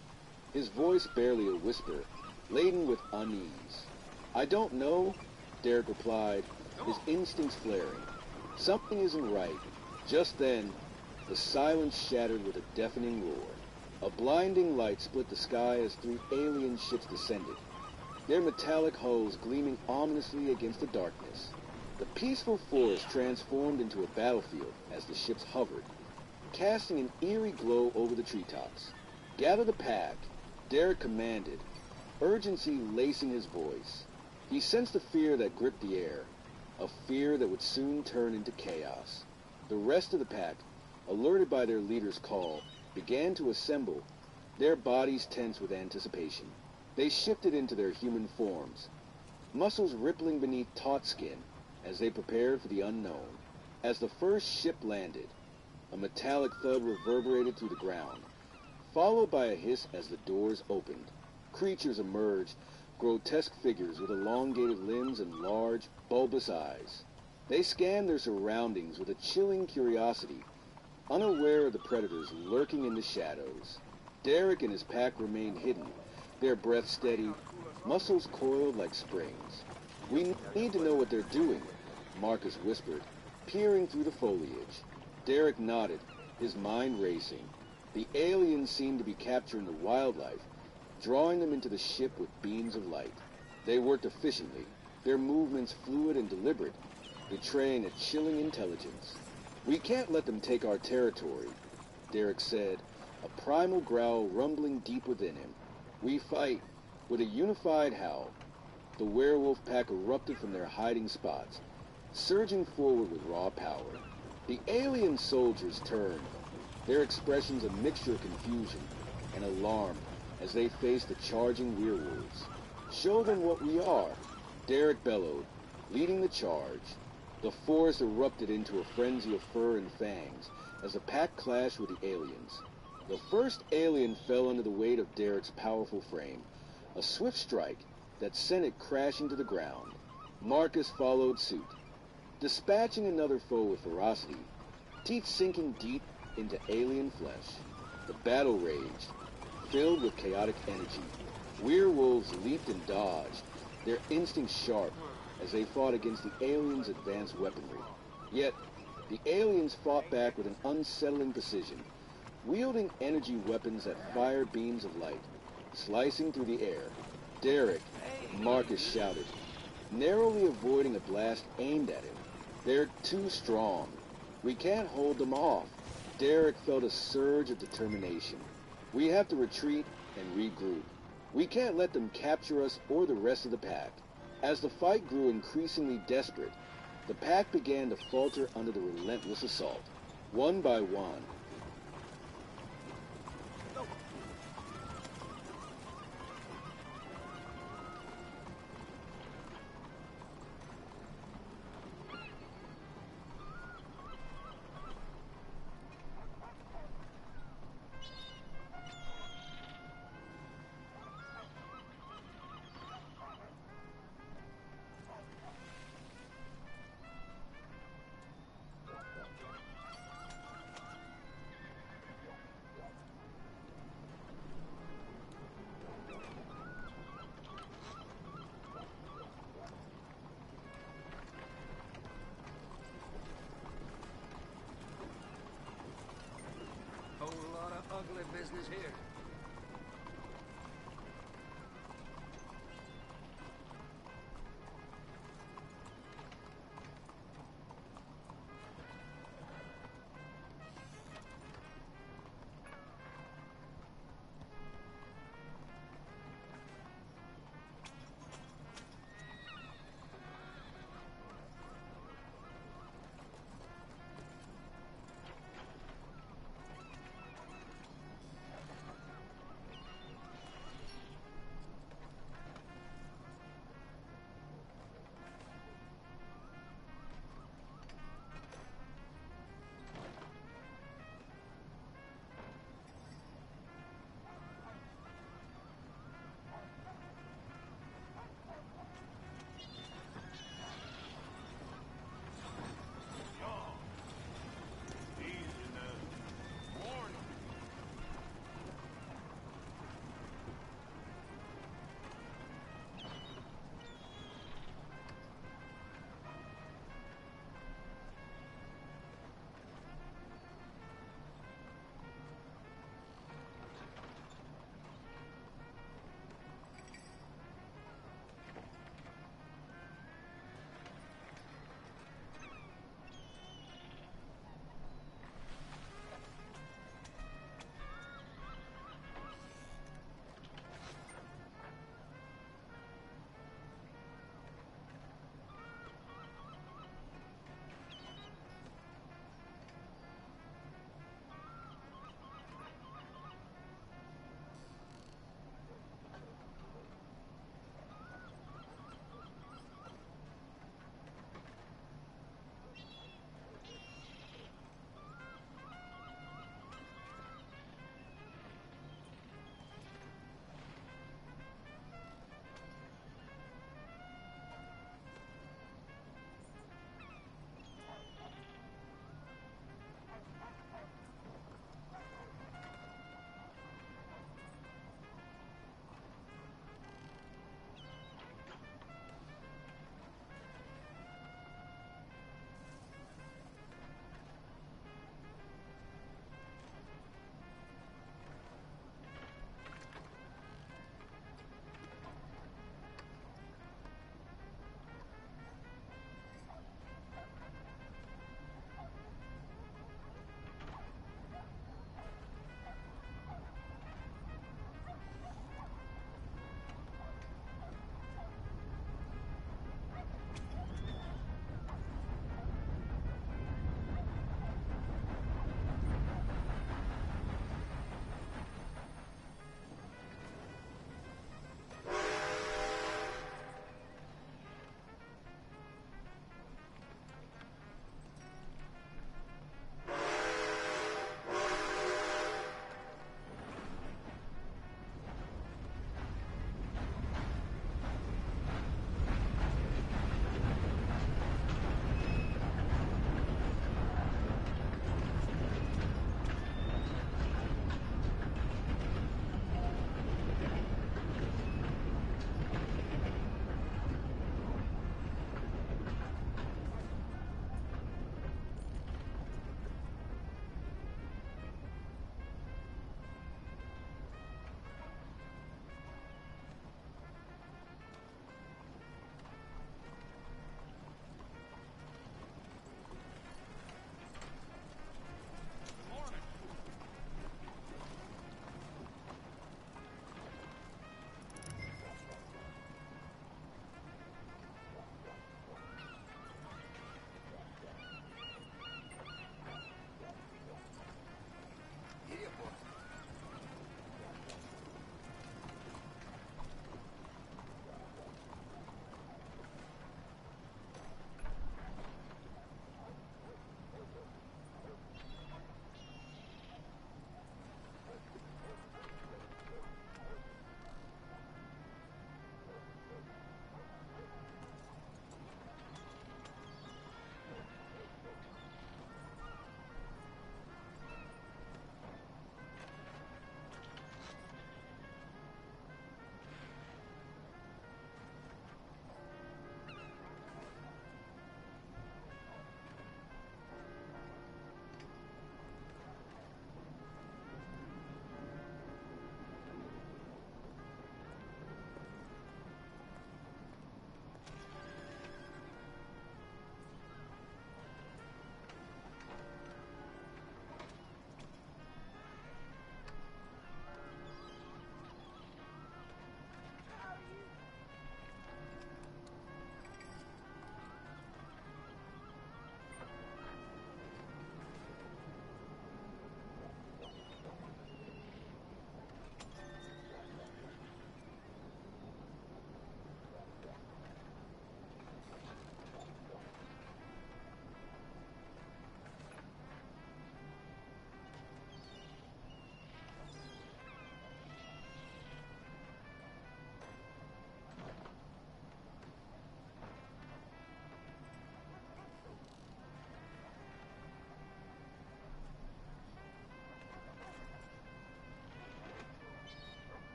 S3: his voice barely a whisper, laden with unease. "I don't know," Derek replied, his instincts flaring. "Something isn't right." Just then, the silence shattered with a deafening roar. A blinding light split the sky as 3 alien ships descended, their metallic hulls gleaming ominously against the darkness. The peaceful forest transformed into a battlefield as the ships hovered, casting an eerie glow over the treetops. "Gather the pack," Derek commanded, urgency lacing his voice. He sensed the fear that gripped the air, a fear that would soon turn into chaos. The rest of the pack, alerted by their leader's call, began to assemble, their bodies tense with anticipation. They shifted into their human forms, muscles rippling beneath taut skin as they prepared for the unknown. As the first ship landed, a metallic thud reverberated through the ground, followed by a hiss as the doors opened. Creatures emerged, grotesque figures with elongated limbs and large, bulbous eyes. They scanned their surroundings with a chilling curiosity, unaware of the predators lurking in the shadows. Derek and his pack remained hidden, their breath steady, muscles coiled like springs. "We need to know what they're doing," Marcus whispered, peering through the foliage. Derek nodded, his mind racing. The aliens seemed to be capturing the wildlife, drawing them into the ship with beams of light. They worked efficiently, their movements fluid and deliberate, betraying a chilling intelligence. "We can't let them take our territory," Derek said, a primal growl rumbling deep within him. "We fight." With a unified howl, the werewolf pack erupted from their hiding spots, surging forward with raw power. The alien soldiers turned, their expressions a mixture of confusion and alarm as they faced the charging werewolves. "Show them what we are," Derek bellowed, leading the charge. The forest erupted into a frenzy of fur and fangs as the pack clashed with the aliens. The first alien fell under the weight of Derek's powerful frame, a swift strike that sent it crashing to the ground. Marcus followed suit, dispatching another foe with ferocity, teeth sinking deep into alien flesh. The battle raged, filled with chaotic energy. Werewolves leaped and dodged, their instincts sharp as they fought against the aliens' advanced weaponry. Yet, the aliens fought back with an unsettling precision, wielding energy weapons that fired beams of light, slicing through the air. "Derek," Marcus shouted, narrowly avoiding a blast aimed at him. "They're too strong. We can't hold them off." Derek felt a surge of determination. "We have to retreat and regroup. We can't let them capture us or the rest of the pack." As the fight grew increasingly desperate, the pack began to falter under the relentless assault. One by one,
S15: smuggling business here.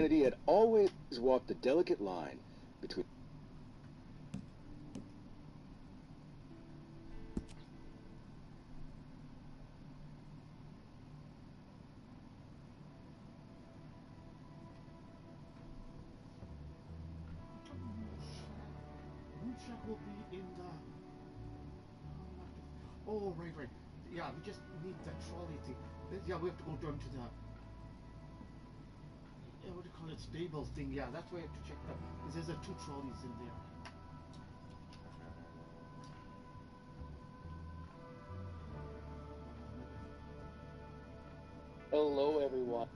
S3: humanity had always walked the delicate line between
S1: Moonshot will be in the... Oh, right. Yeah, we just need the trolley thing. Yeah, we have to go down to the... what do you call it? Stables thing. Yeah, that's why I have to check that. Because there's 2 trolleys in there.
S12: Hello, everyone.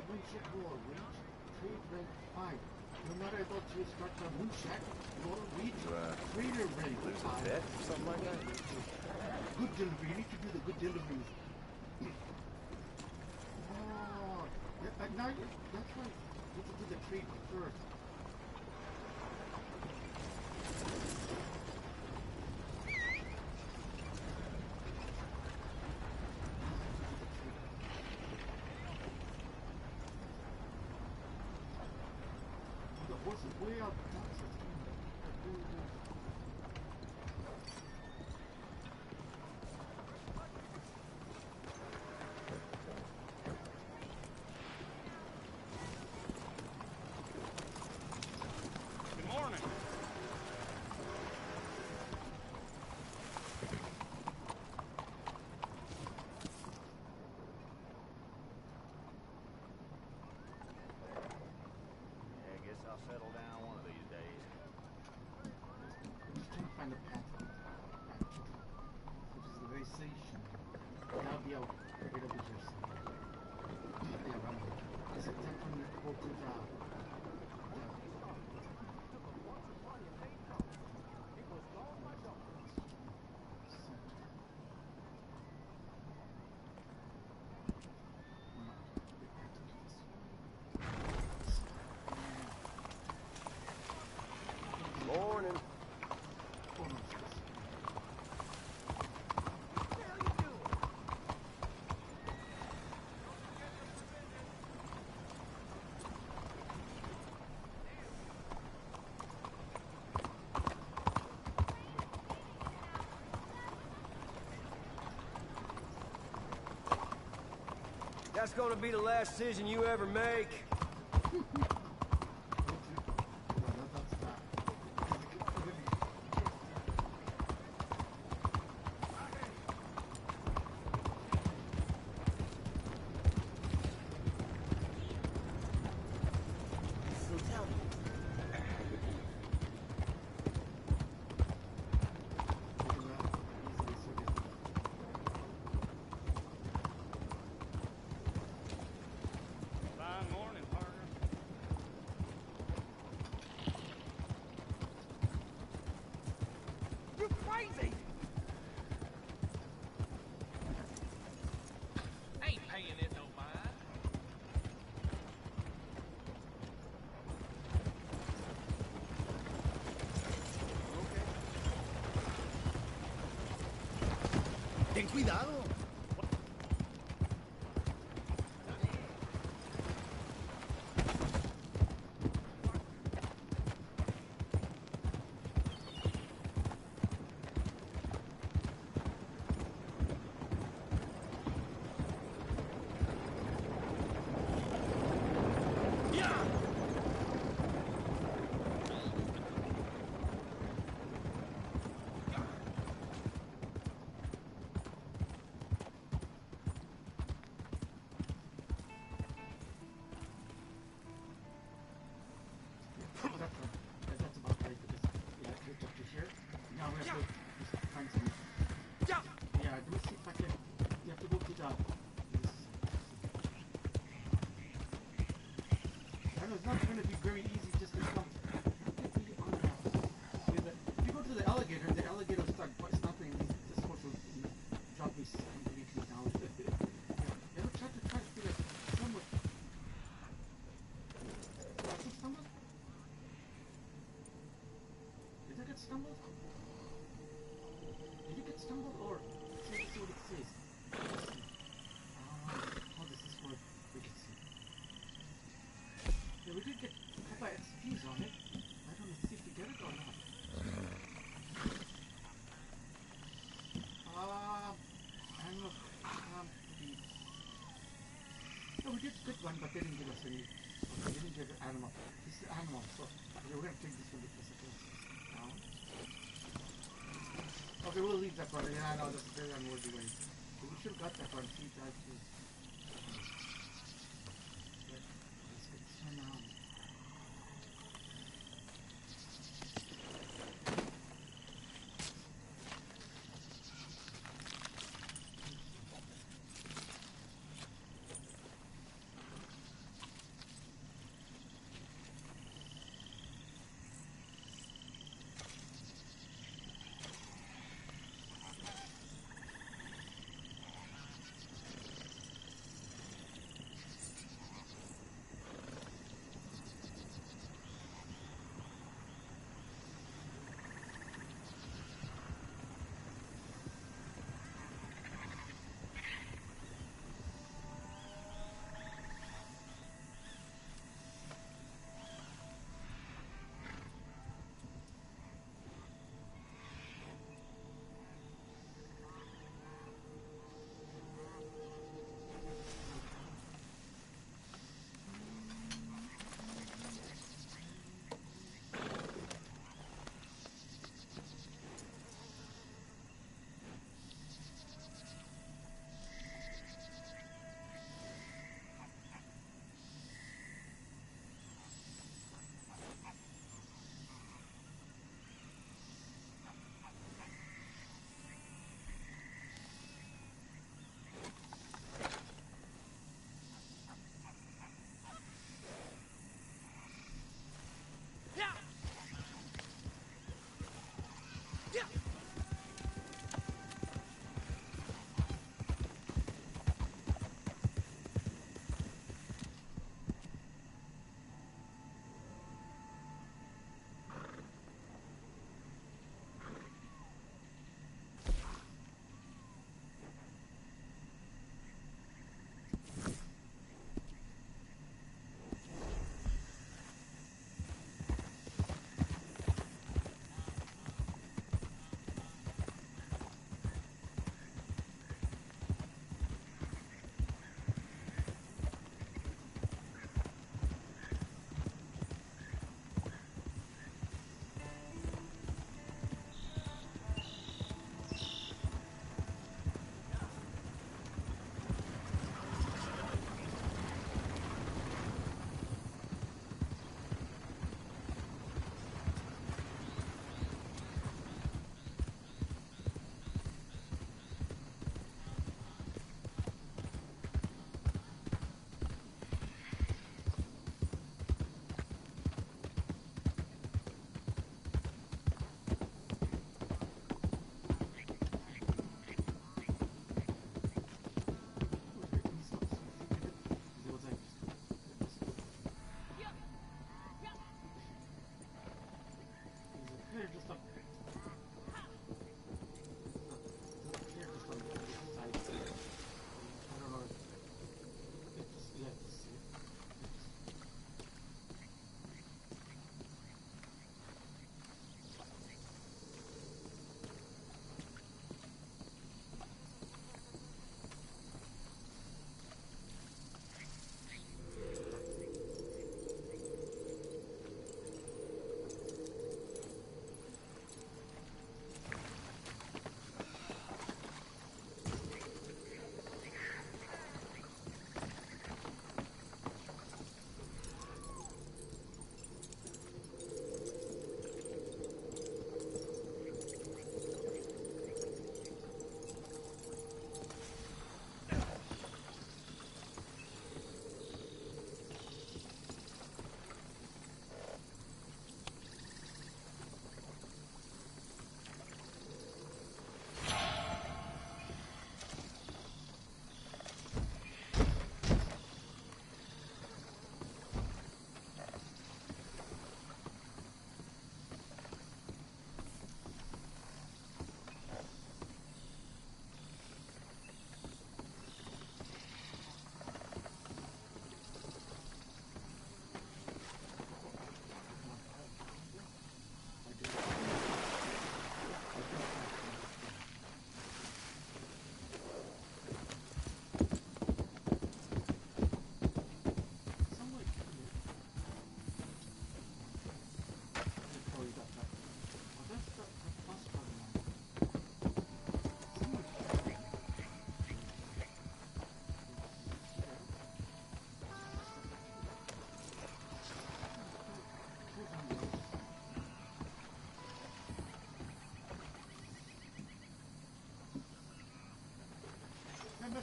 S1: Moonshot will reach trade rank 5. No matter about to start the Moonshot, will reach trader rank 5.
S9: Lose a bet or something like that?
S1: Good delivery. You need to do the good deliveries. Oh, yeah, now that's right. You have to do the trade first. Way out.
S15: Good morning.
S7: I'll settle down one of these days.
S1: I'm trying to find a path which is the very station. Now be out. Wait a bit here. Yeah, around here. It's a temporary go to the...
S9: Morning.
S16: That's gonna be the last decision you ever make.
S11: Ten cuidado.
S1: That's about right because yeah, it's up to here. Now we have to find some. Yeah, let me see if I can. You have to go to the. I don't know, it's not going to be very easy just to come. If you go to the alligator will start stopping. It's just supposed to drop me completely down. Yeah, ever try to figure somewhat. Stumbled? Did I get stumbled? Did you get stumbled or let's see what it says. How does this work? We can see. Yeah, we did get a couple of XPs on it. I don't know see if we get it or not. I don't know. No, we did get one, but they didn't give us any. We didn't get an animal. This is animal, so okay, we're gonna take this one because it is down. Okay, we'll leave that one. Yeah, no, that's a very unworthy way. So we should have got that one. See, that too. Let's get this one now.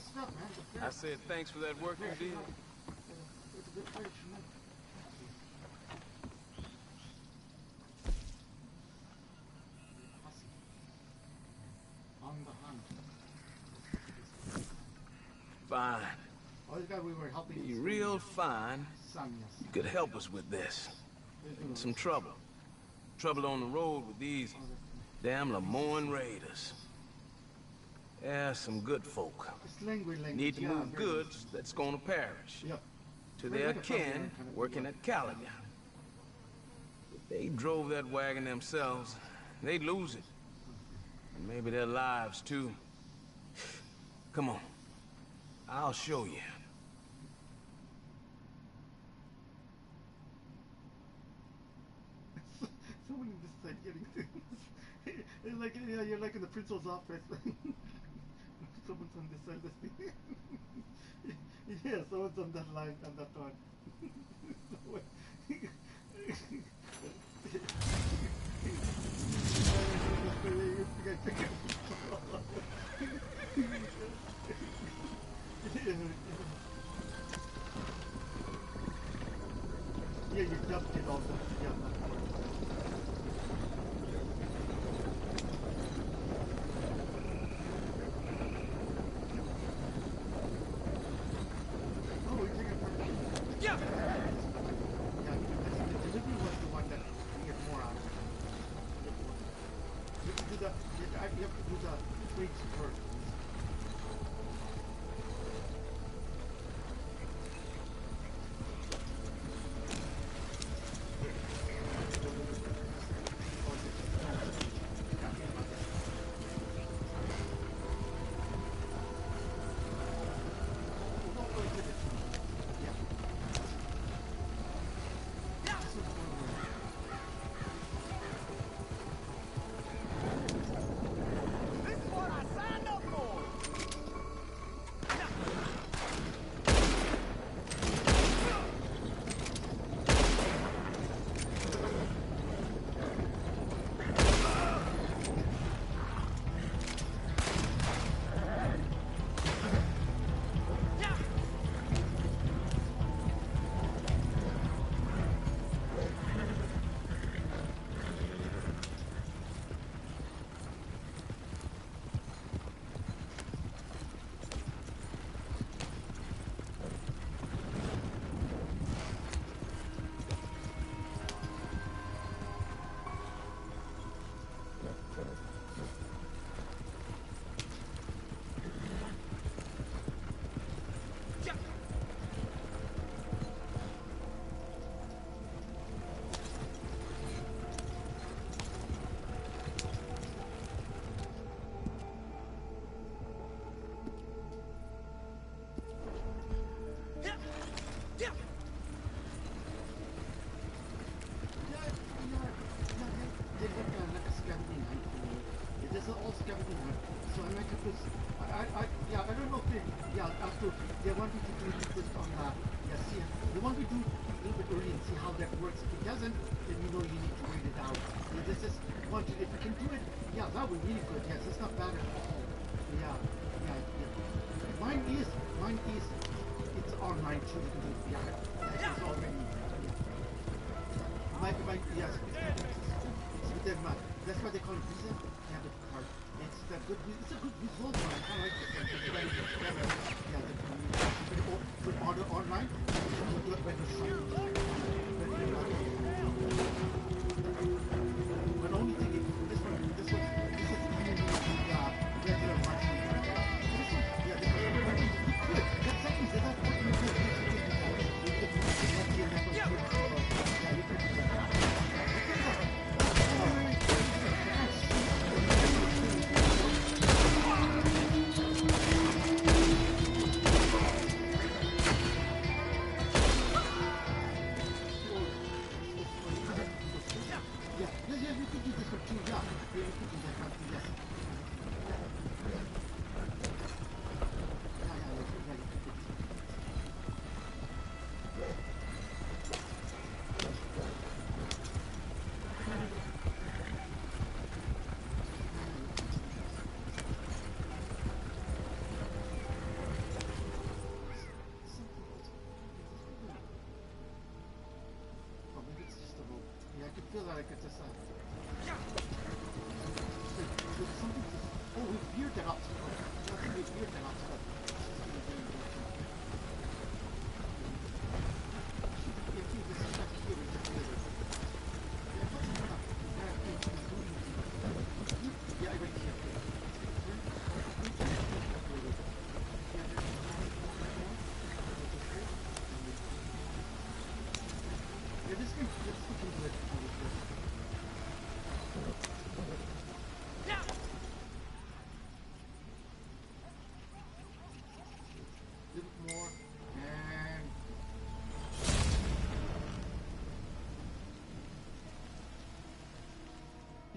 S1: stuff, man.
S16: I said thanks for that work you did.
S1: It's a good fight, you know. On the hunt.
S16: Fine.
S1: Oh, this guy we were helping.
S16: You're real fine.
S1: Son, yes.
S16: You could help us with this. Some trouble. Trouble on the road with these damn Lemoyne Raiders. Yeah, some good folk. Need to move goods that's gonna perish. To their kin working at Caliban. If they drove that wagon themselves, they'd lose it. And maybe their lives too. Come on. I'll show you.
S1: Someone in this side getting it's like, yeah, you're like in the principal's office. Someone's on this side listening. Yeah, someone's on that line, on that one. Yeah, you dumped it also. Yeah. They want me to do this on see, they want me to do a little bit early and see how that works. If it doesn't, then you know you need to wait it out. This is want to, if you can do it, yeah, that would be really good. Yes, it's not bad at all. Yeah. Mine is, it's online too. You can do it. Yeah, it's already. Yes, it's with them. That's why they call it Visa. Yeah, the card. It's a good result. I kind of like this. With order online, you do it when you're but only thing is, this one is regular marketing. This one, yeah, this one, good. That's seconds, that's what you do. like it's just something. Oh, we veered that up. I think we veered that up.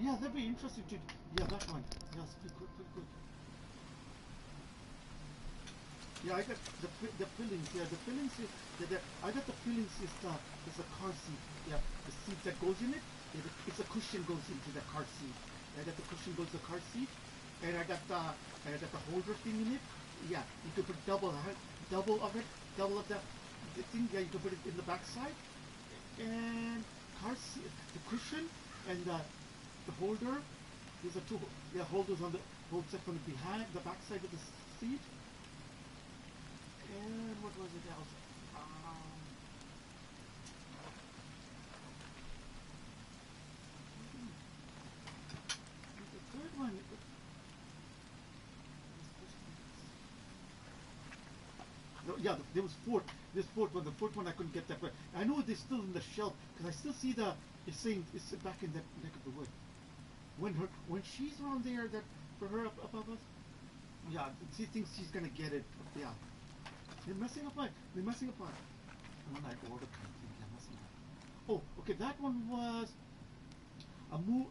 S1: Yeah, that'd be interesting to. Yeah, that one. Yes, good. Yeah, I got the fillings. Yeah, the fillings is I got the fillings is a car seat. Yeah, the seat that goes in it. It's a cushion goes into the car seat. I got the cushion goes to the car seat, and I got the holder thing in it. Yeah, you could put double of the thing. Yeah, you could put it in the back side, and car seat, the cushion, and the holder. There's a two holders on the both set from the back side of the seat. And what was it else? The third one. Yeah, there was fourth. This fourth one. The fourth one I couldn't get that, but I know it's still in the shelf because I still see it's saying it's back in that neck of the wood. When she's around there, that for her up above us, yeah, she thinks she's gonna get it. Yeah, they're messing up my. When I order something, they're messing up. Oh, okay, that one was a move.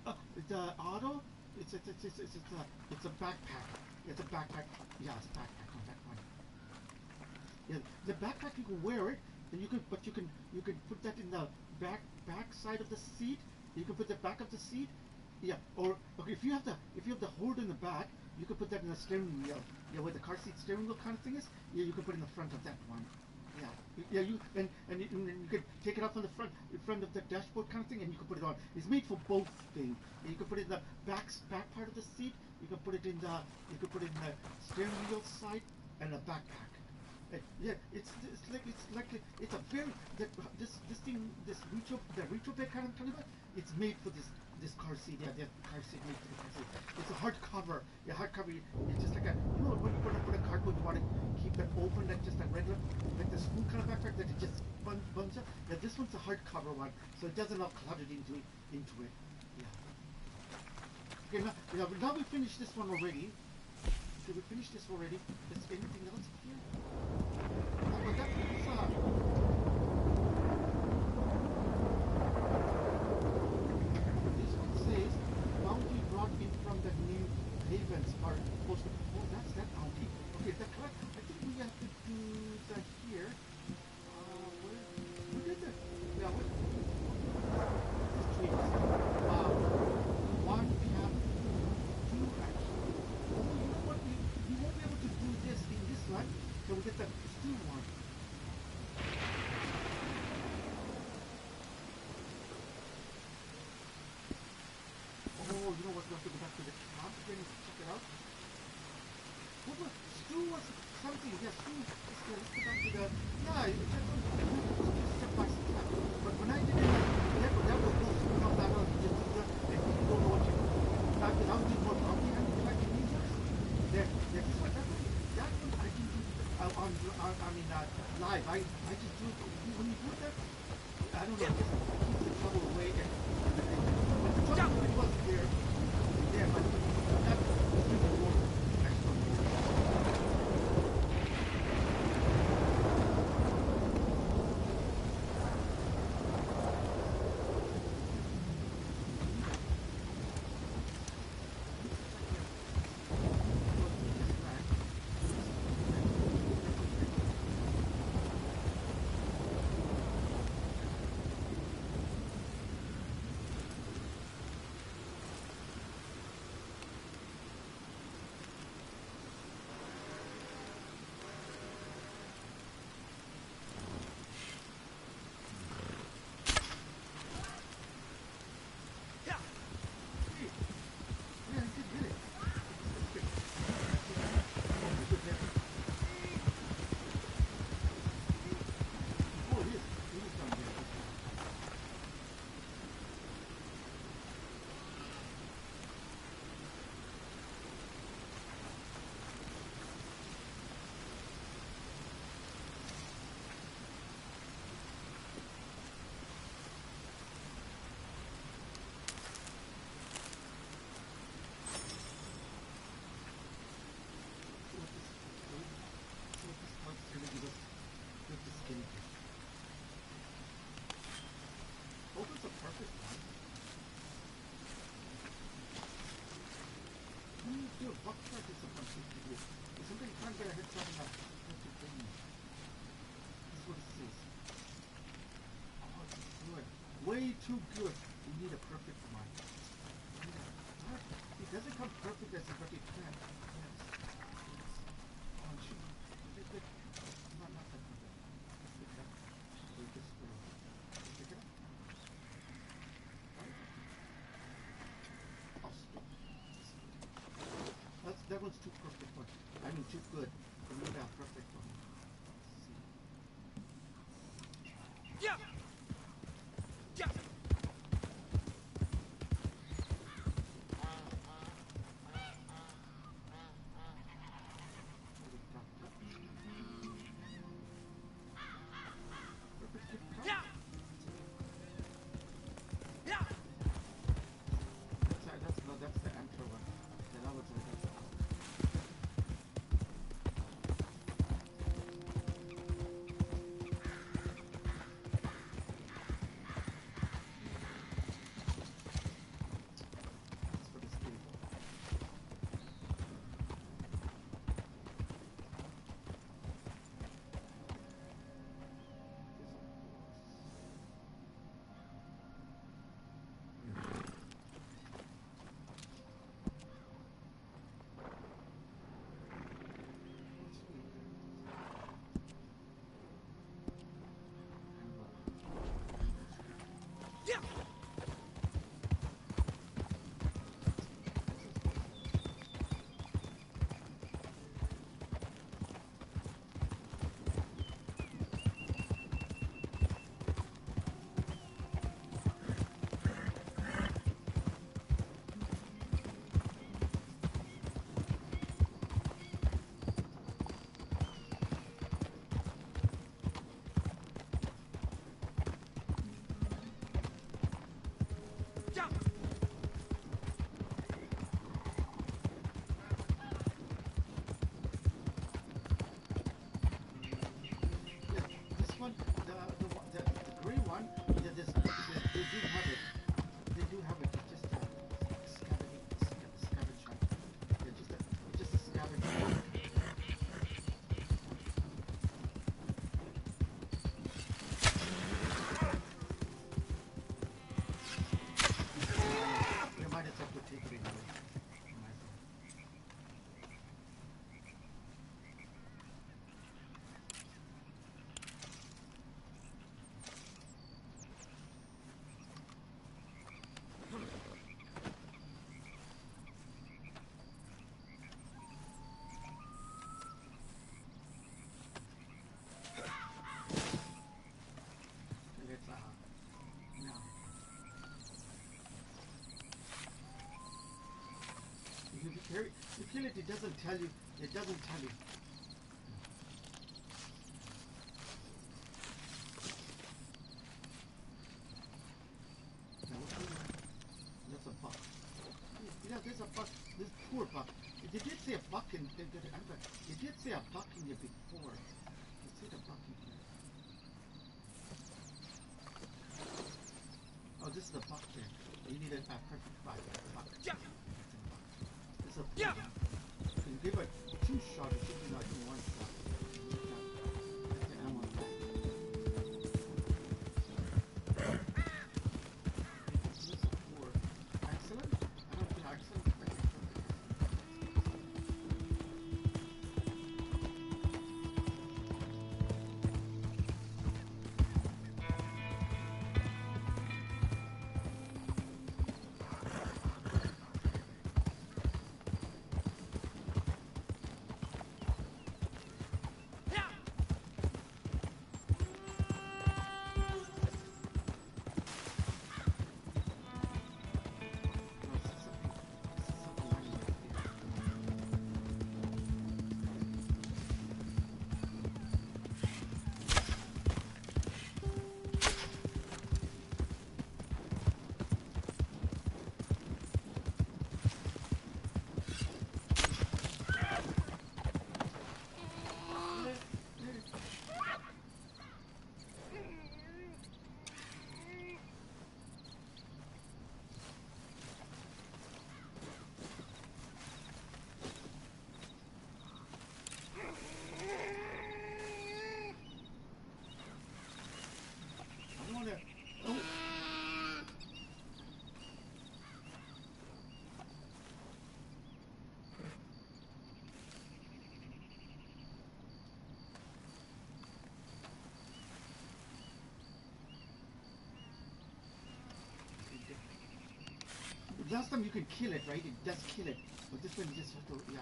S1: The auto. It's a backpack. It's a backpack. Yeah, it's a backpack on that one. Yeah, the backpack you can wear it, and you can put that in the back side of the seat. You can put the back of the seat. Yeah, or okay, if you have the holder in the back, you can put that in the steering wheel. Yeah, where the car seat steering wheel kind of thing is. Yeah, you can put it in the front of that one. Yeah, you can take it off on the front of the dashboard kind of thing, and you can put it on. It's made for both things. You can put it in the back part of the seat. You can put it in the steering wheel side and a backpack. Yeah, it's a very this retrobed kind of it's made for this car seat. Yeah, the car seat made for the car seat. It's a hardcover. Yeah, hardcover. It's just like when you put a cardboard, you want to keep it open, like just a regular, like the spoon kind of backpack that it just bunches up. Yeah, this one's a hardcover one, so it doesn't all cluttered into it. Yeah. Okay, now we finished this one already. Okay, we finished this already. Is anything else here? Oh, that's this one says bounty brought in from the New Havens part post. Oh, that's that bounty. Okay, the correct. I think we have to do that here. Where did that? Yeah, what? This tree. One we have two actually. Oh, you know what? We won't be able to do this in this one. So we get the steel one. Oh, you know what? We have to go back to the camp again and check it out. What was stew was something? Yeah, stew. Let's go back to the. Yeah, step by step. But when I did it, that was no stew. Not that one. Just do that, and you don't know what you do. Now do more comprehensive like in users. There. This one. That one I can do. Live. I just do it when you do that. I don't know. It keeps the trouble away. But the trouble it was there. But that was really more extra. need too good. You need a perfect one. It doesn't come perfect as a perfect plan. Yes. Oh, shoot. Not that perfect. Pick it up. Wait, this way. Pick it up. Right? Oh, stop. That one's too perfect one. I mean, too good. We need a perfect one.
S6: Yeah. Yeah. Yeah. Yeah.
S1: That's the enter one. The other one, that's the out. You kill it, it doesn't tell you. It doesn't tell you. That's a buck. Yeah, there's a buck. This poor buck. You did say a buck in. You did say a buck in here before. You said a buck in here. Oh, this is a buck there. You need a perfect buck.
S6: Yeah.
S1: It's a yeah. You give it 2 shots, it should be like 1 shot. Okay, I want that. This is 4. Excellent? I don't think excellent. last time you can kill it, right? It does kill it. But this one you just have to, yeah.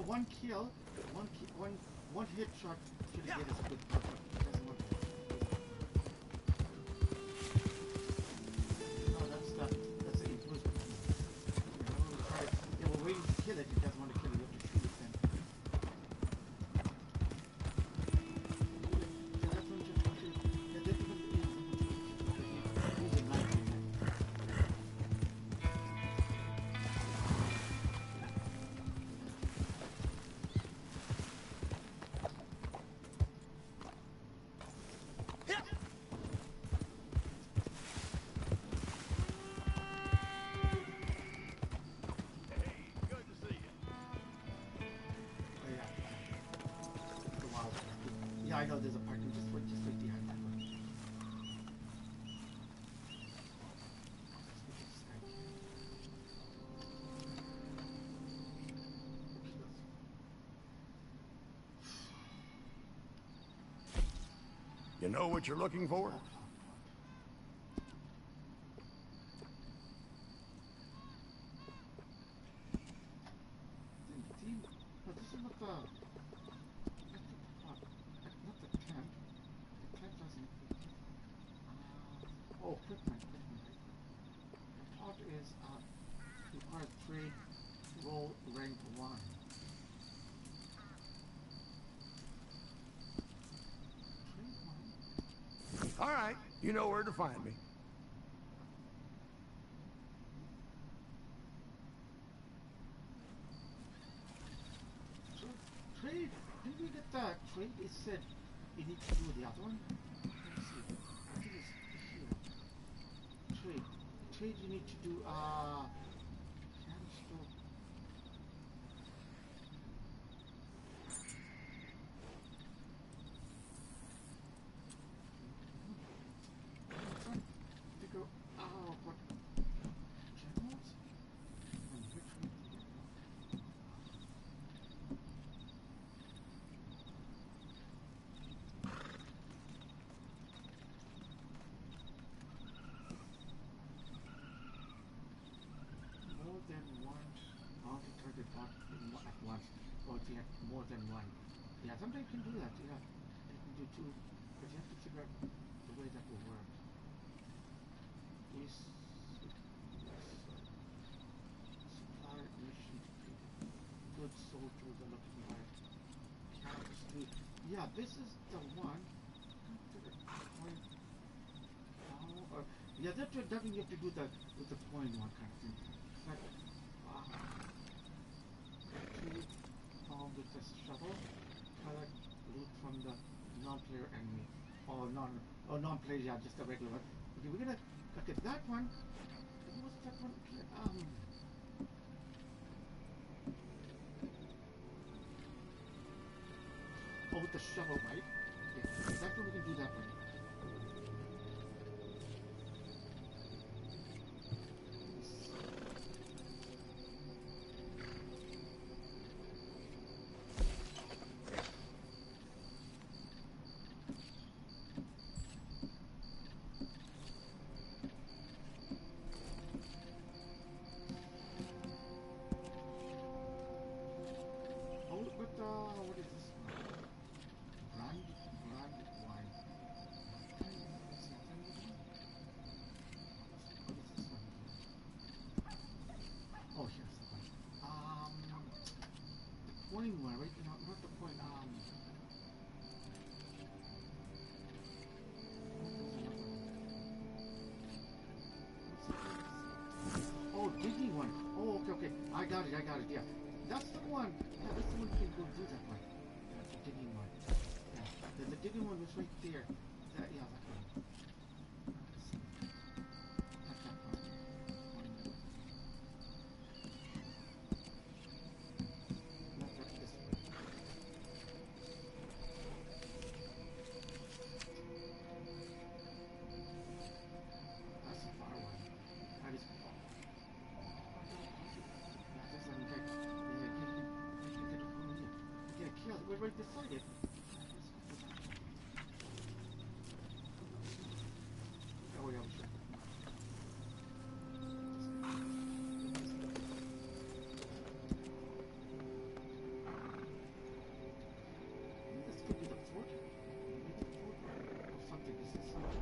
S1: One kill, one headshot should get us good. No, that's the improvement. Yeah, we're waiting to kill it. It doesn't want to kill it. You have to shoot it then. Yeah, that's one just want to. Yeah, that's one. Use a knife. Yeah, I know there's a parking. Just wait behind that one.
S11: You know what you're looking for?
S1: No, this is not the. Not the tent. The tent doesn't. Oh, equipment. The pot is requires trade roll rank 1.
S11: All right, you know where to find me.
S1: Trade? Did we get that? Trade is said you need to do the other one? Let me see. I think it's here. Trade. Trade you need to do can store. Figure out what channels? More than one target bot at once, or if you have more than one. Yeah, sometimes you can do that. Yeah, you can do 2, but you have to figure out the way that will work. Is supplier mission good soldiers are looking like characters. Yeah, this is the one. Or yeah, that's what you have to do that with the coin one kind of thing. But actually found with the shovel, collect loot from the non-player enemy, or non-player, yeah, just a regular one. Okay, we're gonna look at that one. What's that one? Oh, with the shovel, right? Okay, that's when we can do that one. What is this one? Brand wine. Oh, here's the one. The coin one, right? No, not the coin. Oh, digging one. Oh, okay. I got it. Yeah, that's the one. Yeah, that's the one you can go do that one. That's the digging one. Yeah, the digging one was right there. Yeah, that one. That's that one. Not that this one. already decided. Oh, yeah, sure. This could be the fort. Maybe the fort or something. This is something.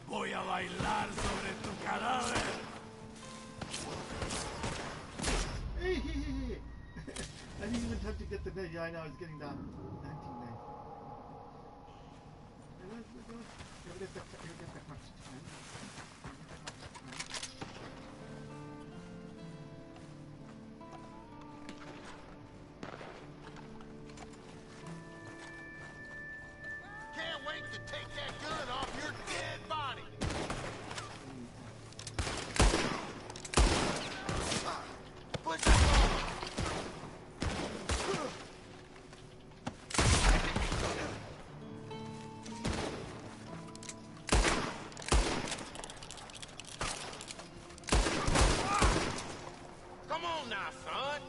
S16: Voy a bailar sobre tu cadáver.
S1: I didn't even have to get the knife. Yeah, I know. I was getting the hunting knife.
S7: Can't wait to take that gun off your dead body. Push that ball. Come on now, son.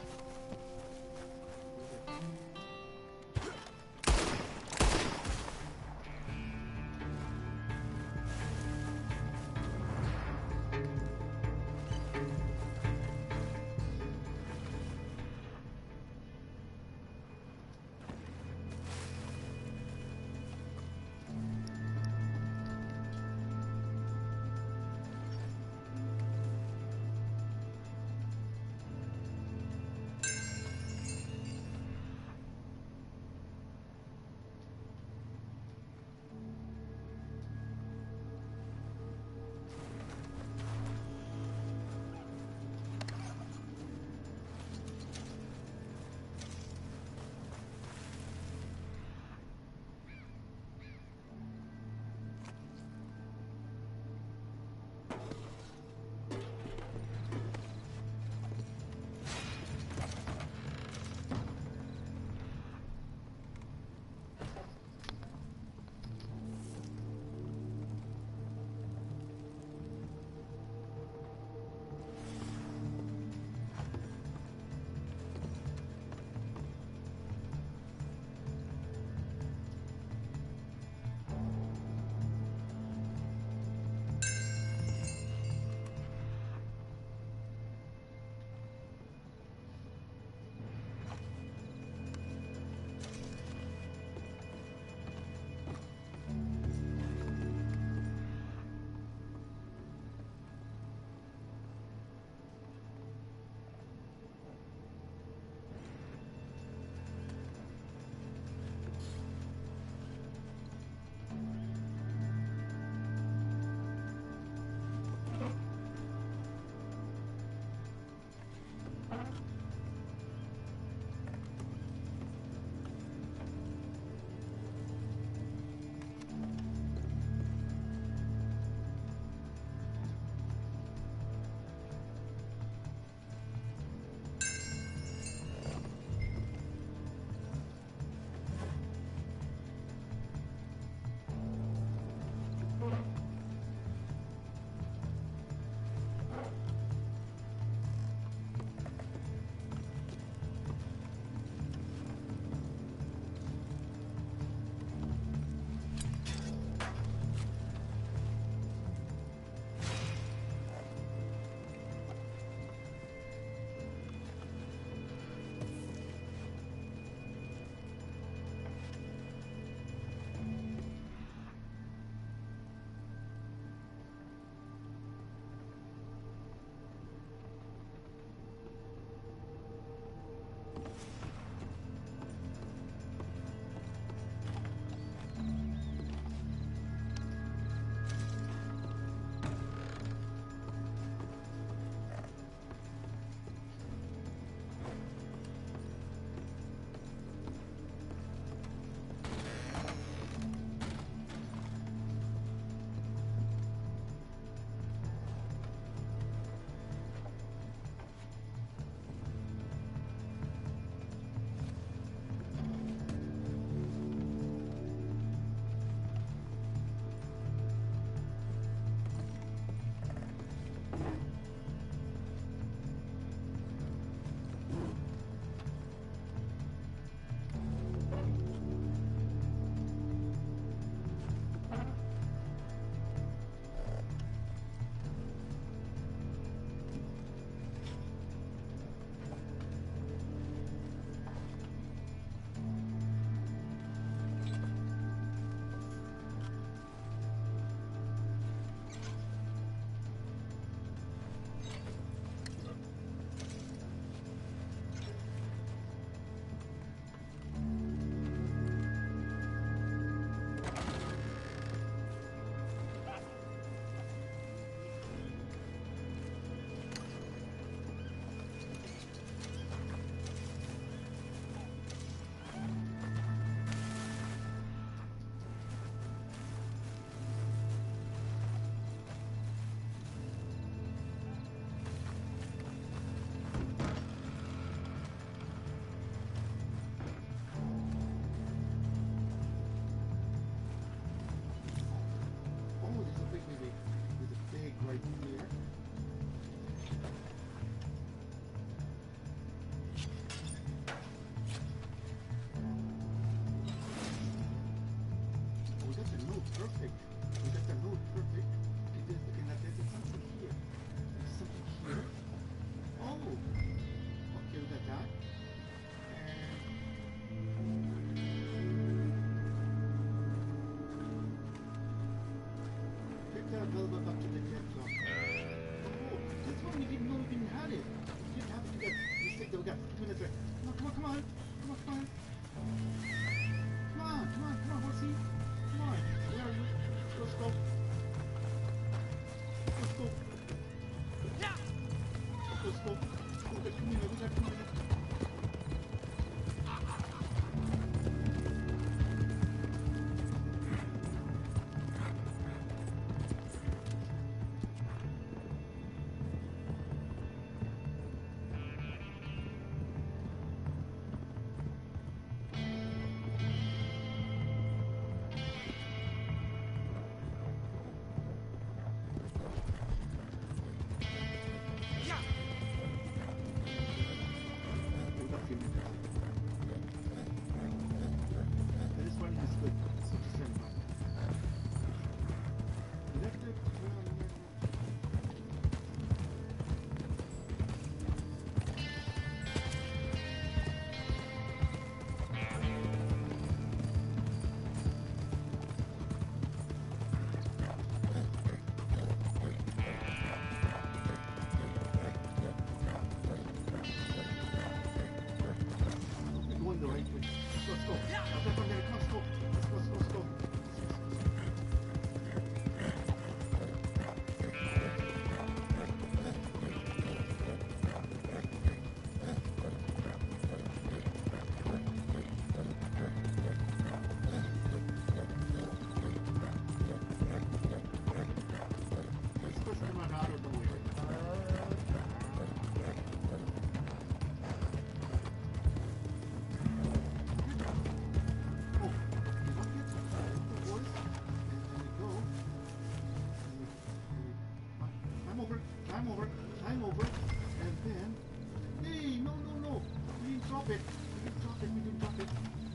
S1: drop it. We didn't drop it. We didn't drop it.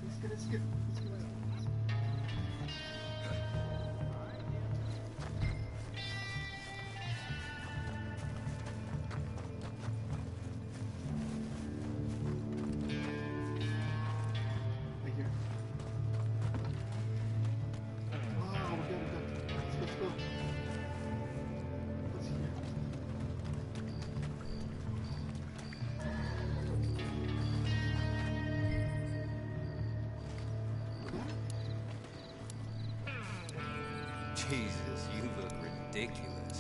S1: Let's get it. Let's get it.
S17: Jesus, you look ridiculous.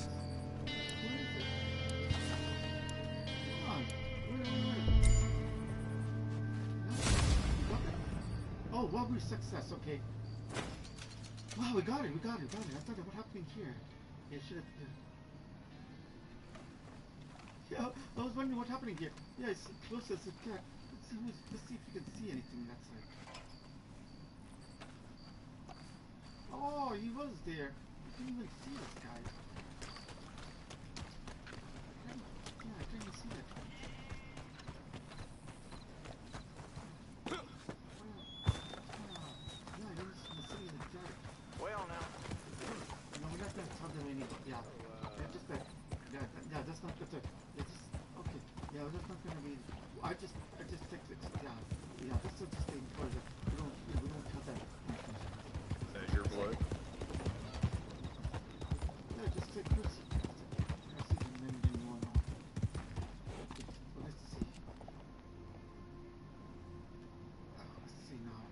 S1: Oh, robbery success, okay. Wow, we got it. I thought, what happened here? Yeah, should have... Yeah, I was wondering what happened here. Yeah, it's close as it can. Let's see if you can see anything that side. Oh, he was there. You didn't even see this guy. Yeah, I didn't even see that. Yeah, I didn't see the dark.
S7: Well, now.
S1: No, we're not going to tell them anything. Yeah. Just that. Yeah, that's not good. It's just, okay. Yeah, that's not going to be. I just take it. Yeah, that's just the important. We don't tell them.
S9: That's your blood?
S1: Yeah, just take this. Let's see if anything going on. Well, let's see. Let's see now.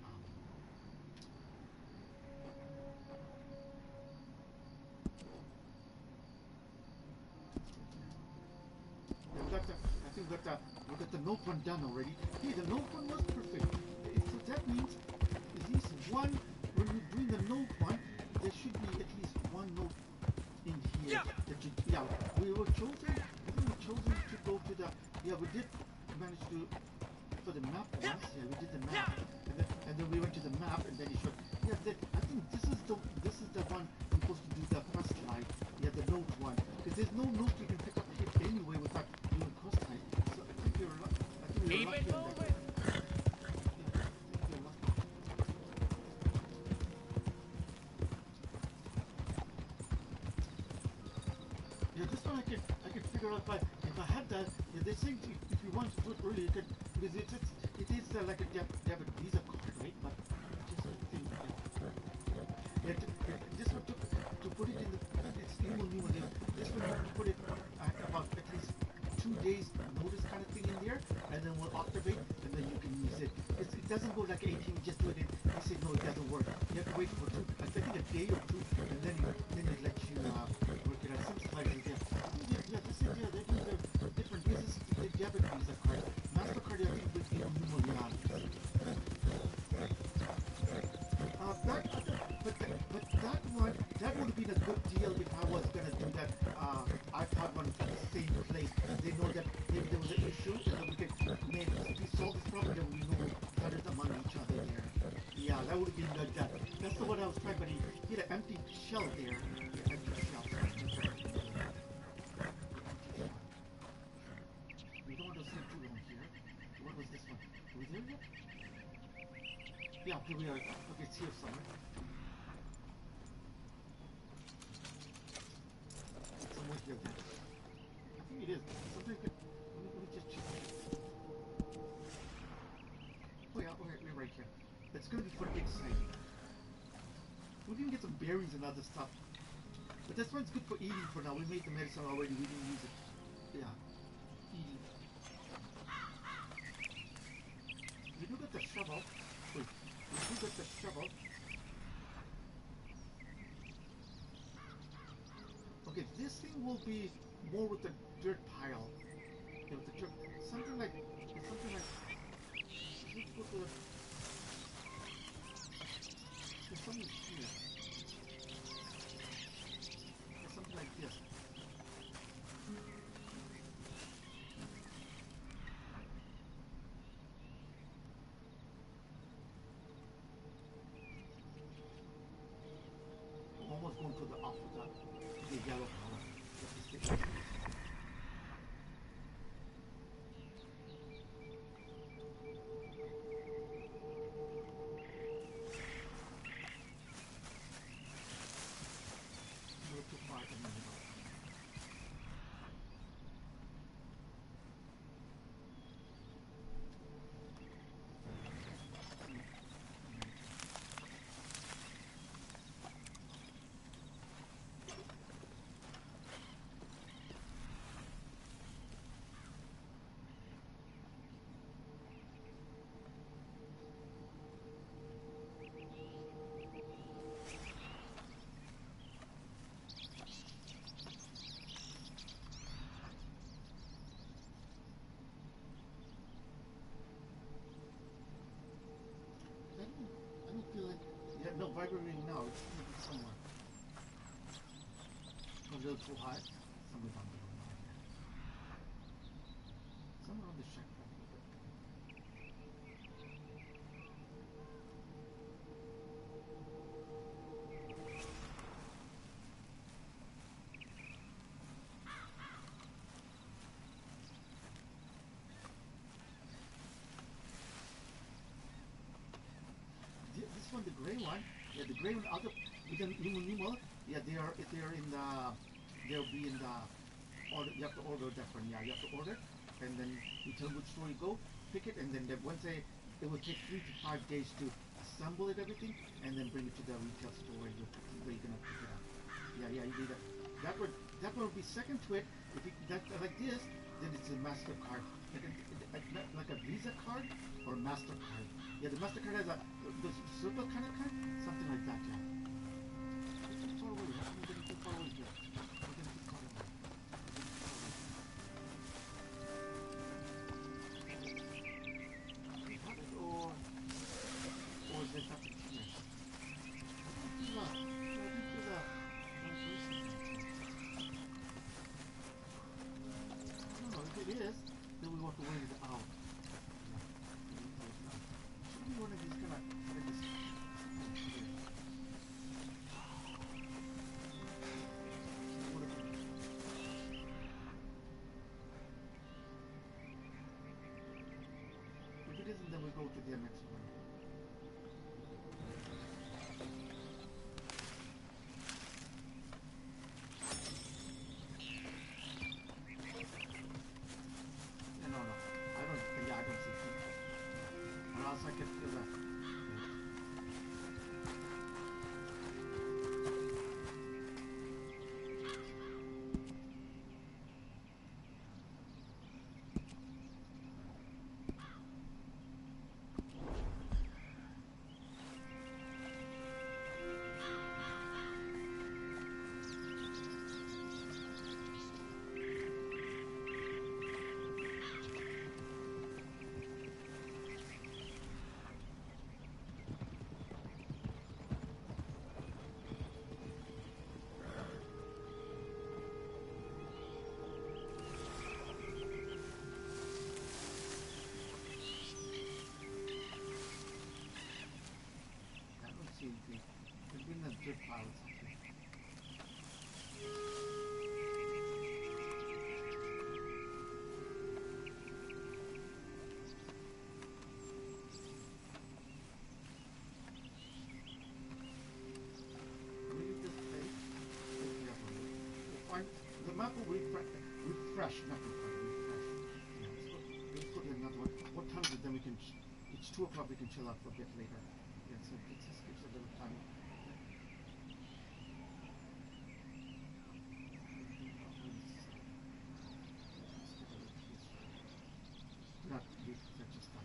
S1: I think we got the note one done already. Hey, the note one was perfect. So that means at least one, when you're doing the note one, there should be at least one note in here. That you, yeah, we were chosen, I think we were chosen to go to the, yeah, we did manage to, for the map once, yeah, we did the map. And then we went to the map and then it showed, yeah, I think this is the one we're supposed to do the quest line. Yeah, the note one. Because there's no note you can pick up here anyway without doing quest line. So I think you're lucky.
S6: Keep it moving.
S1: Yeah, this one I can figure out if I had that. Yeah, they say if you want to do it early, you can, because it is like a debit Visa card, right? But just I think this one to put it in the it's new one. This one you put it about at least 2 days notice kind of thing in there, and then we'll activate, and then you can use it. It doesn't go like 18, just do it in. They say no, it doesn't work. You have to wait for I think a day or two, and then it lets you work it out. Seems like yeah, this is they do the different uses. The debit Visa card, MasterCard, I think with the new one. But that one would have been a good deal if I was gonna do that iPod one at the same place. They know that maybe there was an issue, and then we solve this problem, then we know better among each other there. Yeah, that would have been like that. That's the one I was trying, but he had an empty shell there. Empty shell. We don't want to see too long here. What was this one? Are we there yet? Yeah, okay, we are. Okay, it's here somewhere. Somewhere here then. I think it is. Something could. Let me just check. Oh yeah, okay, we're right here. It's gonna be for the inside. We can get some berries and other stuff. But this one's good for eating for now. We made the medicine already, we didn't use it. Yeah. Eating. We do get the shovel. Wait, we do get the shovel. Okay, this thing will be more with the dirt pile. Yeah, with the dirt. Something like. Let's go to the. There's something here. There's something like this. I'm almost going to the off of the yellow color. too high. Somewhere down below. Somewhere on the shack. This one, the gray one, yeah, the gray one, other with the Nimo, yeah, they are in the, they'll be in the order. You have to order that one, yeah, you have to order, and then you tell which store you go, pick it, and then once it will take 3 to 5 days to assemble it, everything, and then bring it to the retail store where you're gonna pick it up. Yeah, you do that. That one will be second to it. If you, that like this, then it's a MasterCard, like a Visa card or a MasterCard. Yeah, the MasterCard has the circle kind of card, something like that. Yeah. It's too far away. We're getting too far away here. We're getting too far away. Or is it something here? If it is, then we want to wait it out. Should be one of these kind of like this. If it isn't, then we go to the next one. I can feel that. There's been a drip pile or something. Leave this place. We'll find the map will refresh, not refresh. Yeah, let's put in another one. What time is it? Then we can. It's 2 o'clock. We can chill out for a bit later. Yeah, so it just gives a little time. Not this, that's just fine.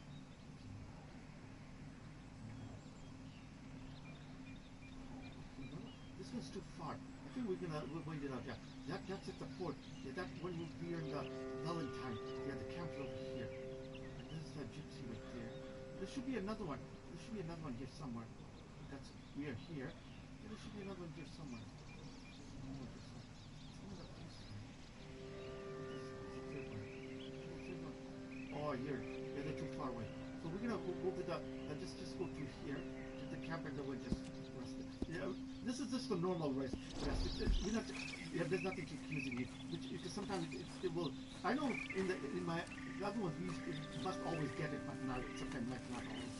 S1: This one's too far. I think we'll wait it out. Yeah, that's at the port. Yeah, that when we'll be in the Valentine. Yeah, the camp's over here. And this is that gypsy right there. There should be another one. There should be another one here somewhere. We are here. There should be another one here somewhere. Oh, here. Yeah, they're too far away. So we're gonna go to the. Just go through here to the camp and then we'll just rest it. Yeah, this is just the normal rest. Yes, there's nothing confusing you. Because sometimes it will. I know in my other ones we must always get it, but not sometimes not always.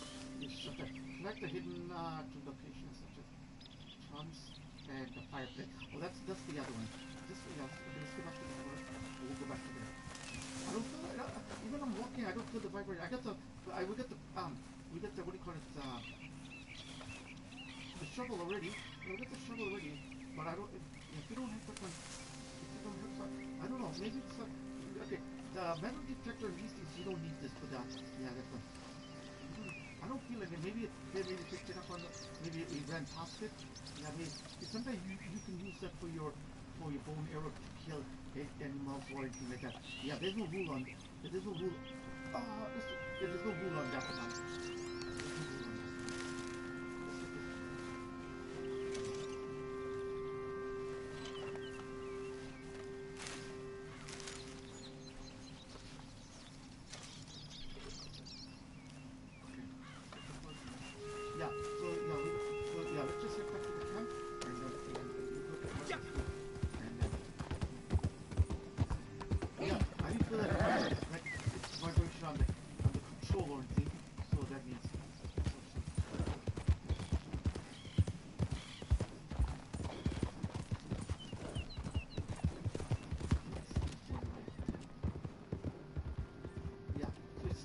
S1: Select the hidden locations such as trunks and the fireplace. Oh, that's the other one. Let's go back to the forest. We'll go back to there. I don't feel even I'm walking. I don't feel the vibration. We got the what do you call it? The shovel already. We got the shovel already, but I don't. If you don't have that one, I don't know. Maybe it's okay. The metal detector in these things you don't need this for that. Yeah, that one. I don't feel like it. Maybe they picked it up on maybe it ran past it. Yeah, maybe sometimes you can use that for your bone arrow to kill animals or anything like that. Yeah, there's no rule on. There's no rule. There's no rule on that one.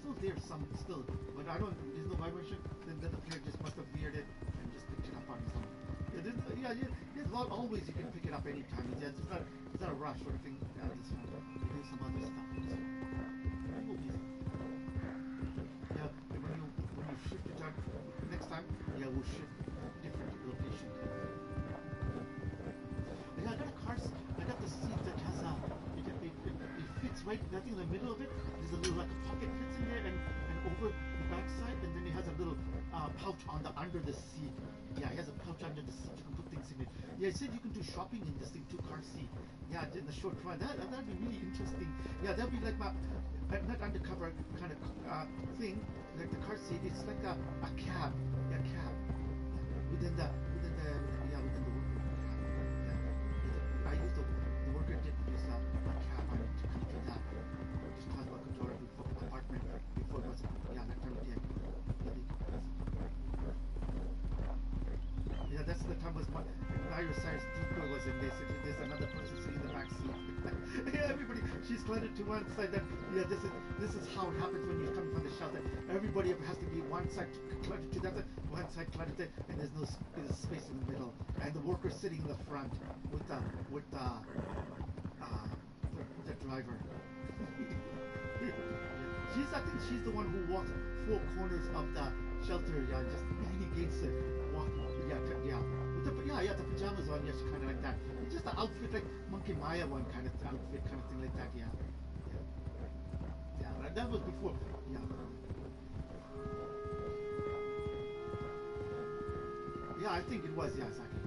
S1: still there, but I don't. There's no vibration. Then the player just must have veered it and just picked it up on his own. There's always you can pick it up anytime. It's not a rush or anything. This one, you do some other stuff. Yeah, when you shift it out next time, we'll shift different location. Yeah, I got a car. I got the seat that has it fits right. I think in the middle of it, there's a little like a pocket fits in there, and over the back side, and then it has a little pouch under the seat. Yeah, it has a pouch under the seat. You can put things in it. Yeah, it said you can do shopping in this thing, 2-car seat. Yeah, in the short run. That'd be really interesting. Yeah, that'd be like my not undercover kind of thing. Like the car seat, it's like a cab. Yeah, cab. Within the worker cab. Yeah. I used the worker did use a cab on it to come to that. Just cause like a door before apartment before it was that time of day. Yeah, that's the time was Cyrus Deeper was in this. There's another person sitting in the back seat. Yeah, everybody, she's cluttered to one side. Then this is how it happens when you come from the shelter. Everybody has to be one side cluttered to that, one side cluttered to, and there's no space in the middle. And the worker sitting in the front with the driver. I think she's the one who walks 4 corners of the shelter. Yeah, just leaning against it, walking. Yeah, the pajamas on, yes, kind of like that. It's just the outfit, like Monkey Maya one kind of outfit, kind of thing like that, yeah. That was before, yeah. Yeah, I think it was, yeah, exactly.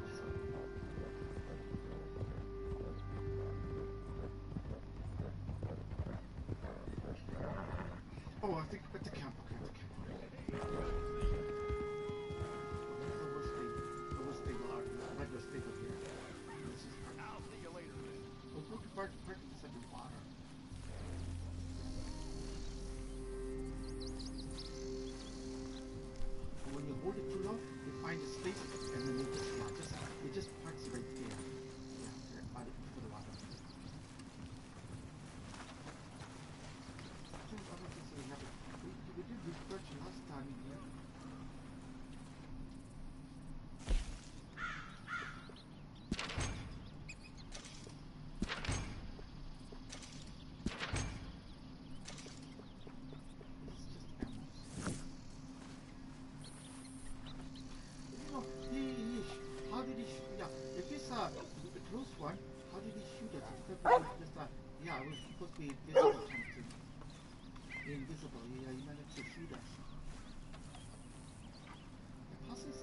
S1: Oh, I think at the camp, Park beside the water. And when you hold it too long, you find a space, and then it just parks right there. Yeah, right for the water. We did research last time here. Yeah, it was supposed to be invisible kind of thing. Invisible, yeah, you managed to shoot us. The possums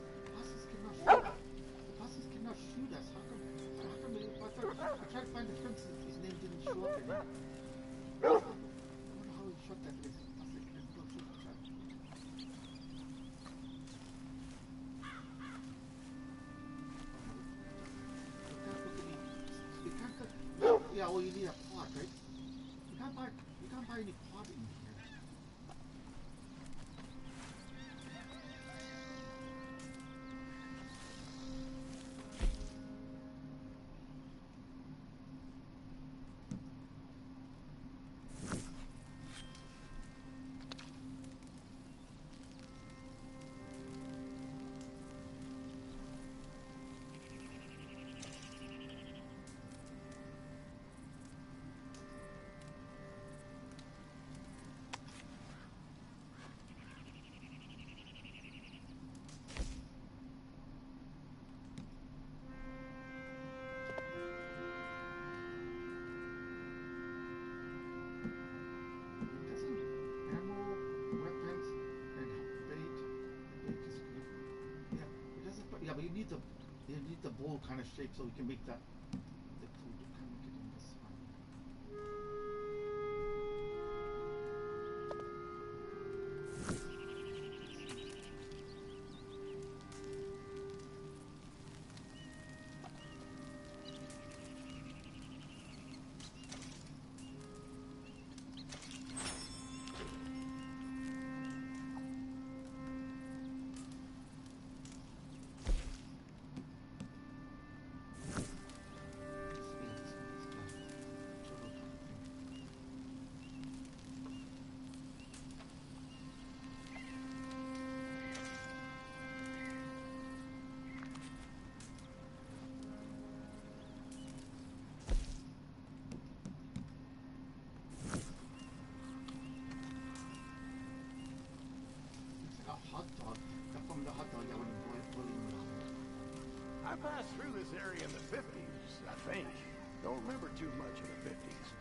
S1: cannot shoot us. The possums cannot shoot us. How come I tried to find the film since his name didn't show up in it. I wonder how he shot that with possum and don't shoot the trap. Yeah, well, you need a pot, right? You can't buy any pot in here. But you need the bowl kind of shape so we can make the food. Kind of make it in this one. hot dog. From the hot dog, I want to boil in the hot dog.
S7: I passed through this area in the 50s, I think. Don't remember too much of the 50s.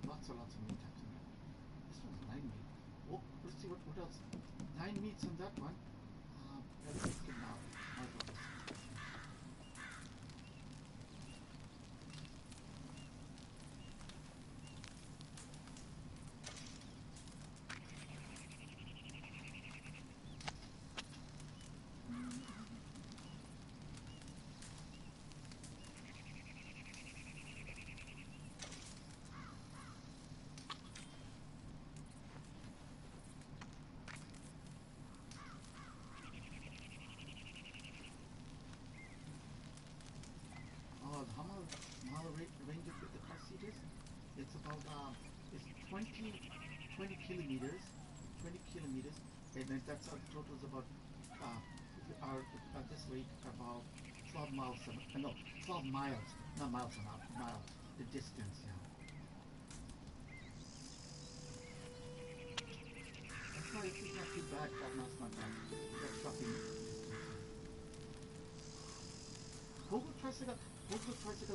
S1: Lots of meat in there. This one's 9 meat. Oh, let's see what else. 9 meats on that one. Let's get now. Range of the car seat is, it's about it's 20 kilometers, and then that's our total is about this week about 12 miles, 12 miles, not miles an hour, miles, the distance, yeah. That's why it's not too bad, that's not bad. That's shopping. Pogo tricycle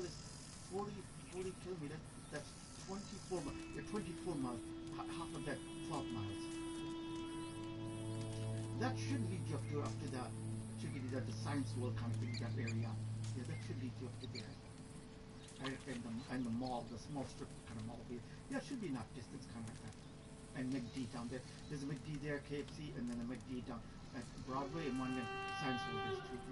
S1: is 40 kilometers, that's 24 miles, half of that 12 miles. That should lead you up to the science world kind of thing, that area. Yeah, that should lead you up to there. And the mall, the small strip kind of mall here. Yeah, it should be enough distance kind of like that. And McD down there. There's a McD there, KFC, and then a McD down at Broadway, and one in Science World District.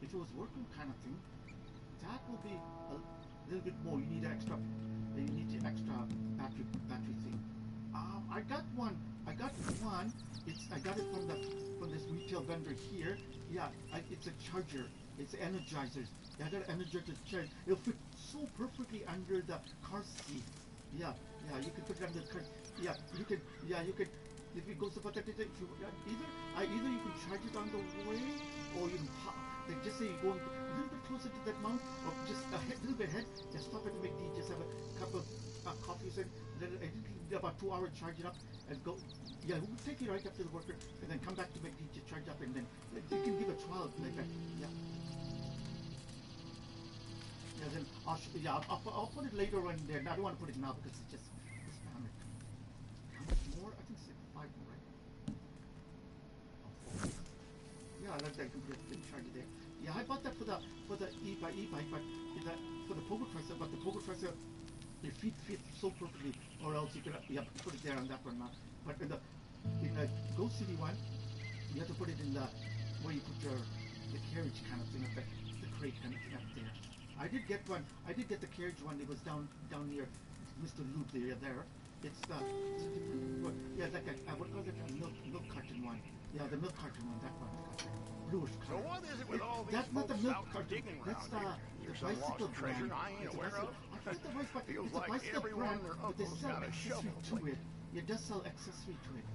S1: If it was working kind of thing, that will be a little bit more. You need the extra battery thing. I got one. I got it from this retail vendor here. Yeah, it's a charger. It's energizers. Yeah, I got an energizer charge. It'll fit so perfectly under the car seat. Yeah, you can put it under the car. Yeah, you can. If it goes about that, either you can charge it on the way, or you can pop. Like just say you're going a little bit closer to that mount, or just a little bit ahead, just stop at the McD, just have a cup of coffee, and then about 2 hours, charge it up, and go. Yeah, we'll take it right up to the worker, and then come back to McD, just charge up, and then you can give a trial like that. Yeah. Yeah, then I'll put it later on there. I don't want to put it now because it's just how much more? I think it's like 5 more, right? Yeah, I like that. You can charge it there. Yeah, I bought that for the e-bike, but for the Pogo tricycle. But the Pogo tricycle, it fits so perfectly. Or else you can put it there on that one now. But in the Go City one, you have to put it in the where you put the carriage kind of thing up there, the crate kind of thing up there. I did get one. I did get the carriage one. It was down near Mr. Loop there. It's the like a what was it? A milk carton one. Yeah, the milk carton one. That one. Bluish color.
S7: So what is it with all these
S1: that's not the
S7: folks
S1: milk
S7: out
S1: carton.
S7: digging
S1: That's
S7: around
S1: the bicycle
S7: treasure
S1: brand.
S7: I ain't aware of.
S1: I forget the bicycle.
S7: Feels
S1: It's a
S7: like
S1: bicycle
S7: everyone
S1: brand,
S7: their
S1: but they
S7: uncle's
S1: sell
S7: got a
S1: accessory
S7: shovel.
S1: to it. It does sell accessory to it.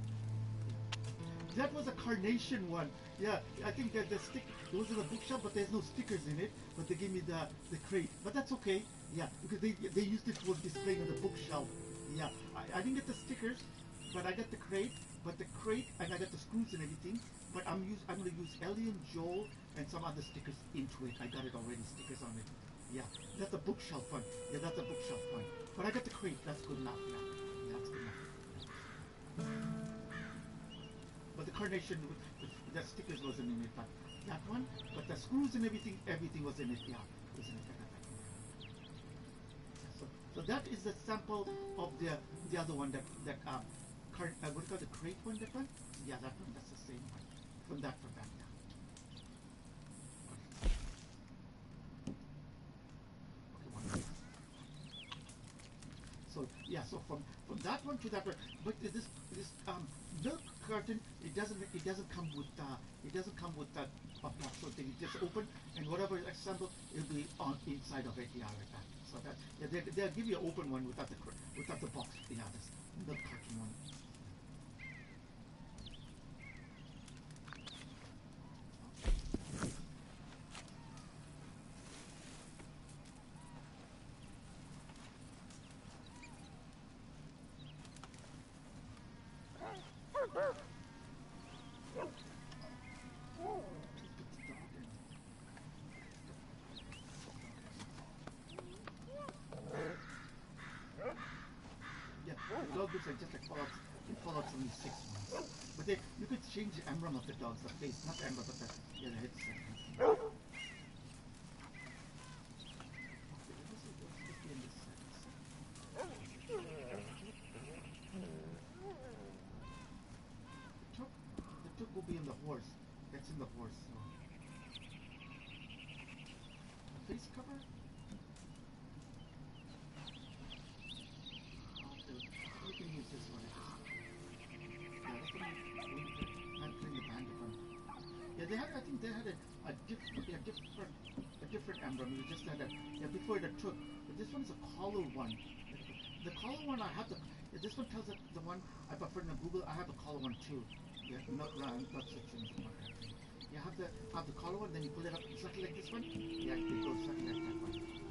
S1: That was a carnation one. Yeah, I think that the stick. It was in a bookshop, but there's no stickers in it. But they gave me the crate. But that's okay. Yeah, because they used it for displaying on the bookshelf. Yeah, I didn't get the stickers, but I got the crate. But the crate, and I got the screws and everything. But I'm going to use Ellie and Joel and some other stickers into it. I got it already, stickers on it. Yeah, that's a bookshelf one. Yeah, that's a bookshelf one. But I got the crate. That's good enough. Yeah, that's good enough. But the carnation, the stickers wasn't in it. But that one, but the screws and everything was in it. Yeah, was in it. So that is the sample of the other one that what do you call the crate one? That one? Yeah, that one. That's the same one. From that, yeah. So yeah, so from that one to that one, but this milk carton, it doesn't come with that so they just open, and whatever is assembled, it'll be on inside of it, yeah, like that. So that they'll give you an open one without the box, yeah, this milk carton one. Logos are just like Fallout 76 ones. But you could change the emblem of the dogs, the face, not the emblem, but the head segment. The took will be in the horse. That's in the horse. So. The face cover? This one. Yeah, that's the one. I'm playing the band one. Yeah, they had. I think they had a different emblem. You just had before the took. But this one's a collar one. The collar one I have this one tells it the one I prefer in Google. I have the collar one too. Yeah, not switching. You have the collar one, then you pull it up exactly like this one. Yeah, it goes exactly like that one.